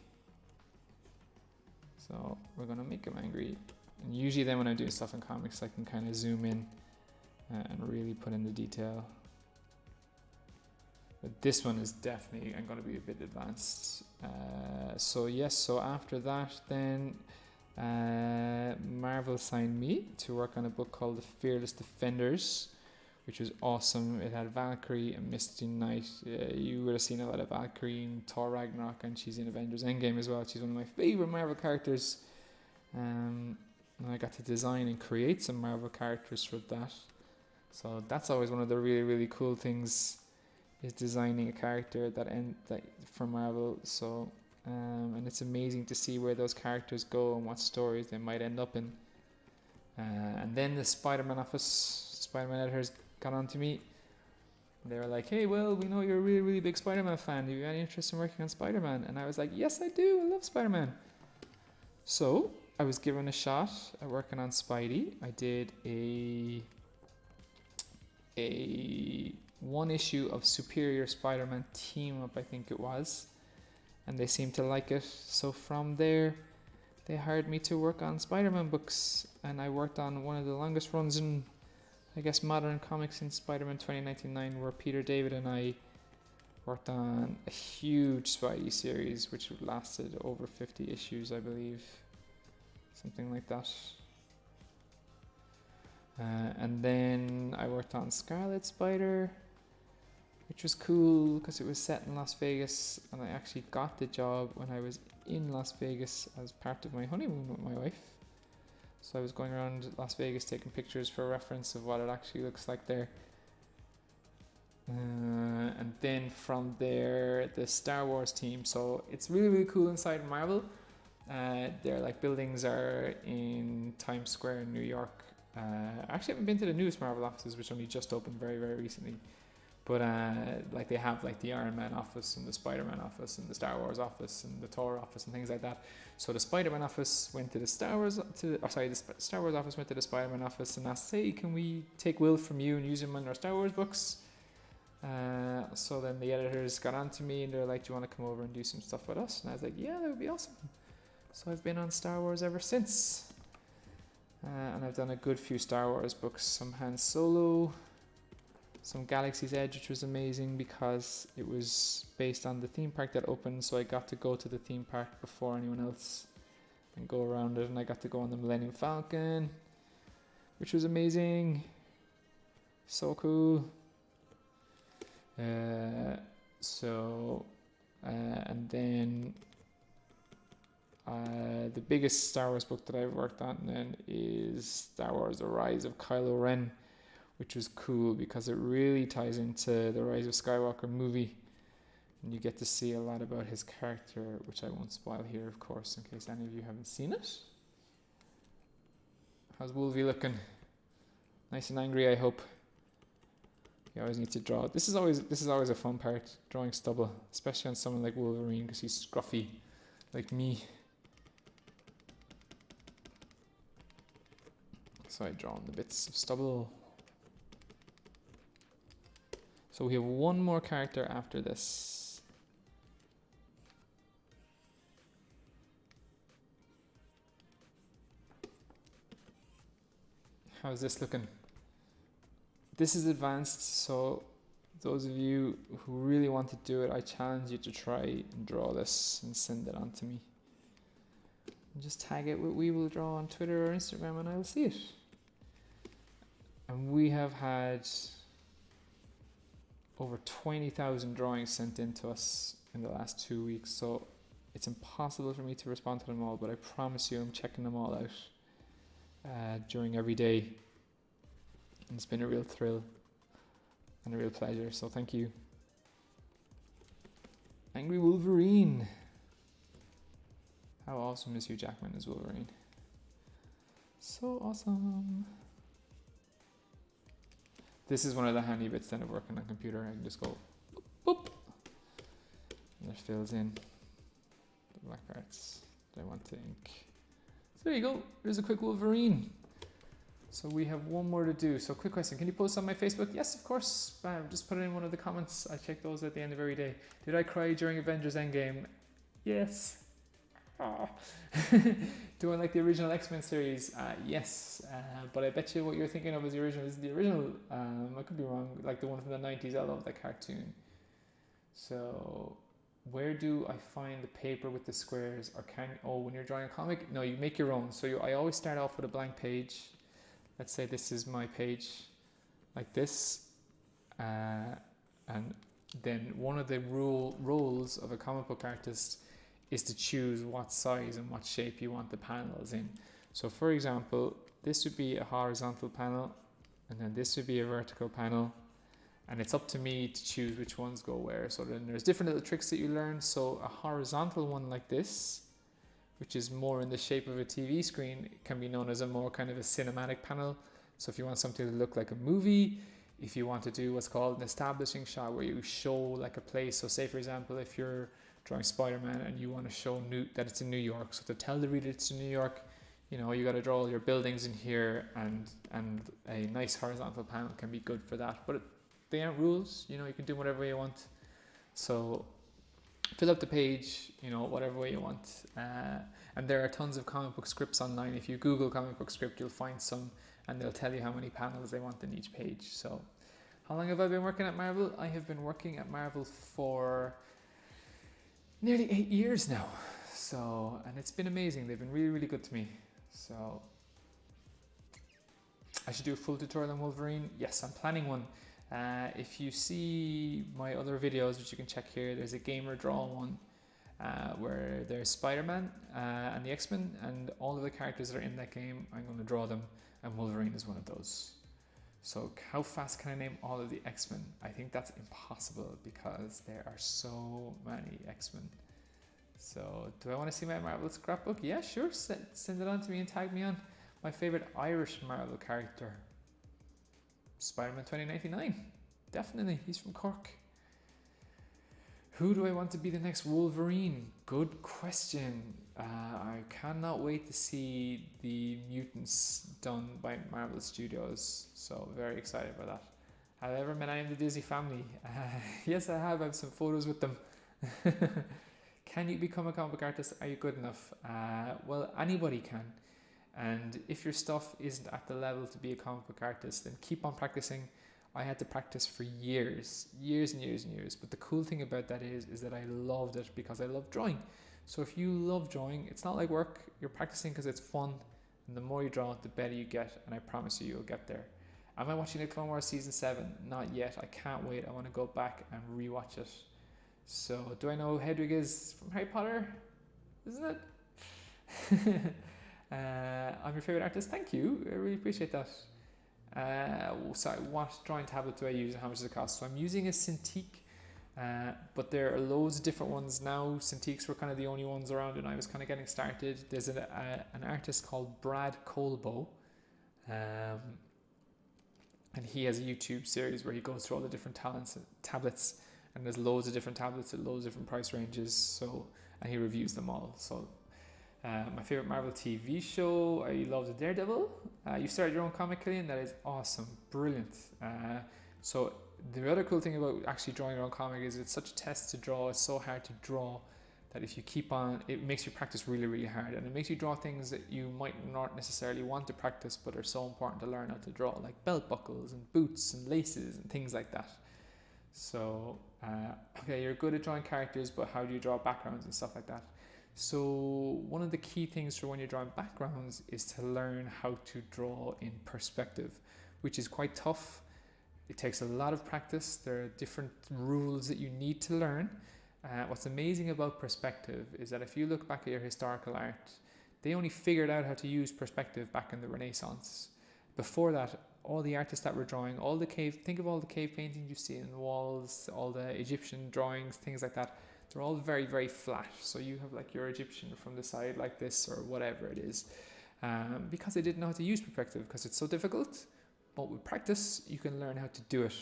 Speaker 1: so we're gonna make him angry. And usually then when I'm doing stuff in comics, I can kind of zoom in and really put in the detail. But this one is definitely, I'm gonna be a bit advanced. So after that then Marvel signed me to work on a book called The Fearless Defenders, which was awesome. It had Valkyrie and Misty Knight. You would have seen a lot of Valkyrie in Thor Ragnarok, and she's in Avengers Endgame as well. She's one of my favourite Marvel characters. And I got to design and create some Marvel characters for that. So that's always one of the really, really cool things, is designing a character that for Marvel. So and it's amazing to see where those characters go and what stories they might end up in. And then the Spider-Man editors got on to me. They were like, hey, well, we know you're a really, really big Spider-Man fan. Do you have any interest in working on Spider-Man? And I was like, yes, I do. I love Spider-Man. So I was given a shot at working on Spidey. I did a one issue of Superior Spider-Man team up, I think it was. And they seemed to like it. So from there, they hired me to work on Spider-Man books. And I worked on one of the longest runs in, I guess, modern comics in Spider-Man 2099, where Peter David and I worked on a huge Spidey series, which lasted over 50 issues, I believe. Something like that. And then I worked on Scarlet Spider, which was cool because it was set in Las Vegas, and I actually got the job when I was in Las Vegas as part of my honeymoon with my wife. So I was going around Las Vegas taking pictures for reference of what it actually looks like there. And then from there, the Star Wars team. So it's really, really cool inside Marvel. Their like buildings are in Times Square in New York. I actually haven't been to the newest Marvel offices, which only just opened very, very recently. But like they have like the Iron Man office and the Spider-Man office and the Star Wars office and the Thor office and things like that. So the Spider-Man office went to the Star Wars office went to the Spider-Man office and asked, hey, can we take Will from you and use him in our Star Wars books? So then the editors got on to me and they're like, do you want to come over and do some stuff with us? And I was like, yeah, that would be awesome. So I've been on Star Wars ever since. And I've done a good few Star Wars books, some Han Solo, some Galaxy's Edge, which was amazing because it was based on the theme park that opened, so I got to go to the theme park before anyone else and go around it, and I got to go on the Millennium Falcon, which was amazing. So cool. And then the biggest Star Wars book that I've worked on then is Star Wars The Rise of Kylo Ren, which was cool because it really ties into the Rise of Skywalker movie, and you get to see a lot about his character, which I won't spoil here, of course, in case any of you haven't seen it. How's Wolvie looking? Nice and angry, I hope. You always need to draw. This is always a fun part, drawing stubble, especially on someone like Wolverine because he's scruffy, like me. So I draw on the bits of stubble. So we have one more character after this. How's this looking? This is advanced, so those of you who really want to do it, I challenge you to try and draw this and send it on to me. And just tag it with We Will Draw on Twitter or Instagram and I'll see it. And we have had over 20,000 drawings sent in to us in the last 2 weeks, so it's impossible for me to respond to them all, but I promise you I'm checking them all out during every day. And it's been a real thrill and a real pleasure, so thank you. Angry Wolverine. How awesome is Hugh Jackman as Wolverine? So awesome. This is one of the handy bits then of working on a computer. I can just go boop, boop, and it fills in the black parts that I want to ink. So there you go. There's a quick Wolverine. So we have one more to do. So quick question, can you post on my Facebook? Yes, of course. Just put it in one of the comments. I check those at the end of every day. Did I cry during Avengers Endgame? Yes. Oh. Do I like the original X-Men series? Yes. But I bet you what you're thinking of is the original. Is the original, I could be wrong, like the one from the 90s. I love that cartoon. So where do I find the paper with the squares? Or when you're drawing a comic? No, you make your own. So I always start off with a blank page. Let's say this is my page, like this, and then one of the roles of a comic book artist is to choose what size and what shape you want the panels in. So for example, this would be a horizontal panel, and then this would be a vertical panel, and it's up to me to choose which ones go where. So then there's different little tricks that you learn. So a horizontal one like this, which is more in the shape of a TV screen, can be known as a more kind of a cinematic panel. So if you want something to look like a movie, if you want to do what's called an establishing shot where you show like a place. So say for example, if you're drawing Spider-Man and you want to show that it's in New York. So to tell the reader it's in New York, you know, you got to draw all your buildings in here, and a nice horizontal panel can be good for that. But they aren't rules, you know, you can do whatever way you want. So fill up the page, you know, whatever way you want. And there are tons of comic book scripts online. If you Google comic book script, you'll find some, and they'll tell you how many panels they want in each page. So how long have I been working at Marvel? I have been working at Marvel for nearly 8 years now. So, and it's been amazing. They've been really, really good to me. So I should do a full tutorial on Wolverine. Yes, I'm planning one. If you see my other videos, which you can check here, there's a gamer draw one where there's Spider-Man and the X-Men, and all of the characters that are in that game, I'm going to draw them, and Wolverine is one of those. So how fast can I name all of the X-Men? I think that's impossible because there are so many X-Men. So do I want to see my Marvel scrapbook? Yeah, sure. Send it on to me and tag me on. My favorite Irish Marvel character, Spider-Man 2099. Definitely, he's from Cork. Who do I want to be the next Wolverine? Good question. I cannot wait to see the mutants done by Marvel Studios. So very excited about that. Have I ever met any of the Disney family? Yes, I have. I have some photos with them. Can you become a comic book artist? Are you good enough? Well, anybody can. And if your stuff isn't at the level to be a comic book artist, then keep on practicing. I had to practice for years and years and years. But the cool thing about that is that I loved it because I love drawing. So if you love drawing, it's not like work. You're practicing because it's fun. And the more you draw, the better you get. And I promise you'll get there. Am I watching the Clone Wars Season 7? Not yet. I can't wait. I want to go back and rewatch it. So do I know who Hedwig is from Harry Potter? Isn't it? I'm your favorite artist. Thank you. I really appreciate that. Sorry, what drawing tablet do I use and how much does it cost? So I'm using a Cintiq, but there are loads of different ones now. Cintiqs were kind of the only ones around and I was kind of getting started. There's an artist called Brad Colbo, And he has a YouTube series where he goes through all the different tablets, and there's loads of different tablets at loads of different price ranges. So, and he reviews them all. So, my favorite Marvel TV show, I love the Daredevil. You started your own comic, Killian. That is awesome, brilliant. So the other cool thing about actually drawing your own comic is it's such a test to draw. It's so hard to draw that if you keep on, it makes you practice really, really hard, and it makes you draw things that you might not necessarily want to practice, but are so important to learn how to draw, like belt buckles and boots and laces and things like that. So, okay, you're good at drawing characters, but how do you draw backgrounds and stuff like that? So one of the key things for when you're drawing backgrounds is to learn how to draw in perspective, which is quite tough. It takes a lot of practice. There are different rules that you need to learn. What's amazing about perspective is that if you look back at your historical art, they only figured out how to use perspective back in the Renaissance. Before that, all the artists that were drawing, think of all the cave paintings you see in the walls, all the Egyptian drawings, things like that, they're all very, very flat. So you have like your Egyptian from the side like this or whatever it is, because they didn't know how to use perspective because it's so difficult. But with practice, you can learn how to do it.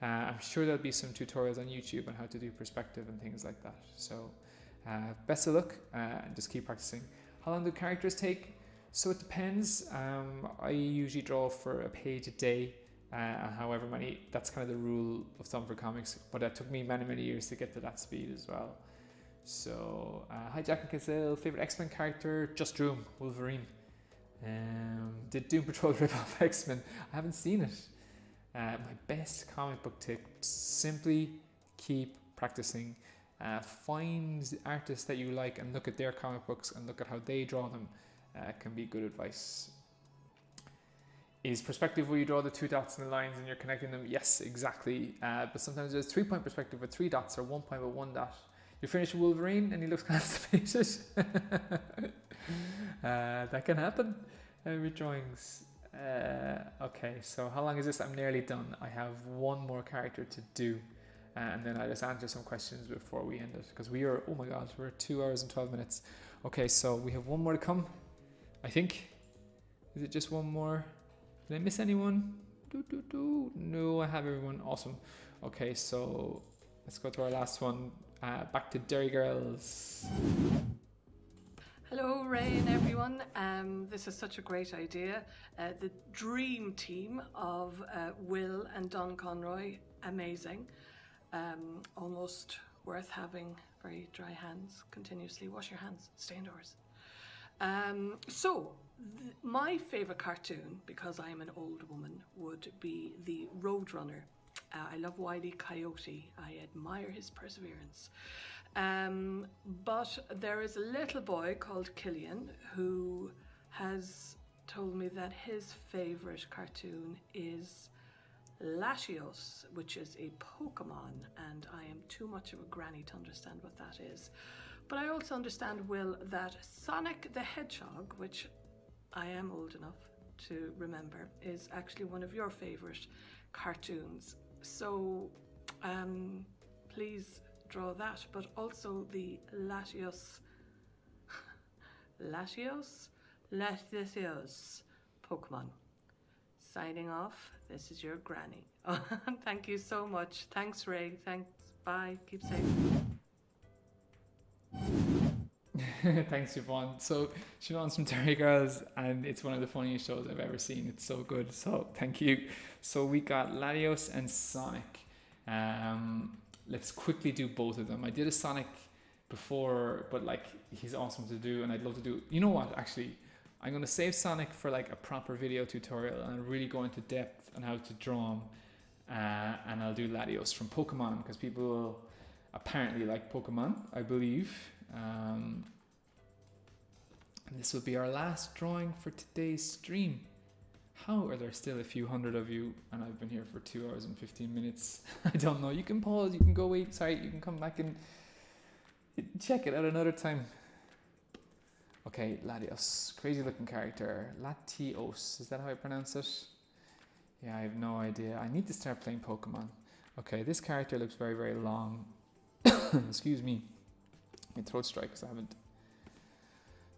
Speaker 1: I'm sure there'll be some tutorials on YouTube on how to do perspective and things like that. So best of luck and just keep practicing. How long do characters take? So it depends. I usually draw for a page a day, however many. That's kind of the rule of thumb for comics, but it took me many, many years to get to that speed as well. So, hi Jack and Kazil, favourite X-Men character? Just drew him, Wolverine. Did Doom Patrol rip off X-Men? I haven't seen it. My best comic book tip, simply keep practicing. Find artists that you like and look at their comic books and look at how they draw them. Can be good advice. Is perspective where you draw the 2 dots and the lines and you're connecting them? Yes, exactly. But sometimes there's 3-point perspective with 3 dots or 1 point with 1 dot. You finish Wolverine and he looks constipated. That can happen with drawings. Okay, so how long is this? I'm nearly done. I have one more character to do, and then I'll just answer some questions before we end it, because we're 2 hours and 12 minutes. Okay, so we have one more to come, I think. Is it just one more? Did I miss anyone? No, I have everyone. Awesome. Okay, so let's go to our last one. Back to Derry Girls.
Speaker 21: Hello, Ray and everyone. This is such a great idea. The dream team of Will and Don Conroy, amazing. Almost worth having. Very dry hands. Continuously wash your hands. Stay indoors. My favourite cartoon, because I am an old woman, would be the Roadrunner. I love Wile E. Coyote. I admire his perseverance. But there is a little boy called Killian who has told me that his favourite cartoon is Latios, which is a Pokemon, and I am too much of a granny to understand what that is. But I also understand, Will, that Sonic the Hedgehog, which I am old enough to remember, is actually one of your favourite cartoons. So please draw that, but also the Latios Pokemon. Signing off, this is your granny. Thank you so much. Thanks, Ray. Thanks. Bye. Keep safe.
Speaker 1: Thanks, Siobhan. So Siobhan's from Derry Girls, and it's one of the funniest shows I've ever seen. It's so good. So thank you. So we got Latios and Sonic. Let's quickly do both of them. I did a Sonic before, but like he's awesome to do, and I'd love to do. You know what? Actually, I'm gonna save Sonic for like a proper video tutorial, and I'll really go into depth on how to draw him. And I'll do Latios from Pokemon, because people apparently like Pokemon, I believe. And this will be our last drawing for today's stream. How are there still a few hundred of you and I've been here for 2 hours and 15 minutes? I don't know. You can pause, you can go wait, sorry, you can come back and check it out another time. Okay, Latios, crazy looking character. Latios, is that how I pronounce it? Yeah, I have no idea. I need to start playing Pokemon. Okay, this character looks very, very long. Excuse me. My throat strikes. I haven't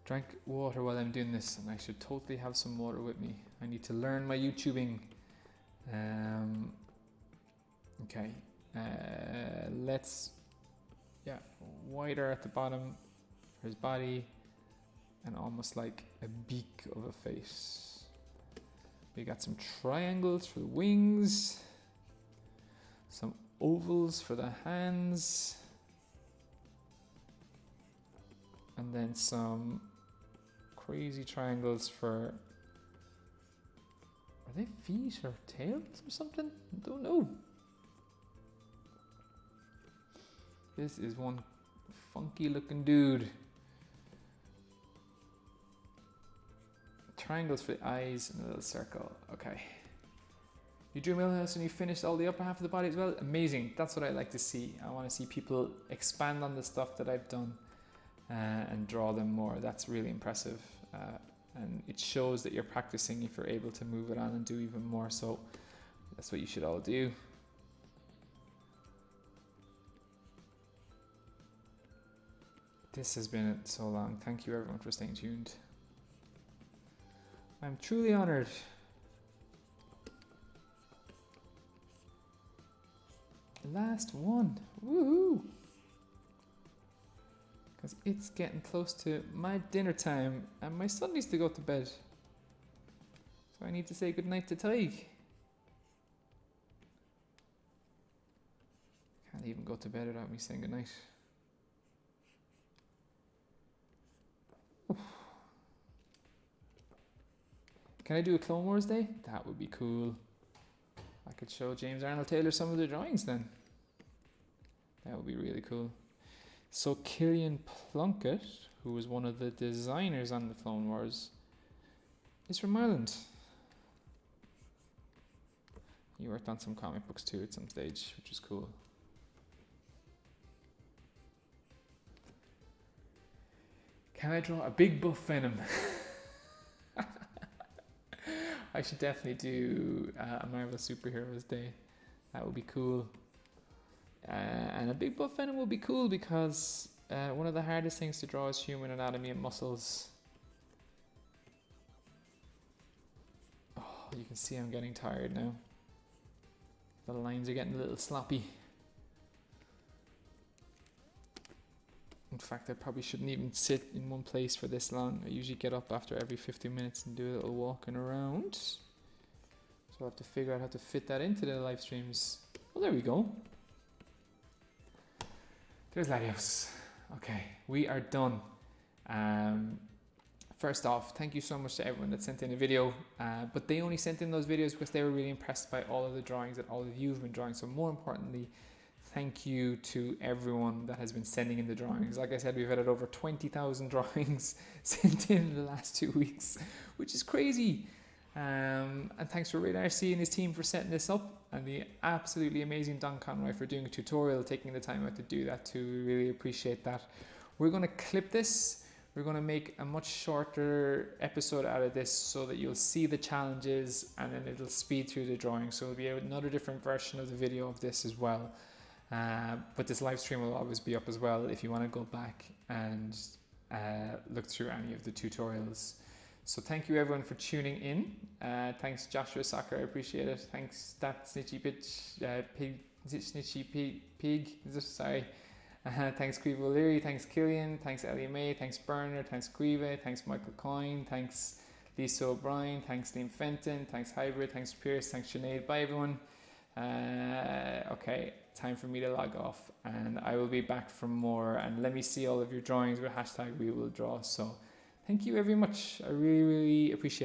Speaker 1: drank water while I'm doing this, and I should totally have some water with me. I need to learn my YouTubing. Okay, let's, wider at the bottom for his body, and almost like a beak of a face. We got some triangles for the wings, some ovals for the hands, and then some crazy triangles for, are they feet or tails or something? I don't know. This is one funky looking dude. Triangles for the eyes and a little circle. Okay. You drew Milhouse and you finished all the upper half of the body as well? Amazing. That's what I like to see. I want to see people expand on the stuff that I've done and draw them more. That's really impressive. And it shows that you're practicing if you're able to move it on and do even more. So that's what you should all do. This has been so long. Thank you everyone for staying tuned. I'm truly honored. Last one. Woohoo! Because it's getting close to my dinner time and my son needs to go to bed. So I need to say goodnight to Tig. Can't even go to bed without me saying goodnight. Can I do a Clone Wars day? That would be cool. I could show James Arnold Taylor some of the drawings then. That would be really cool. So Killian Plunkett, who was one of the designers on the Clone Wars, is from Ireland. He worked on some comic books too at some stage, which was cool. Can I draw a big buff Venom? I should definitely do a Marvel Superheroes Day. That would be cool. And a big buff Venom would be cool because one of the hardest things to draw is human anatomy and muscles. Oh, you can see I'm getting tired now. The lines are getting a little sloppy. In fact, I probably shouldn't even sit in one place for this long. I usually get up after every 15 minutes and do a little walking around. So I'll have to figure out how to fit that into the live streams. Well, there we go. There's Latios. Okay, we are done. First off, thank you so much to everyone that sent in a video. But they only sent in those videos because they were really impressed by all of the drawings that all of you have been drawing. So more importantly, thank you to everyone that has been sending in the drawings. Like I said, we've had over 20,000 drawings sent in the last 2 weeks, which is crazy. And thanks for Ray Darcy and his team for setting this up, and the absolutely amazing Don Conroy for doing a tutorial, taking the time out to do that too. We really appreciate that. We're going to clip this. We're going to make a much shorter episode out of this so that you'll see the challenges and then it'll speed through the drawing. So it'll be another different version of the video of this as well. But this live stream will always be up as well if you want to go back and look through any of the tutorials. So thank you everyone for tuning in. Thanks Joshua Soccer, I appreciate it. Thanks that Snitchy Pig. Sorry. Thanks Queeve O'Leary, thanks Killian, thanks Ellie May, thanks Burner, thanks Queeve, thanks Michael Coyne, thanks Lisa O'Brien, thanks Liam Fenton, thanks Hybrid, thanks Pierce, thanks Sinead. Bye everyone. Okay, time for me to log off and I will be back for more, and let me see all of your drawings with hashtag we will draw. So thank you very much. I really appreciate it.